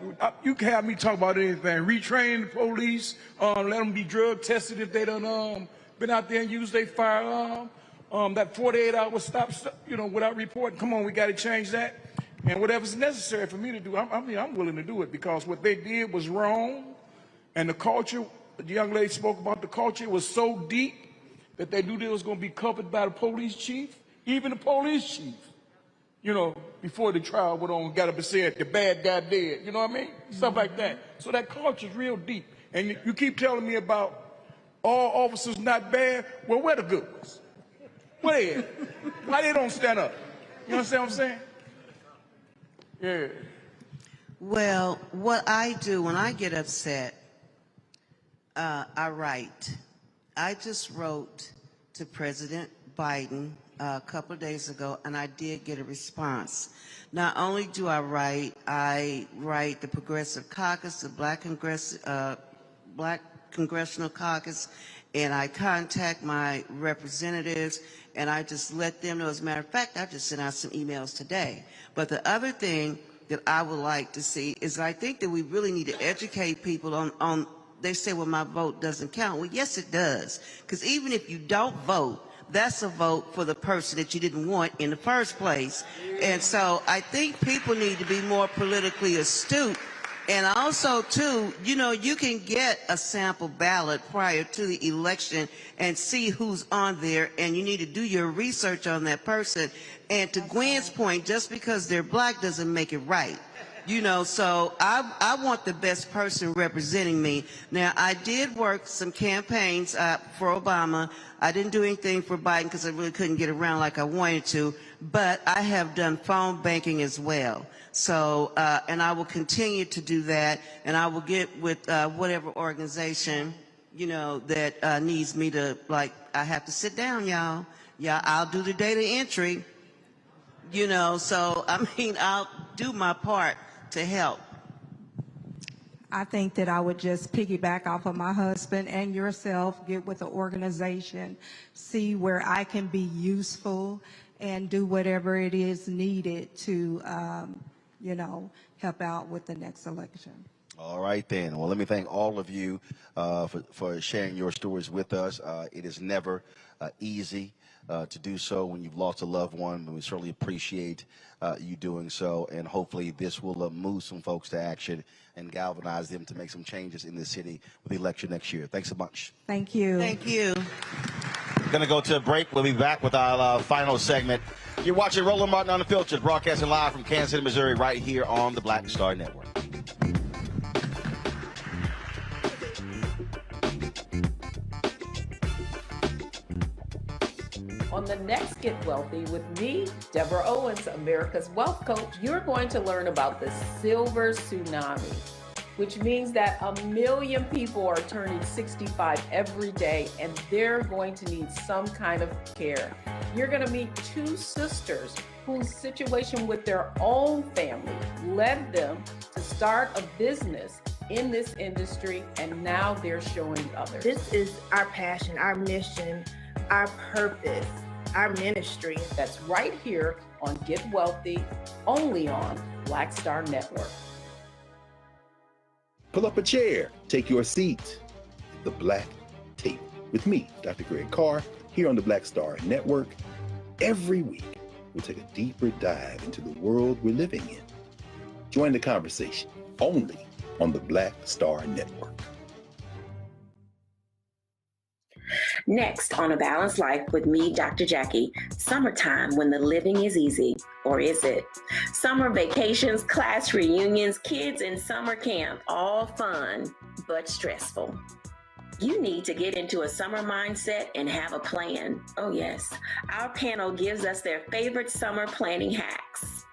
You can have me talk about anything. Retrain the police, let them be drug tested if they done been out there and used their firearm. That 48-hour stop, without reporting. Come on, we got to change that. And whatever's necessary for me to do, I'm willing to do it, because what they did was wrong. And the culture, the young lady spoke about the culture, was so deep that they knew they was going to be covered by the police chief, even the police chief. Before the trial went on, got up and said, the bad guy dead. You know what I mean? Stuff like that. So that culture's real deep. And you keep telling me about all officers not bad. Well, where the good ones? Where they at? Why they don't stand up? You understand what I'm saying? Yeah. Well, what I do when I get upset, I write. I just wrote to President Biden a couple of days ago, and I did get a response. Not only do I write the Progressive Caucus, the Black Congressional Caucus, and I contact my representatives, and I just let them know. As a matter of fact, I just sent out some emails today. But the other thing that I would like to see is, I think that we really need to educate people on they say, well, my vote doesn't count. Well, yes, it does. Because even if you don't vote, that's a vote for the person that you didn't want in the first place. And so I think people need to be more politically astute. And also, too, you can get a sample ballot prior to the election and see who's on there, and you need to do your research on that person. And to Gwen's point, just because they're black doesn't make it right. So I want the best person representing me. Now, I did work some campaigns for Obama. I didn't do anything for Biden because I really couldn't get around like I wanted to, but I have done phone banking as well. So, and I will continue to do that, and I will get with whatever organization, that needs me to, I have to sit down, y'all. Yeah, I'll do the data entry, so, I'll do my part to help. I think that I would just piggyback off of my husband and yourself, get with the organization, see where I can be useful, and do whatever it is needed to, help out with the next election. All right, then. Well, let me thank all of you for sharing your stories with us. It is never easy to do so when you've lost a loved one, but we certainly appreciate you doing so, and hopefully this will move some folks to action and galvanize them to make some changes in this city with the election next year. Thanks so much. Thank you. Thank you. We're going to go to a break. We'll be back with our final segment. You're watching Roland Martin Unfiltered, broadcasting live from Kansas City, Missouri, right here on the Black Star Network. On the next Get Wealthy with me, Deborah Owens, America's Wealth Coach, you're going to learn about the silver tsunami, which means that 1 million people are turning 65 every day, and they're going to need some kind of care. You're going to meet two sisters whose situation with their own family led them to start a business in this industry, and now they're showing others. This is our passion, our mission, our purpose, our ministry. That's right here on Get Wealthy, only on Black Star Network. Pull up a chair, take your seat. The Black Tape with me, Dr. Greg Carr, here on the Black Star Network. Every week, we'll take a deeper dive into the world we're living in. Join the conversation only on the Black Star Network. Next on A Balanced Life with me, Dr. Jackie, summertime when the living is easy, or is it? Summer vacations, class reunions, kids in summer camp, all fun, but stressful. You need to get into a summer mindset and have a plan. Oh yes, our panel gives us their favorite summer planning hacks.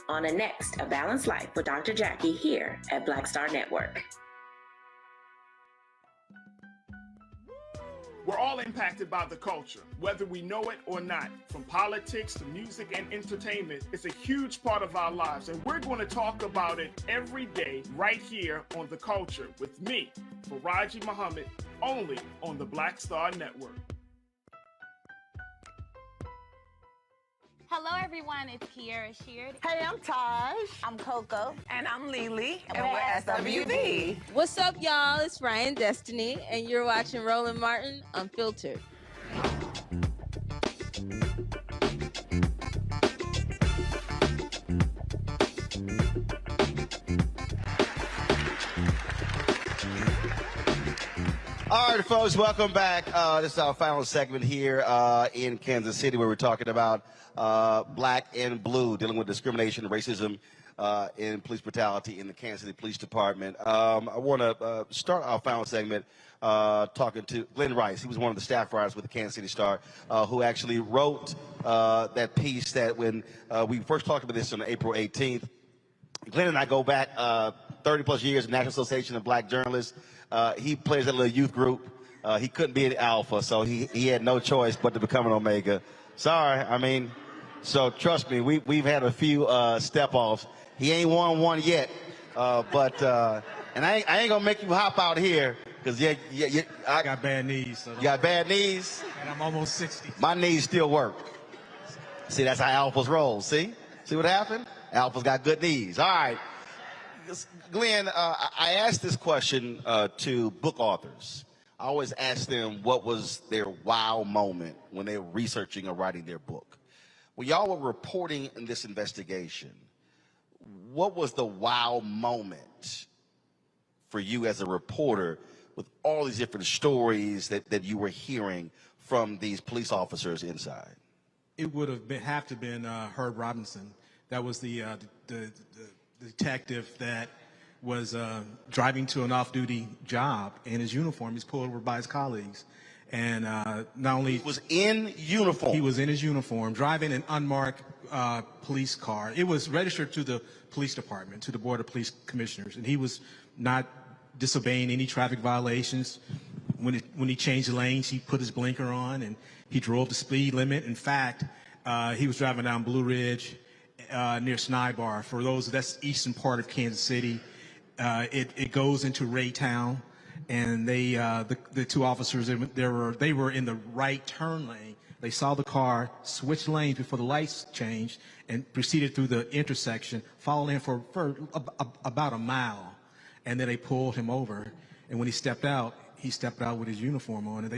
On the next A Balanced Life with Dr. Jackie here at Black Star Network. We're all impacted by the culture, whether we know it or not. From politics to music and entertainment, it's a huge part of our lives, and we're going to talk about it every day right here on The Culture with me, Faraji Muhammad, only on the Black Star Network. Hello, everyone. It's Kiara Sheard. Hey, I'm Taj. I'm Coco. And I'm Lily. And we're SWV. What's up, y'all? It's Ryan Destiny, and you're watching Roland Martin Unfiltered. All right, folks, welcome back. This is our final segment here in Kansas City, where we're talking about black and blue, dealing with discrimination, racism, and police brutality in the Kansas City Police Department. I want to start our final segment talking to Glenn Rice. He was one of the staff writers with the Kansas City Star, who actually wrote that piece that when we first talked about this on April 18th, Glenn and I go back 30 plus years, National Association of Black Journalists. He plays at a little youth group. He couldn't be an alpha, so he had no choice but to become an omega. Sorry, I mean, so trust me, we've had a few step-offs. He ain't won one yet, and I ain't gonna make you hop out here, because I got bad knees. So you got bad knees? And I'm almost 60. My knees still work. See, that's how alphas roll, see? See what happened? Alphas got good knees. All right. Glenn, I asked this question to book authors. I always ask them what was their wow moment when they were researching or writing their book. When y'all were reporting in this investigation, what was the wow moment for you as a reporter with all these different stories that you were hearing from these police officers inside? It would have to been Herb Robinson. That was the detective that was driving to an off-duty job in his uniform. He's pulled over by his colleagues. And not only... He was in uniform. He was in his uniform, driving an unmarked police car. It was registered to the police department, to the Board of Police Commissioners, and he was not disobeying any traffic violations. When he changed lanes, he put his blinker on, and he drove the speed limit. In fact, he was driving down Blue Ridge near Snybar. For those, that's the eastern part of Kansas City. It goes into Raytown, and the two officers, they were in the right turn lane. They saw the car, switched lanes before the lights changed, and proceeded through the intersection, followed him for about a mile, and then they pulled him over. And when he stepped out with his uniform on, and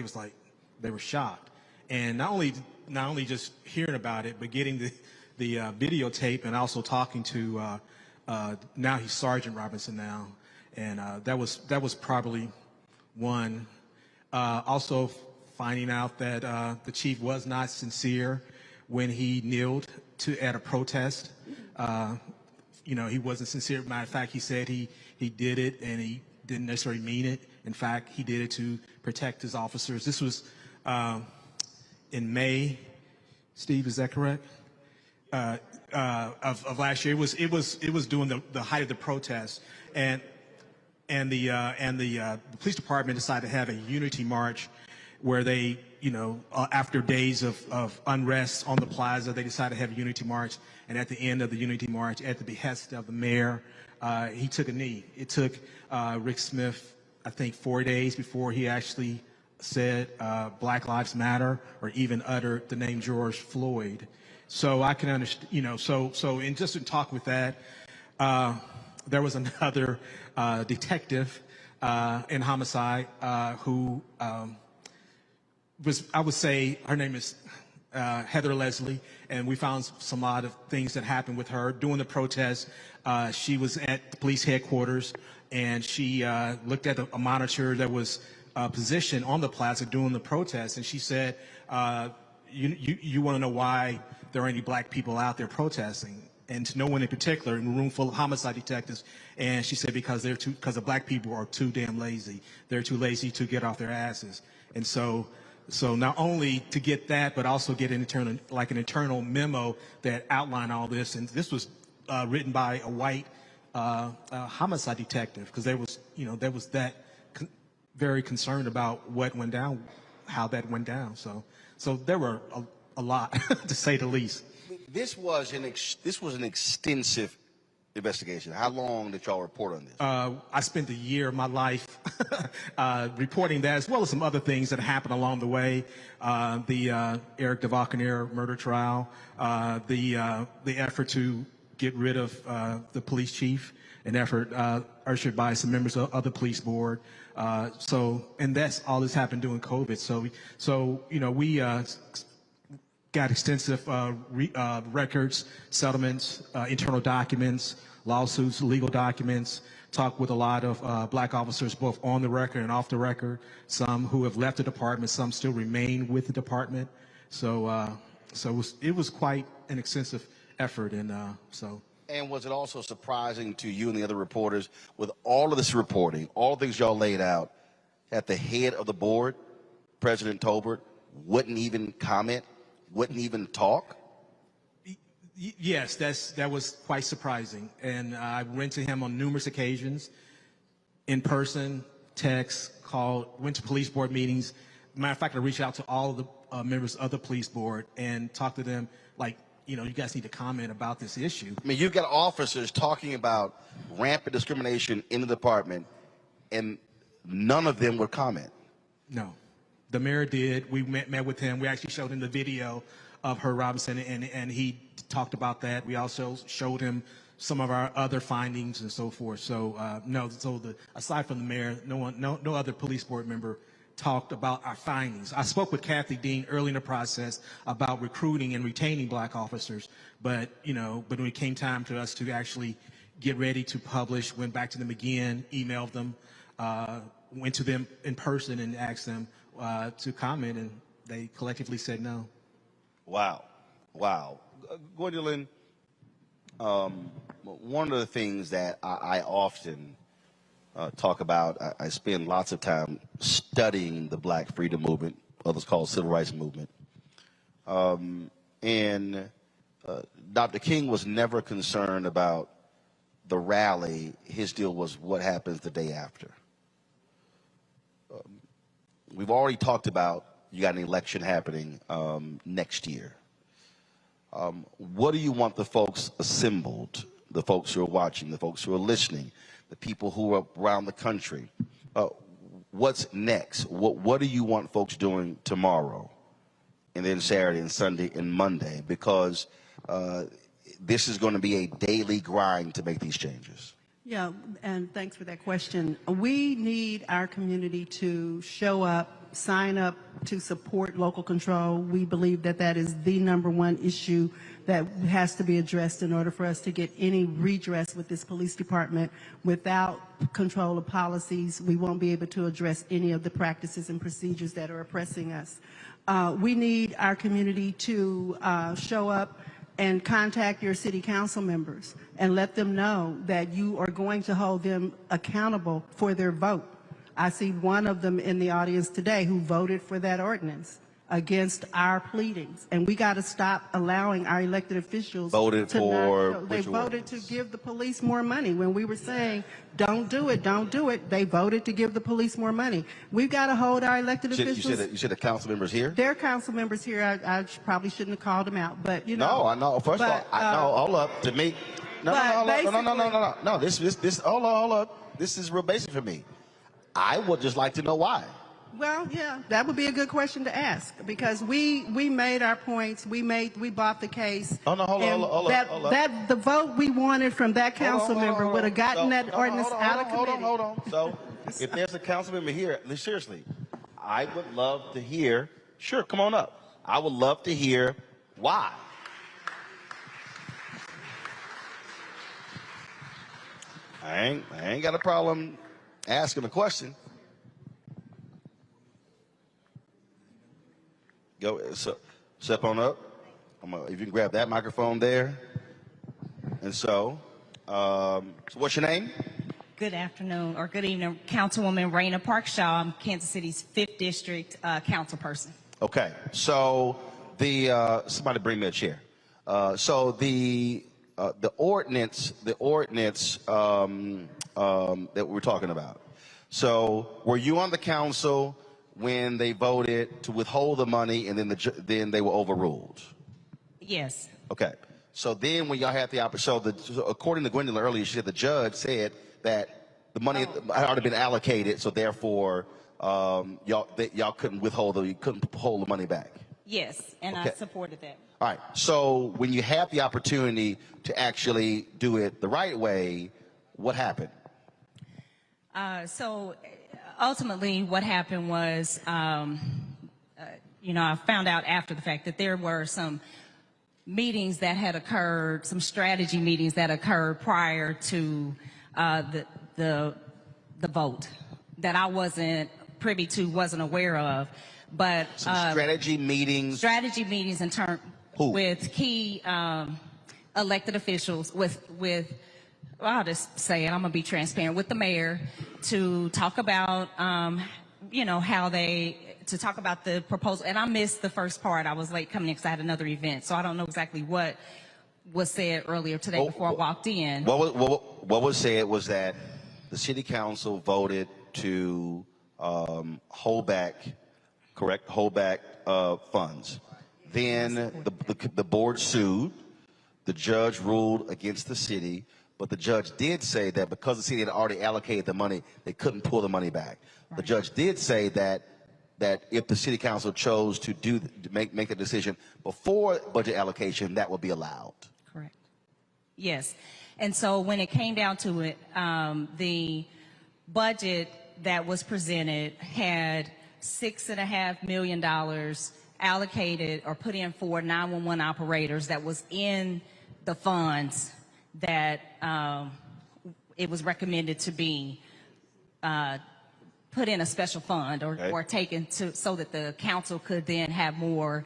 they were shocked. And not only just hearing about it, but getting the videotape, and also talking to now he's Sergeant Robinson now, and that was probably one. Also finding out that the chief was not sincere when he kneeled at a protest. He wasn't sincere. Matter of fact, he said he did it, and he didn't necessarily mean it. In fact, he did it to protect his officers. This was in May. Steve, is that correct? Of last year. It was during the height of the protest, and the police department decided to have a unity march where they, after days of unrest on the plaza, they decided to have a unity march. And at the end of the unity march, at the behest of the mayor, he took a knee. It took Rick Smith, I think, 4 days before he actually said Black Lives Matter, or even uttered the name George Floyd. So I can understand, so in talk with that, there was another detective in homicide who was, I would say, her name is Heather Leslie, and we found some odd of things that happened with her during the protest. She was at the police headquarters, and she looked at a monitor that was position on the plaza during the protest, and she said, you want to know why there are any black people out there protesting, and to no one in particular, in a room full of homicide detectives. And she said because the black people are too damn lazy. They're too lazy to get off their asses. And so not only to get that, but also get an internal memo that outlined all this. And this was written by a white homicide detective, because there was very concerned about what went down, how that went down. So there were a lot, to say the least. This was an extensive investigation. How long did y'all report on this? I spent a year of my life reporting that, as well as some other things that happened along the way. The Eric DeValcanair murder trial, the effort to get rid of the police chief, an effort ushered by some members of the police board. And that's all this happened during COVID. So we got extensive records, settlements, internal documents, lawsuits, legal documents, talked with a lot of black officers, both on the record and off the record, some who have left the department, some still remain with the department. So it was quite an extensive effort. And was it also surprising to you and the other reporters, with all of this reporting, all the things y'all laid out, that the head of the board, President Tolbert, wouldn't even comment, wouldn't even talk? Yes, that was quite surprising. And I went to him on numerous occasions, in person, text, called, went to police board meetings. Matter of fact, I reached out to all of the members of the police board and talked to them like, you guys need to comment about this issue. I mean, you've got officers talking about rampant discrimination in the department, and none of them would comment. No. The mayor did. We met with him. We actually showed him the video of Herb Robinson, and he talked about that. We also showed him some of our other findings and so forth. So no. So aside from the mayor, no other police board member talked about our findings. I spoke with Kathy Dean early in the process about recruiting and retaining black officers, but when it came time to us to actually get ready to publish, went back to them again, emailed them, went to them in person and asked them to comment, and they collectively said no. Wow. Gwendolyn, one of the things that I often talk about, I spend lots of time studying the Black freedom movement, others call it civil rights movement. And Dr. King was never concerned about the rally. His deal was what happens the day after. We've already talked about you got an election happening next year. What do you want the folks assembled, the folks who are watching, the folks who are listening, the people who are around the country? What's next? What do you want folks doing tomorrow, and then Saturday and Sunday and Monday? Because this is going to be a daily grind to make these changes. Yeah, and thanks for that question. We need our community to show up, sign up to support local control. We believe that that is the #1 issue that has to be addressed in order for us to get any redress with this police department. Without control of policies, we won't be able to address any of the practices and procedures that are oppressing us. We need our community to show up and contact your city council members and let them know that you are going to hold them accountable for their vote. I see one of them in the audience today who voted for that ordinance against our pleadings. And we got to stop allowing our elected officials they voted to give the police more money. When we were saying, don't do it, they voted to give the police more money. We've got to hold our elected officials. You said the council members here? There are council members here. I probably shouldn't have called them out, but No, I know. First of all, hold up. To me, no. Hold up. This is real basic for me. I would just like to know why. Well, yeah, that would be a good question to ask, because we made our points. We bought the case. Oh no, hold on. That the vote we wanted from that council member would have gotten that ordinance out of committee. Hold on. So, if there's a council member here, seriously, I would love to hear. Sure, come on up. I would love to hear why. I ain't got a problem asking a question. Go, so, step on up. If you can grab that microphone there. And so what's your name? Good afternoon, or good evening, Councilwoman Raina Parkshaw. I'm Kansas City's 5th District council person. Okay, so somebody bring me a chair. So the ordinance that we're talking about. So were you on the council when they voted to withhold the money and then they were overruled? Yes. Okay. So then when y'all had the opportunity, so according to Gwendolyn earlier, she said the judge said that the money had already been allocated, so therefore y'all couldn't you couldn't hold the money back. Yes, and okay. I supported that. All right. So when you have the opportunity to actually do it the right way, what happened? So ultimately what happened was, you know, I found out after the fact that there were some meetings that had occurred, some strategy meetings that occurred prior to the vote that I wasn't privy to, wasn't aware of. But strategy meetings in turn with key elected officials, with I'll just say it, I'm gonna be transparent, with the mayor to talk about you know, to talk about the proposal. And I missed the first part. I was late coming in because I had another event, so I don't know exactly what was said earlier today before I walked in. What was said was that the city council voted to hold back funds. Then the board sued. The judge ruled against the city, but the judge did say that because the city had already allocated the money, they couldn't pull the money back. Right. The judge did say that if the city council chose to make a decision before budget allocation, that would be allowed. Correct. Yes. And so when it came down to it, the budget that was presented had $6.5 million allocated or put in for 911 operators that was in the funds that it was recommended to be put in a special fund or taken to, so that the council could then have more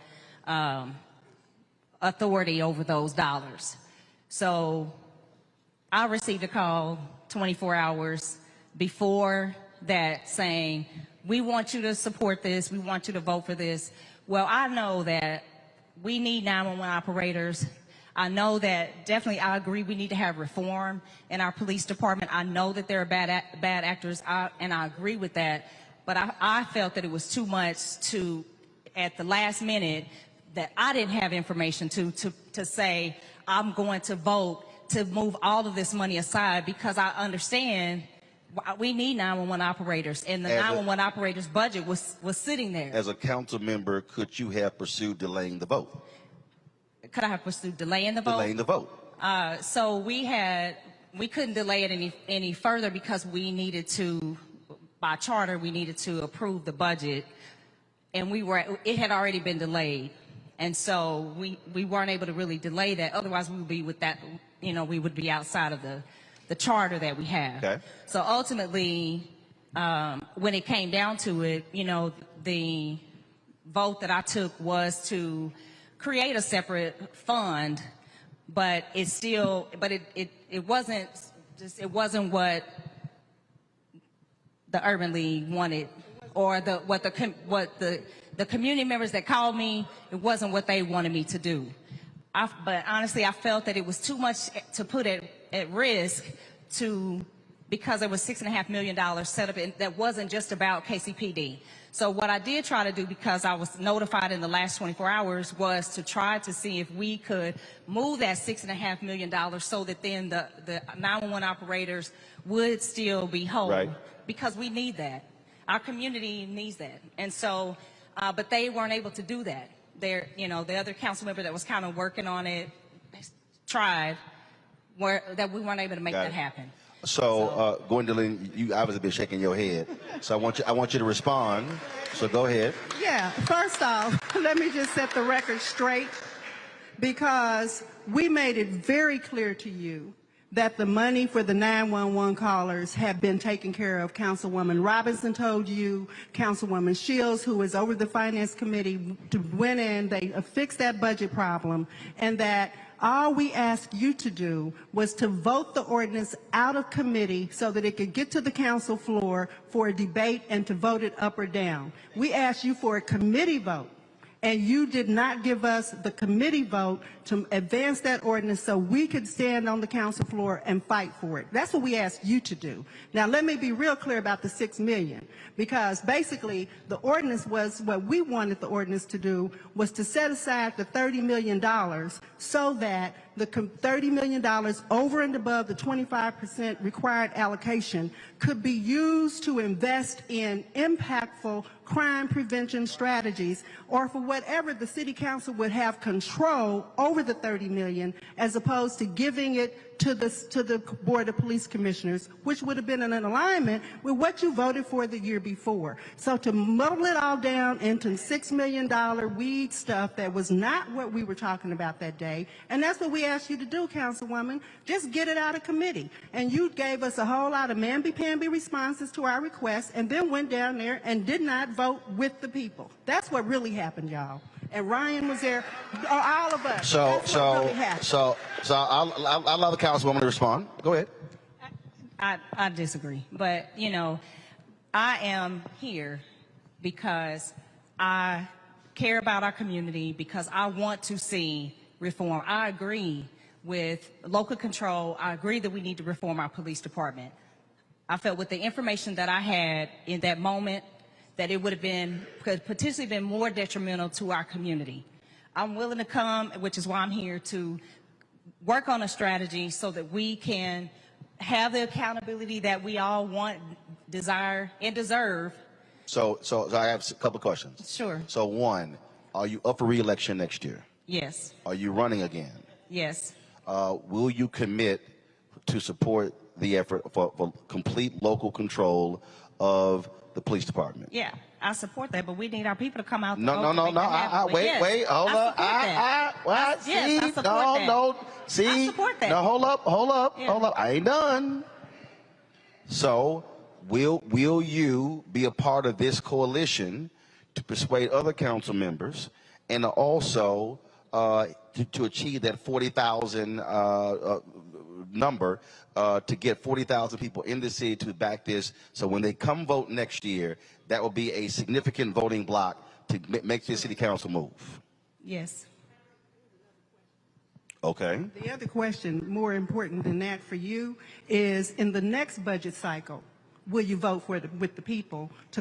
authority over those dollars. So I received a call 24 hours before that saying, we want you to support this, we want you to vote for this. Well, I know that we need 911 operators. I know that definitely I agree we need to have reform in our police department. I know that there are bad actors, and I agree with that. But I felt that it was too much to, at the last minute, that I didn't have information to say I'm going to vote to move all of this money aside, because I understand we need 911 operators, and the 911 operators budget was sitting there. As a council member, could you have pursued delaying the vote? Could I have pursued delaying the vote? Delaying the vote. So we couldn't delay it any further because we needed to, by charter, we needed to approve the budget, and it had already been delayed, and so we weren't able to really delay that. Otherwise, we would be with that, you know, we would be outside of the charter that we have. Okay. So ultimately, when it came down to it, you know, the vote that I took was to create a separate fund, but it wasn't what the Urban League wanted, or what the community members that called me, it wasn't what they wanted me to do. But honestly, I felt that it was too much to put at risk because there was $6.5 million set up, and that wasn't just about KCPD. So what I did try to do, because I was notified in the last 24 hours, was to try to see if we could move that $6.5 million so that then the 911 operators would still be whole. Right. Because we need that. Our community needs that. And so, but they weren't able to do that. You know, the other council member that was kind of working on it tried, that we weren't able to make that happen. So, Gwendolyn, you obviously been shaking your head. So I want you to respond. So go ahead. Yeah, first off, let me just set the record straight, because we made it very clear to you that the money for the 911 callers have been taken care of. Councilwoman Robinson told you, Councilwoman Shields, who is over the Finance Committee, went in, they fixed that budget problem, and that all we asked you to do was to vote the ordinance out of committee so that it could get to the council floor for a debate and to vote it up or down. We asked you for a committee vote, and you did not give us the committee vote to advance that ordinance so we could stand on the council floor and fight for it. That's what we asked you to do. Now, let me be real clear about the $6 million, because basically the ordinance was, what we wanted the ordinance to do was to set aside the $30 million so that the $30 million over and above the 25% required allocation could be used to invest in impactful crime prevention strategies, or for whatever the city council would have control over the $30 million, as opposed to giving it to the Board of Police Commissioners, which would have been in alignment with what you voted for the year before. So to muddle it all down into $6 million weed stuff, that was not what we were talking about that day. And that's what we asked you to do, Councilwoman. Just get it out of committee. And you gave us a whole lot of mamby-pamby responses to our requests, and then went down there and did not vote with the people. That's what really happened, y'all. And Ryan was there, all of us. So I'll allow the Councilwoman to respond. Go ahead. I disagree, but you know, I am here because I care about our community, because I want to see reform. I agree with local control. I agree that we need to reform our police department. I felt with the information that I had in that moment that it would have been, could potentially been more detrimental to our community. I'm willing to come, which is why I'm here, to work on a strategy so that we can have the accountability that we all want, desire, and deserve. So I have a couple questions. Sure. So one, are you up for re-election next year? Yes. Are you running again? Yes. Will you commit to support the effort for complete local control of the police department? Yeah, I support that, but we need our people to come out. No. Wait, hold up. Hold up. I ain't done. So, will you be a part of this coalition to persuade other council members, and also to achieve that 40,000 number, to get 40,000 people in the city to back this, so when they come vote next year, that will be a significant voting block to make this city council move? Yes. Okay. The other question, more important than that for you, is in the next budget cycle, will you vote with the people to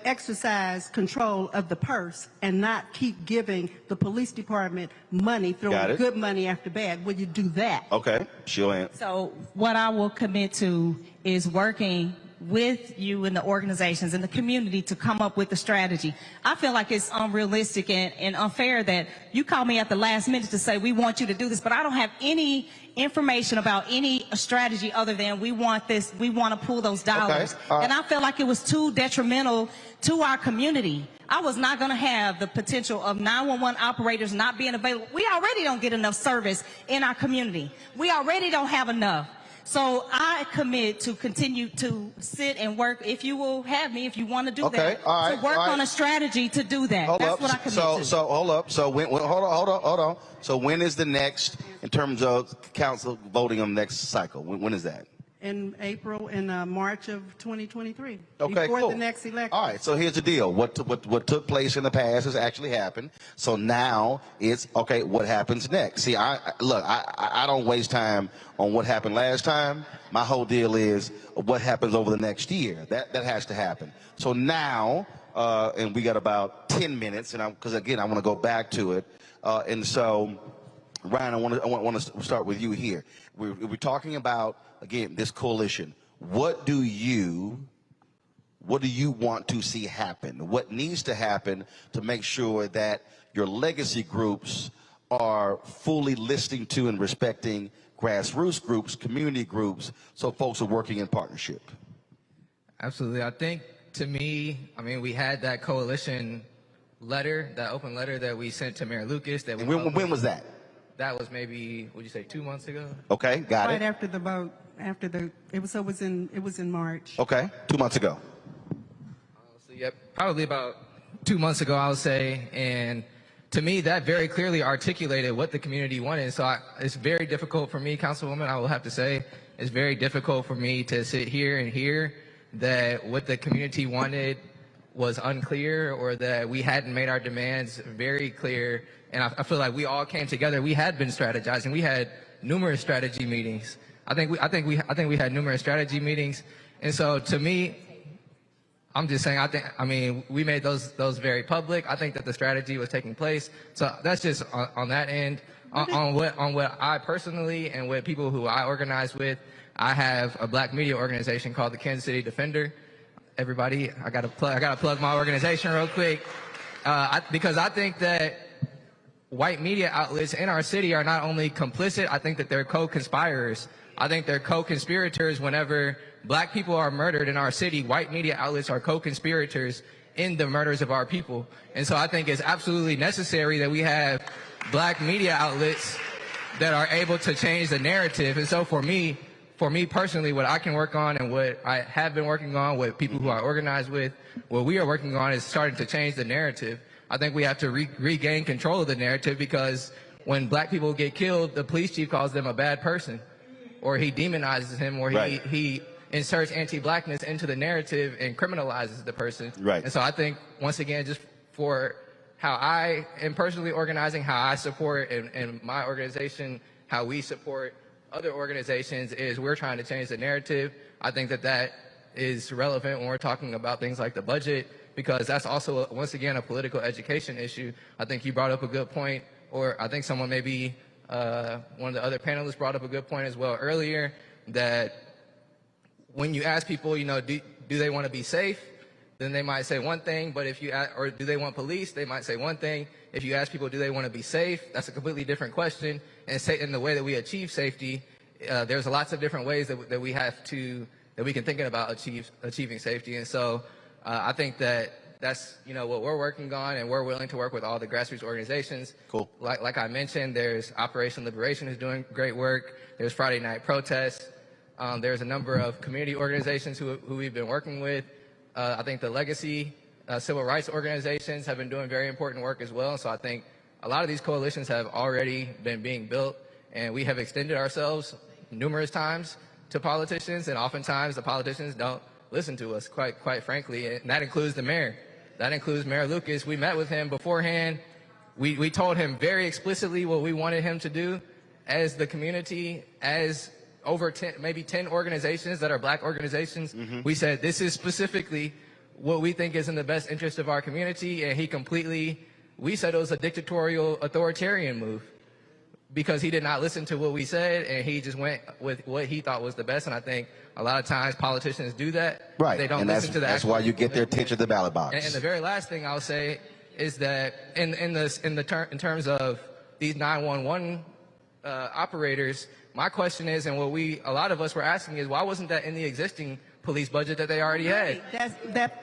exercise control of the purse and not keep giving the police department money, throwing good money after bad? Will you do that? Okay, she'll answer. So what I will commit to is working with you and the organizations and the community to come up with a strategy. I feel like it's unrealistic and unfair that you call me at the last minute to say we want you to do this, but I don't have any information about any strategy other than we want this, we want to pull those dollars. And I felt like it was too detrimental to our community. I was not going to have the potential of 911 operators not being available. We already don't get enough service in our community. We already don't have enough. So I commit to continue to sit and work, if you will have me, if you want to do that, to work on a strategy to do that. That's what I commit to. So hold up. So hold on. So when is the next, in terms of council voting on the next cycle? When is that? In April and March of 2023. Okay, before cool. the next election. All right, so here's the deal. What took place in the past has actually happened. So now it's, okay, what happens next? See, I don't waste time on what happened last time. My whole deal is what happens over the next year. That has to happen. So now, and we got about 10 minutes, and because again, I want to go back to it. And so, Ryan, I want to start with you here. We're talking about, again, this coalition. What do you want to see happen? What needs to happen to make sure that your legacy groups are fully listening to and respecting grassroots groups, community groups, so folks are working in partnership? Absolutely. I think, to me, we had that coalition letter, that open letter that we sent to Mayor Lucas. When was that? that was maybe, would you say 2 months ago? Okay, got Right it. after the vote, it was in March. Okay, 2 months ago. So, yep, probably about 2 months ago, I would say. And to me, that very clearly articulated what the community wanted. So it's very difficult for me, Councilwoman, I will have to say, it's very difficult for me to sit here and hear that what the community wanted was unclear or that we hadn't made our demands very clear. And I feel like we all came together. We had been strategizing. We had numerous strategy meetings. I think we had numerous strategy meetings. And so to me, I'm just saying, I mean, we made those very public. I think that the strategy was taking place. So that's just on that end. On what I personally and with people who I organize with, I have a black media organization called the Kansas City Defender. Everybody, I gotta plug my organization real quick, because I think that white media outlets in our city are not only complicit, I think that they're co-conspirators. I think they're co-conspirators whenever black people are murdered in our city. White media outlets are co-conspirators in the murders of our people. And so I think it's absolutely necessary that we have black media outlets that are able to change the narrative. And so for me personally, what I can work on and what I have been working on with people who I organize with, what we are working on is starting to change the narrative. I think we have to regain control of the narrative, because when black people get killed, the police chief calls them a bad person, or he demonizes him, or he inserts anti-blackness into the narrative and criminalizes the person. Right. And so I think, once again, just for how I am personally organizing, how I support and my organization, how we support other organizations, is we're trying to change the narrative. I think that is relevant when we're talking about things like the budget, because that's also, once again, a political education issue. I think you brought up a good point, or I think someone maybe, one of the other panelists brought up a good point as well earlier, that when you ask people, do they want to be safe, then they might say one thing, but if you or do they want police, they might say one thing. If you ask people, do they want to be safe, that's a completely different question. And in the way that we achieve safety, there's lots of different ways that we can think about achieving safety. And so I think that's what we're working on, and we're willing to work with all the grassroots organizations. Cool. Like I mentioned, there's Operation Liberation who's doing great work. There's Friday Night Protests. There's a number of community organizations who we've been working with. I think the Legacy civil rights organizations have been doing very important work as well. So I think a lot of these coalitions have already been being built, and we have extended ourselves numerous times to politicians, and oftentimes the politicians don't listen to us, quite frankly, and that includes the mayor. That includes Mayor Lucas. We met with him beforehand. We told him very explicitly what we wanted him to do as the community, as over 10, maybe 10 organizations that are black organizations. Mm-hmm. We said, this is specifically what we think is in the best interest of our community, and we said it was a dictatorial, authoritarian move, because he did not listen to what we said, and he just went with what he thought was the best. And I think a lot of times politicians do that. Right. They don't and listen to that. That's why you get their attention at the ballot box. And the very last thing I'll say is that in terms of these 911 operators, my question is, and what a lot of us were asking is, why wasn't that in the existing police budget that they already had?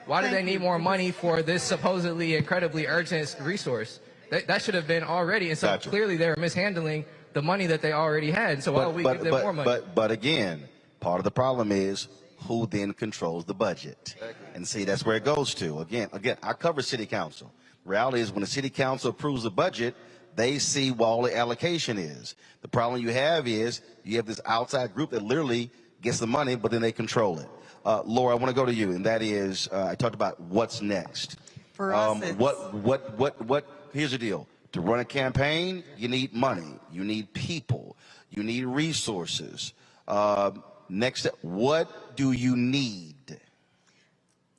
Why do they need more money for this supposedly incredibly urgent resource? That should have been already. And so clearly they were mishandling the money that they already had. So why would we give them more money? But again, part of the problem is who then controls the budget. Exactly. And see, that's where it goes to. Again, I cover city council. Reality is when the city council approves the budget, they see what all the allocation is. The problem you have is you have this outside group that literally gets the money, but then they control it. Laura, I want to go to you, and that is, I talked about what's next. For us, here's the deal. To run a campaign, you need money, you need people, you need resources. Next, what do you need?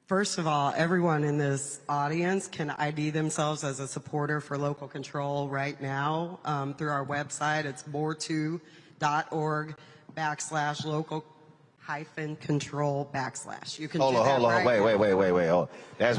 First of all, everyone in this audience can ID themselves as a supporter for local control right now through our website. It's more2.org/local-control/. You can hold on,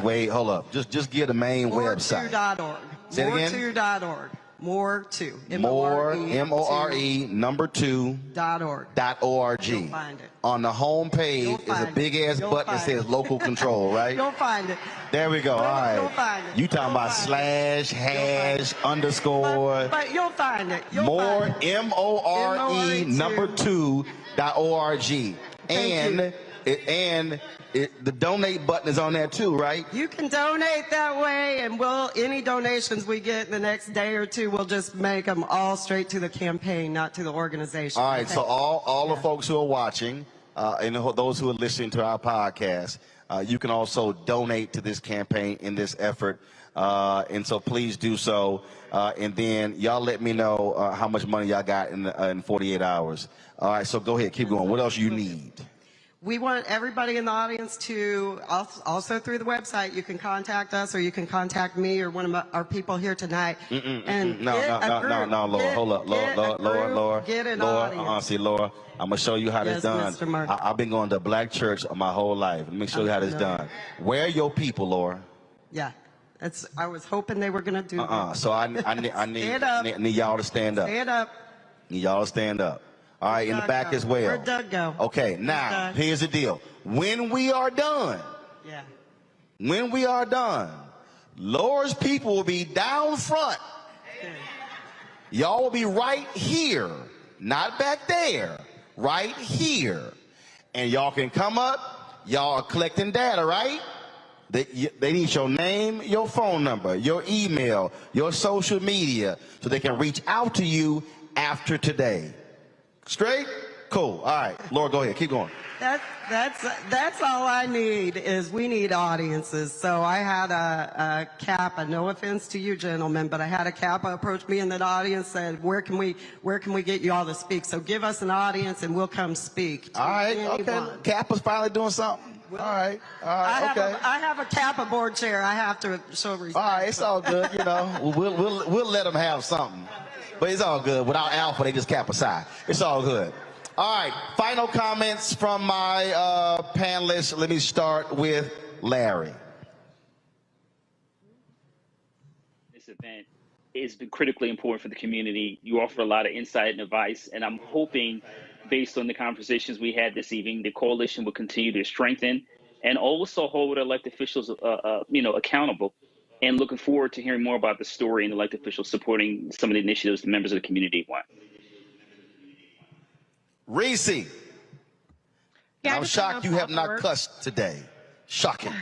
wait. Hold up. Just give the main website. More2.org. Say it again. More2.org. More two. More, M-O-R-E, number 2. .org. .org. Find it. On the home page is a big ass button that says local control, right? You'll find it. There we go. All right. You'll find it. You talking about slash, hash, underscore. But you'll find it. More, M-O-R-E, number 2, .org. And the donate button is on there too, right? You can donate that way, and any donations we get in the next day or two, we'll just make them all straight to the campaign, not to the organization. All right, so all the folks who are watching and those who are listening to our podcast, you can also donate to this campaign in this effort. And so please do so. And then y'all let me know how much money y'all got in 48 hours. All right, so go ahead, keep going. What else you need? We want everybody in the audience to, also through the website, you can contact us or you can contact me or one of our people here tonight. No, Laura, hold up. Laura. Get an audience. See, Laura, I'm going to show you how this done. Mr. Martin. I've been going to black church my whole life. Let me show you how this done. Where are your people, Laura? Yeah. I was hoping they were going to do that. So I need y'all to stand up. Stand up. Need y'all to stand up. All right, in the back as well. Where'd Doug go? Okay, now, here's the deal. When we are done, Laura's people will be down front. Y'all will be right here, not back there, right here. And y'all can come up. Y'all are collecting data, right? They need your name, your phone number, your email, your social media, so they can reach out to you after today. Straight? Cool. All right. Laura, go ahead. Keep going. That's all I need is we need audiences. So I had a Kappa, no offense to you gentlemen, but I had a Kappa approach me in the audience, said, where can we get you all to speak? So give us an audience and we'll come speak. All right. Okay. Kappa's finally doing something. All right. Okay. I have a Kappa board chair. I have to show respect. All right. It's all good. You know, we'll let them have something. But it's all good. Without Alpha, they just Kappa Psi. It's all good. All right. Final comments from my panelists. Let me start with Larry. This event has been critically important for the community. You offer a lot of insight and advice, and I'm hoping, based on the conversations we had this evening, the coalition will continue to strengthen and also hold elected officials, accountable. And looking forward to hearing more about the story and elected officials supporting some of the initiatives the members of the community want. Reese. Yeah, I'm shocked you have not cussed today. Shocking.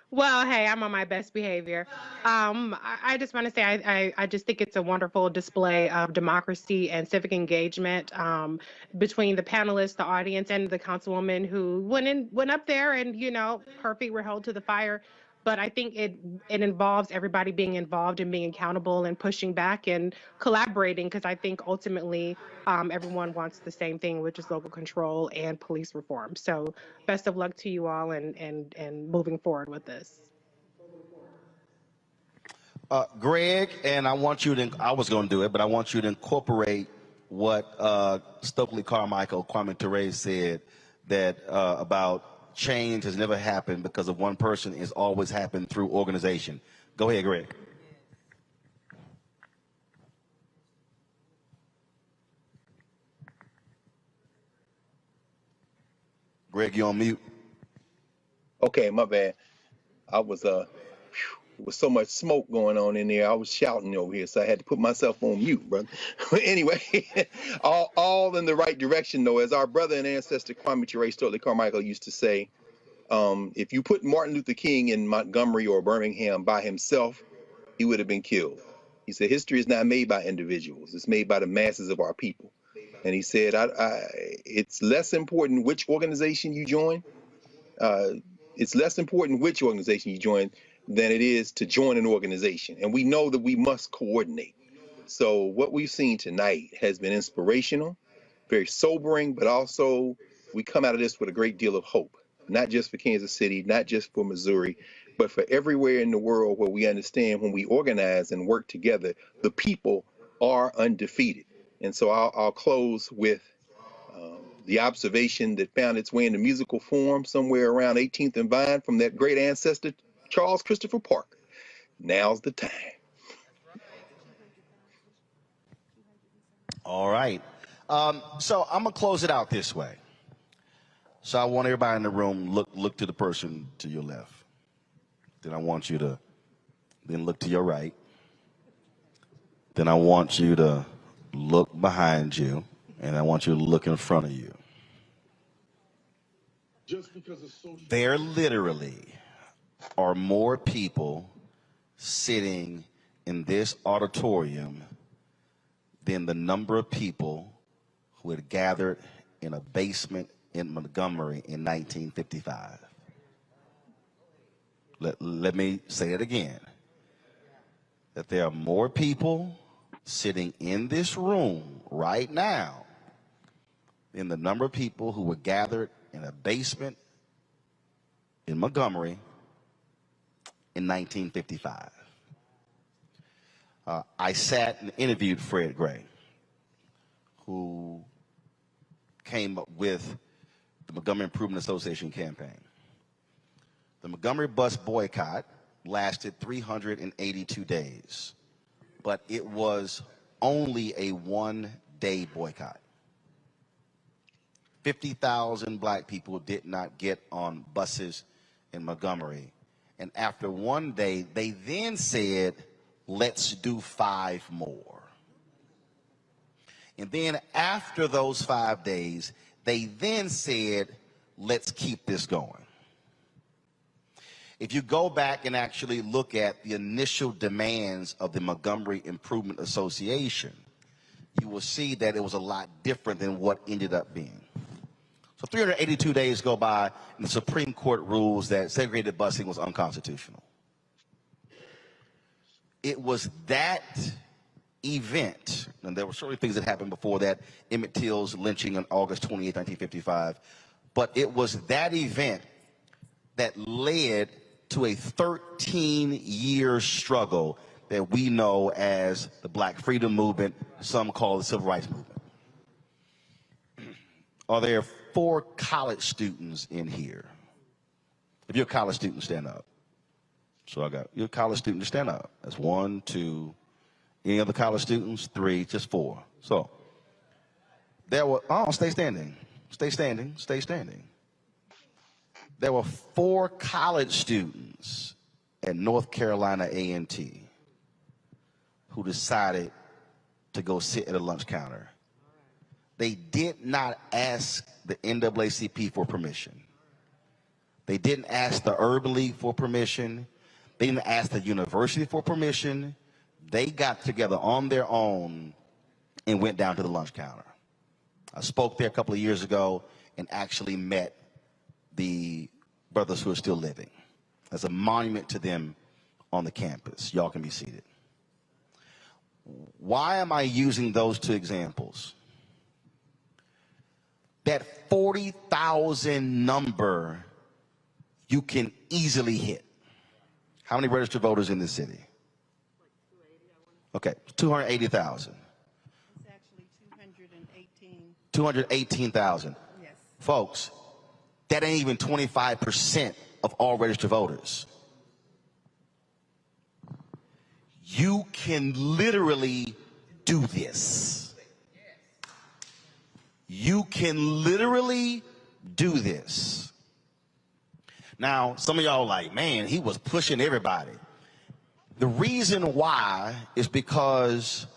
Well, hey, I'm on my best behavior. I just want to say I just think it's a wonderful display of democracy and civic engagement between the panelists, the audience, and the councilwoman who went up there and, her feet were held to the fire. But I think it involves everybody being involved and being accountable and pushing back and collaborating, because I think ultimately everyone wants the same thing, which is local control and police reform. So best of luck to you all and moving forward with this. Greg, and I was going to do it, but I want you to incorporate what Stokely Carmichael, Kwame Ture said, that about change has never happened because of one person. It's always happened through organization. Go ahead, Greg. Greg, you on mute? Okay, my bad. I was there was so much smoke going on in there. I was shouting over here, so I had to put myself on mute, brother. Anyway, all in the right direction, though. As our brother and ancestor Kwame Ture Stokely Carmichael used to say, if you put Martin Luther King in Montgomery or Birmingham by himself, he would have been killed. He said, history is not made by individuals. It's made by the masses of our people. And he said, it's less important which organization you join. It's less important which organization you join than it is to join an organization. And we know that we must coordinate. So what we've seen tonight has been inspirational, very sobering, but also we come out of this with a great deal of hope, not just for Kansas City, not just for Missouri, but for everywhere in the world where we understand when we organize and work together, the people are undefeated. And so I'll close with the observation that found its way in the musical form somewhere around 18th and Vine from that great ancestor, Charles Christopher Parker. Now's the time. All right. So I'm gonna close it out this way. So I want everybody in the room look to the person to your left. Then I want you to then look to your right. Then I want you to look behind you, and I want you to look in front of you. There literally are more people sitting in this auditorium than the number of people who had gathered in a basement in Montgomery in 1955. Let me say it again. That there are more people sitting in this room right now than the number of people who were gathered in a basement in Montgomery in 1955. I sat and interviewed Fred Gray, who came up with the Montgomery Improvement Association campaign. The Montgomery bus boycott lasted 382 days, but it was only a one-day boycott. 50,000 black people did not get on buses in Montgomery. And after one day, they then said, let's do 5 more. And then after those 5 days, they then said, let's keep this going. If you go back and actually look at the initial demands of the Montgomery Improvement Association, you will see that it was a lot different than what ended up being. So 382 days go by, and the Supreme Court rules that segregated busing was unconstitutional. It was that event, and there were certainly things that happened before that, Emmett Till's lynching on August 28, 1955, but it was that event that led to a 13-year struggle that we know as the Black Freedom Movement, some call the Civil Rights Movement. Are there 4 college students in here? If you're a college student, stand up. So you're a college student, stand up. That's 1, 2, any other college students? 3, just 4. So there were, stay standing, stay standing, stay standing. There were 4 college students at North Carolina A&T who decided to go sit at a lunch counter. They did not ask the NAACP for permission. They didn't ask the Urban League for permission. They didn't ask the university for permission. They got together on their own and went down to the lunch counter. I spoke there a couple of years ago and actually met the brothers who are still living. As a monument to them on the campus. Y'all can be seated. Why am I using those 2 examples? That 40,000 number you can easily hit. How many registered voters in this city? Okay, 280,000. It's actually 218. 218,000. Yes. Folks, that ain't even 25% of all registered voters. You can literally do this. You can literally do this. Now, some of y'all are like, man, he was pushing everybody. The reason why is because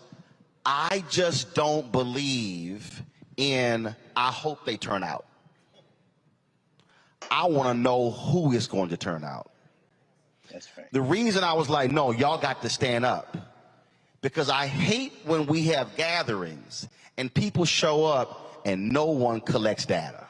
I just don't believe in, I hope they turn out. I want to know who is going to turn out. That's right. The reason I was like, no, y'all got to stand up, because I hate when we have gatherings and people show up and no one collects data.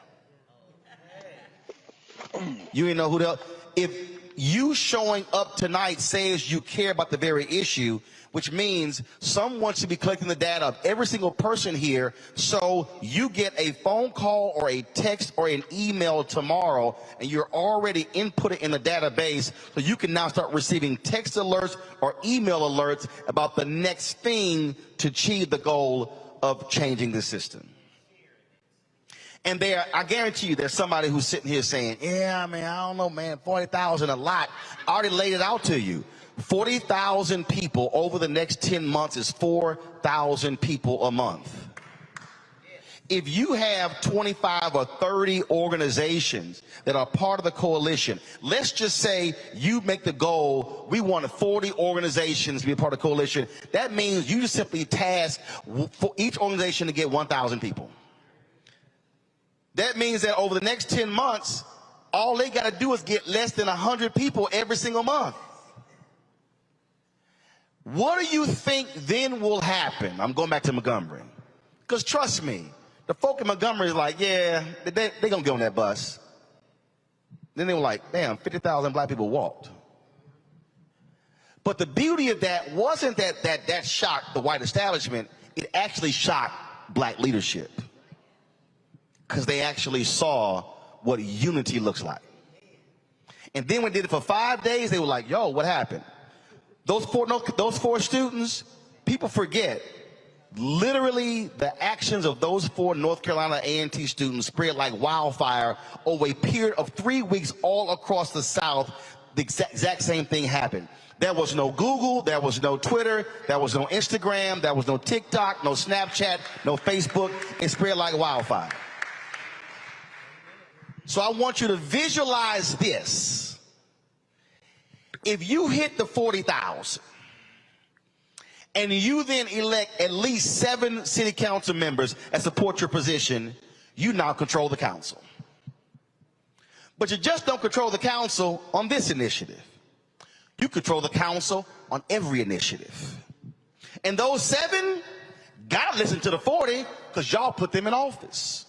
You ain't know who the, if you showing up tonight says you care about the very issue, which means someone should be collecting the data of every single person here, so you get a phone call or a text or an email tomorrow and you're already inputted in the database, so you can now start receiving text alerts or email alerts about the next thing to achieve the goal of changing the system. And there, I guarantee you there's somebody who's sitting here saying, yeah, man, I don't know, man, 40,000 a lot. I already laid it out to you. 40,000 people over the next 10 months is 4,000 people a month. If you have 25 or 30 organizations that are part of the coalition, let's just say you make the goal, we want 40 organizations to be a part of the coalition. That means you just simply task for each organization to get 1,000 people. That means that over the next 10 months, all they got to do is get less than 100 people every single month. What do you think then will happen? I'm going back to Montgomery. Because trust me, the folk in Montgomery is like, yeah, they going to get on that bus. Then they were like, damn, 50,000 black people walked. But the beauty of that wasn't that shocked the white establishment. It actually shocked black leadership. Because they actually saw what unity looks like. And then when they did it for 5 days, they were like, yo, what happened? Those four students, people forget, literally the actions of those 4 North Carolina A&T students spread like wildfire over a period of 3 weeks all across the South. The exact same thing happened. There was no Google, there was no Twitter, there was no Instagram, there was no TikTok, no Snapchat, no Facebook. It spread like wildfire. So I want you to visualize this. If you hit the 40,000 and you then elect at least 7 city council members that support your position, you now control the council. But you just don't control the council on this initiative. You control the council on every initiative. And those 7 gotta listen to the 40 because y'all put them in office.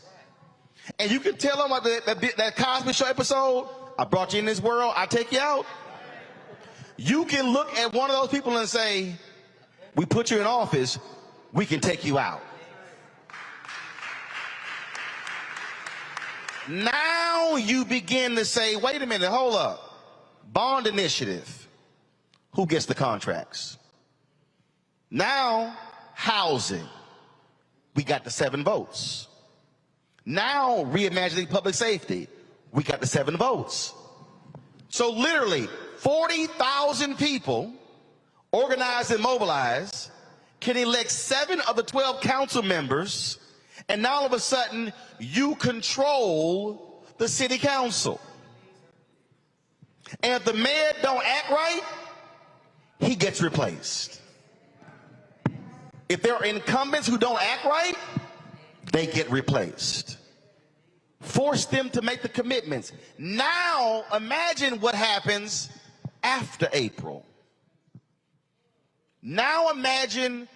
And you can tell them about that Cosby Show episode, I brought you in this world, I take you out. You can look at one of those people and say, we put you in office, we can take you out. Now you begin to say, wait a minute, hold up. Bond initiative, who gets the contracts? Now, housing, we got the 7 votes. Now, reimagining public safety, we got the 7 votes. So literally, 40,000 people, organized and mobilized, can elect 7 of the 12 council members, and now all of a sudden, you control the city council. And if the mayor don't act right, he gets replaced. If there are incumbents who don't act right, they get replaced. Force them to make the commitments. Now, imagine what happens after April. Now imagine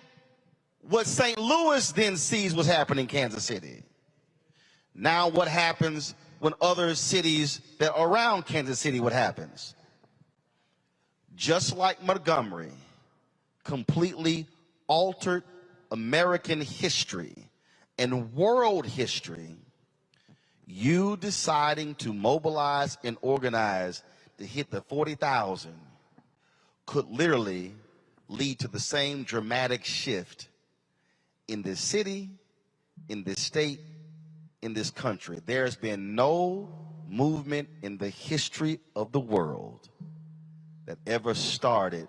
what St. Louis then sees what's happening in Kansas City. Now what happens when other cities that are around Kansas City, what happens? Just like Montgomery completely altered American history and world history, you deciding to mobilize and organize to hit the 40,000 could literally lead to the same dramatic shift in this city, in this state, in this country. There's been no movement in the history of the world that ever started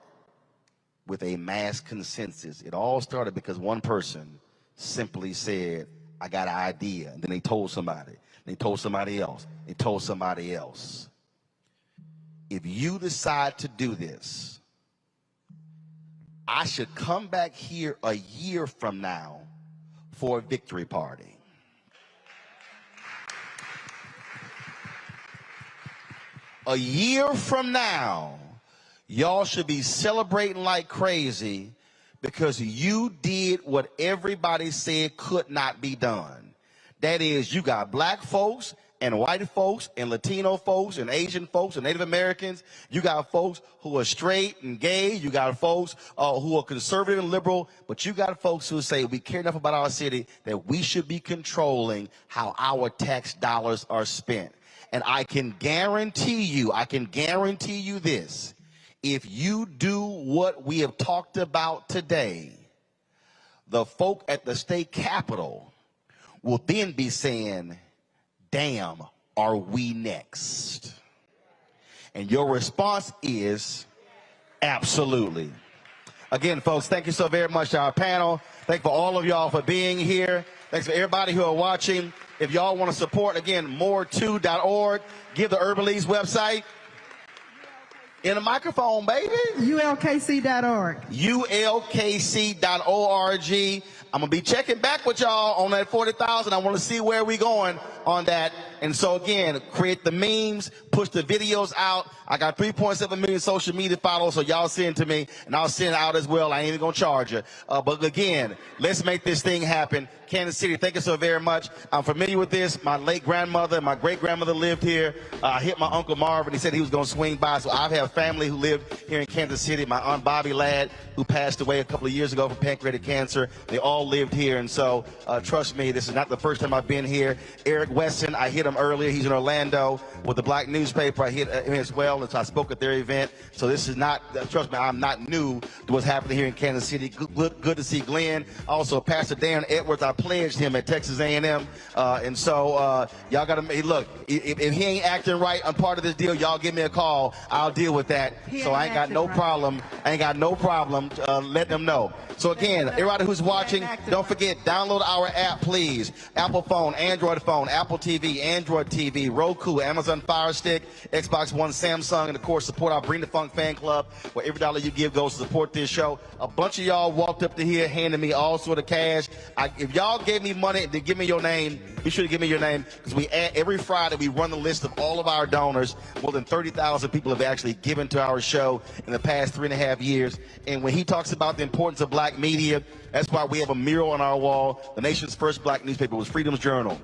with a mass consensus. It all started because one person simply said, I got an idea. And then they told somebody. They told somebody else. They told somebody else. If you decide to do this, I should come back here a year from now for a victory party. A year from now, y'all should be celebrating like crazy because you did what everybody said could not be done. That is, you got black folks and white folks and Latino folks and Asian folks and Native Americans. You got folks who are straight and gay. You got folks who are conservative and liberal. But you got folks who say we care enough about our city that we should be controlling how our tax dollars are spent. And I can guarantee you this. If you do what we have talked about today, the folk at the state capitol will then be saying, damn, are we next? And your response is absolutely. Again, folks, thank you so very much to our panel. Thank you for all of y'all for being here. Thanks for everybody who are watching. If y'all want to support, again, more2.org. Give the Urban League's website. In a microphone, baby. ULKC.org. ULKC.org. I'm going to be checking back with y'all on that 40,000. I want to see where we going on that. And so, again, create the memes, push the videos out. I got 3.7 million social media followers, so y'all send to me, and I'll send it out as well. I ain't even going to charge you. But, again, let's make this thing happen. Kansas City, thank you so very much. I'm familiar with this. My late grandmother and my great-grandmother lived here. I hit my Uncle Marvin. He said he was going to swing by. So I have family who lived here in Kansas City. My Aunt Bobby Ladd, who passed away a couple of years ago from pancreatic cancer. They all lived here. And so, trust me, this is not the first time I've been here. Eric Weston, I hit him earlier. He's in Orlando with the Black newspaper. I hit him as well. And so I spoke at their event. So this is not, trust me, I'm not new to what's happening here in Kansas City. Good to see Glenn. Also, Pastor Dan Edwards, I pledged him at Texas A&M. And so y'all got to, look, if he ain't acting right on part of this deal, y'all give me a call. I'll deal with that. So I ain't got no problem. I ain't got no problem letting them know. So again, everybody who's watching, don't forget, download our app, please. Apple phone, Android phone, Apple TV, Android TV, Roku, Amazon Fire Stick, Xbox One, Samsung, and of course, support our Bring the Funk fan club, where every dollar you give goes to support this show. A bunch of y'all walked up to here, handing me all sort of cash. If y'all gave me money, then give me your name. Be sure to give me your name, because every Friday we run the list of all of our donors. More than 30,000 people have actually given to our show in the past 3.5 years. And when he talks about the importance of black media, that's why we have a mural on our wall. The nation's first black newspaper was Freedom's Journal.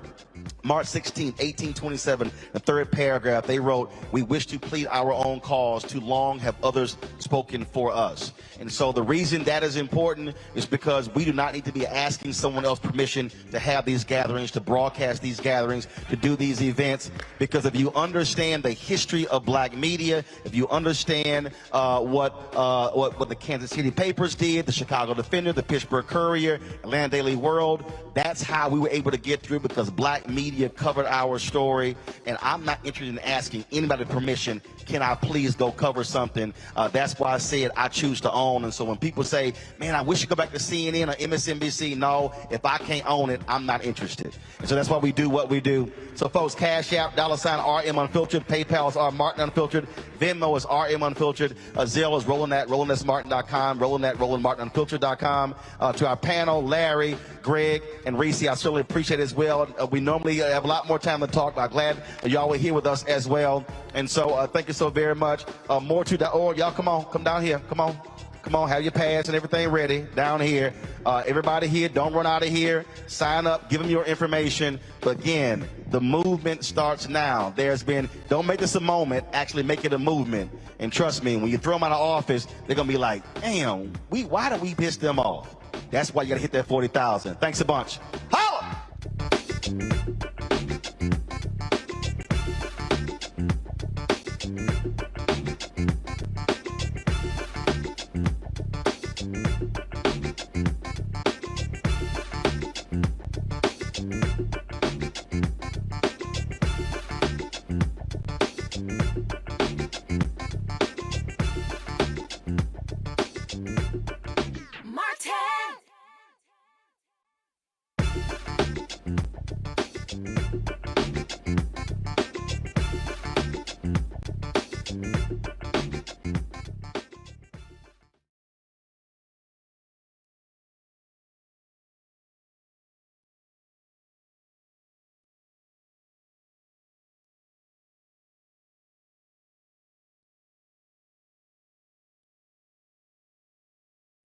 March 16, 1827, the third paragraph, they wrote, "We wish to plead our own cause. Too long have others spoken for us." And so the reason that is important is because we do not need to be asking someone else permission to have these gatherings, to broadcast these gatherings, to do these events. Because if you understand the history of black media, if you understand what the Kansas City papers did, the Chicago Defender, the Pittsburgh Courier, Atlanta Daily World, that's how we were able to get through, because black media covered our story. And I'm not interested in asking anybody permission, can I please go cover something? That's why I said I choose to own. And so when people say, man, I wish you go back to CNN or MSNBC, no, if I can't own it, I'm not interested. And so that's why we do what we do. So folks, Cash App, $RM Unfiltered, PayPal is R Martin Unfiltered, Venmo is RM Unfiltered, Zelle is Roland at RolandSMartin.com, Roland at RolandMartinUnfiltered.com. To our panel, Larry, Greg, and Reese, I certainly appreciate it as well. We normally have a lot more time to talk, but I'm glad y'all were here with us as well. And so thank you so very much. More2.org, y'all come on, come down here, come on. Come on, have your pass and everything ready down here. Everybody here, don't run out of here. Sign up, give them your information. But again, the movement starts now. Don't make this a moment, actually make it a movement. And trust me, when you throw them out of office, they're going to be like, damn, why did we piss them off? That's why you got to hit that 40,000. Thanks a bunch. Holla!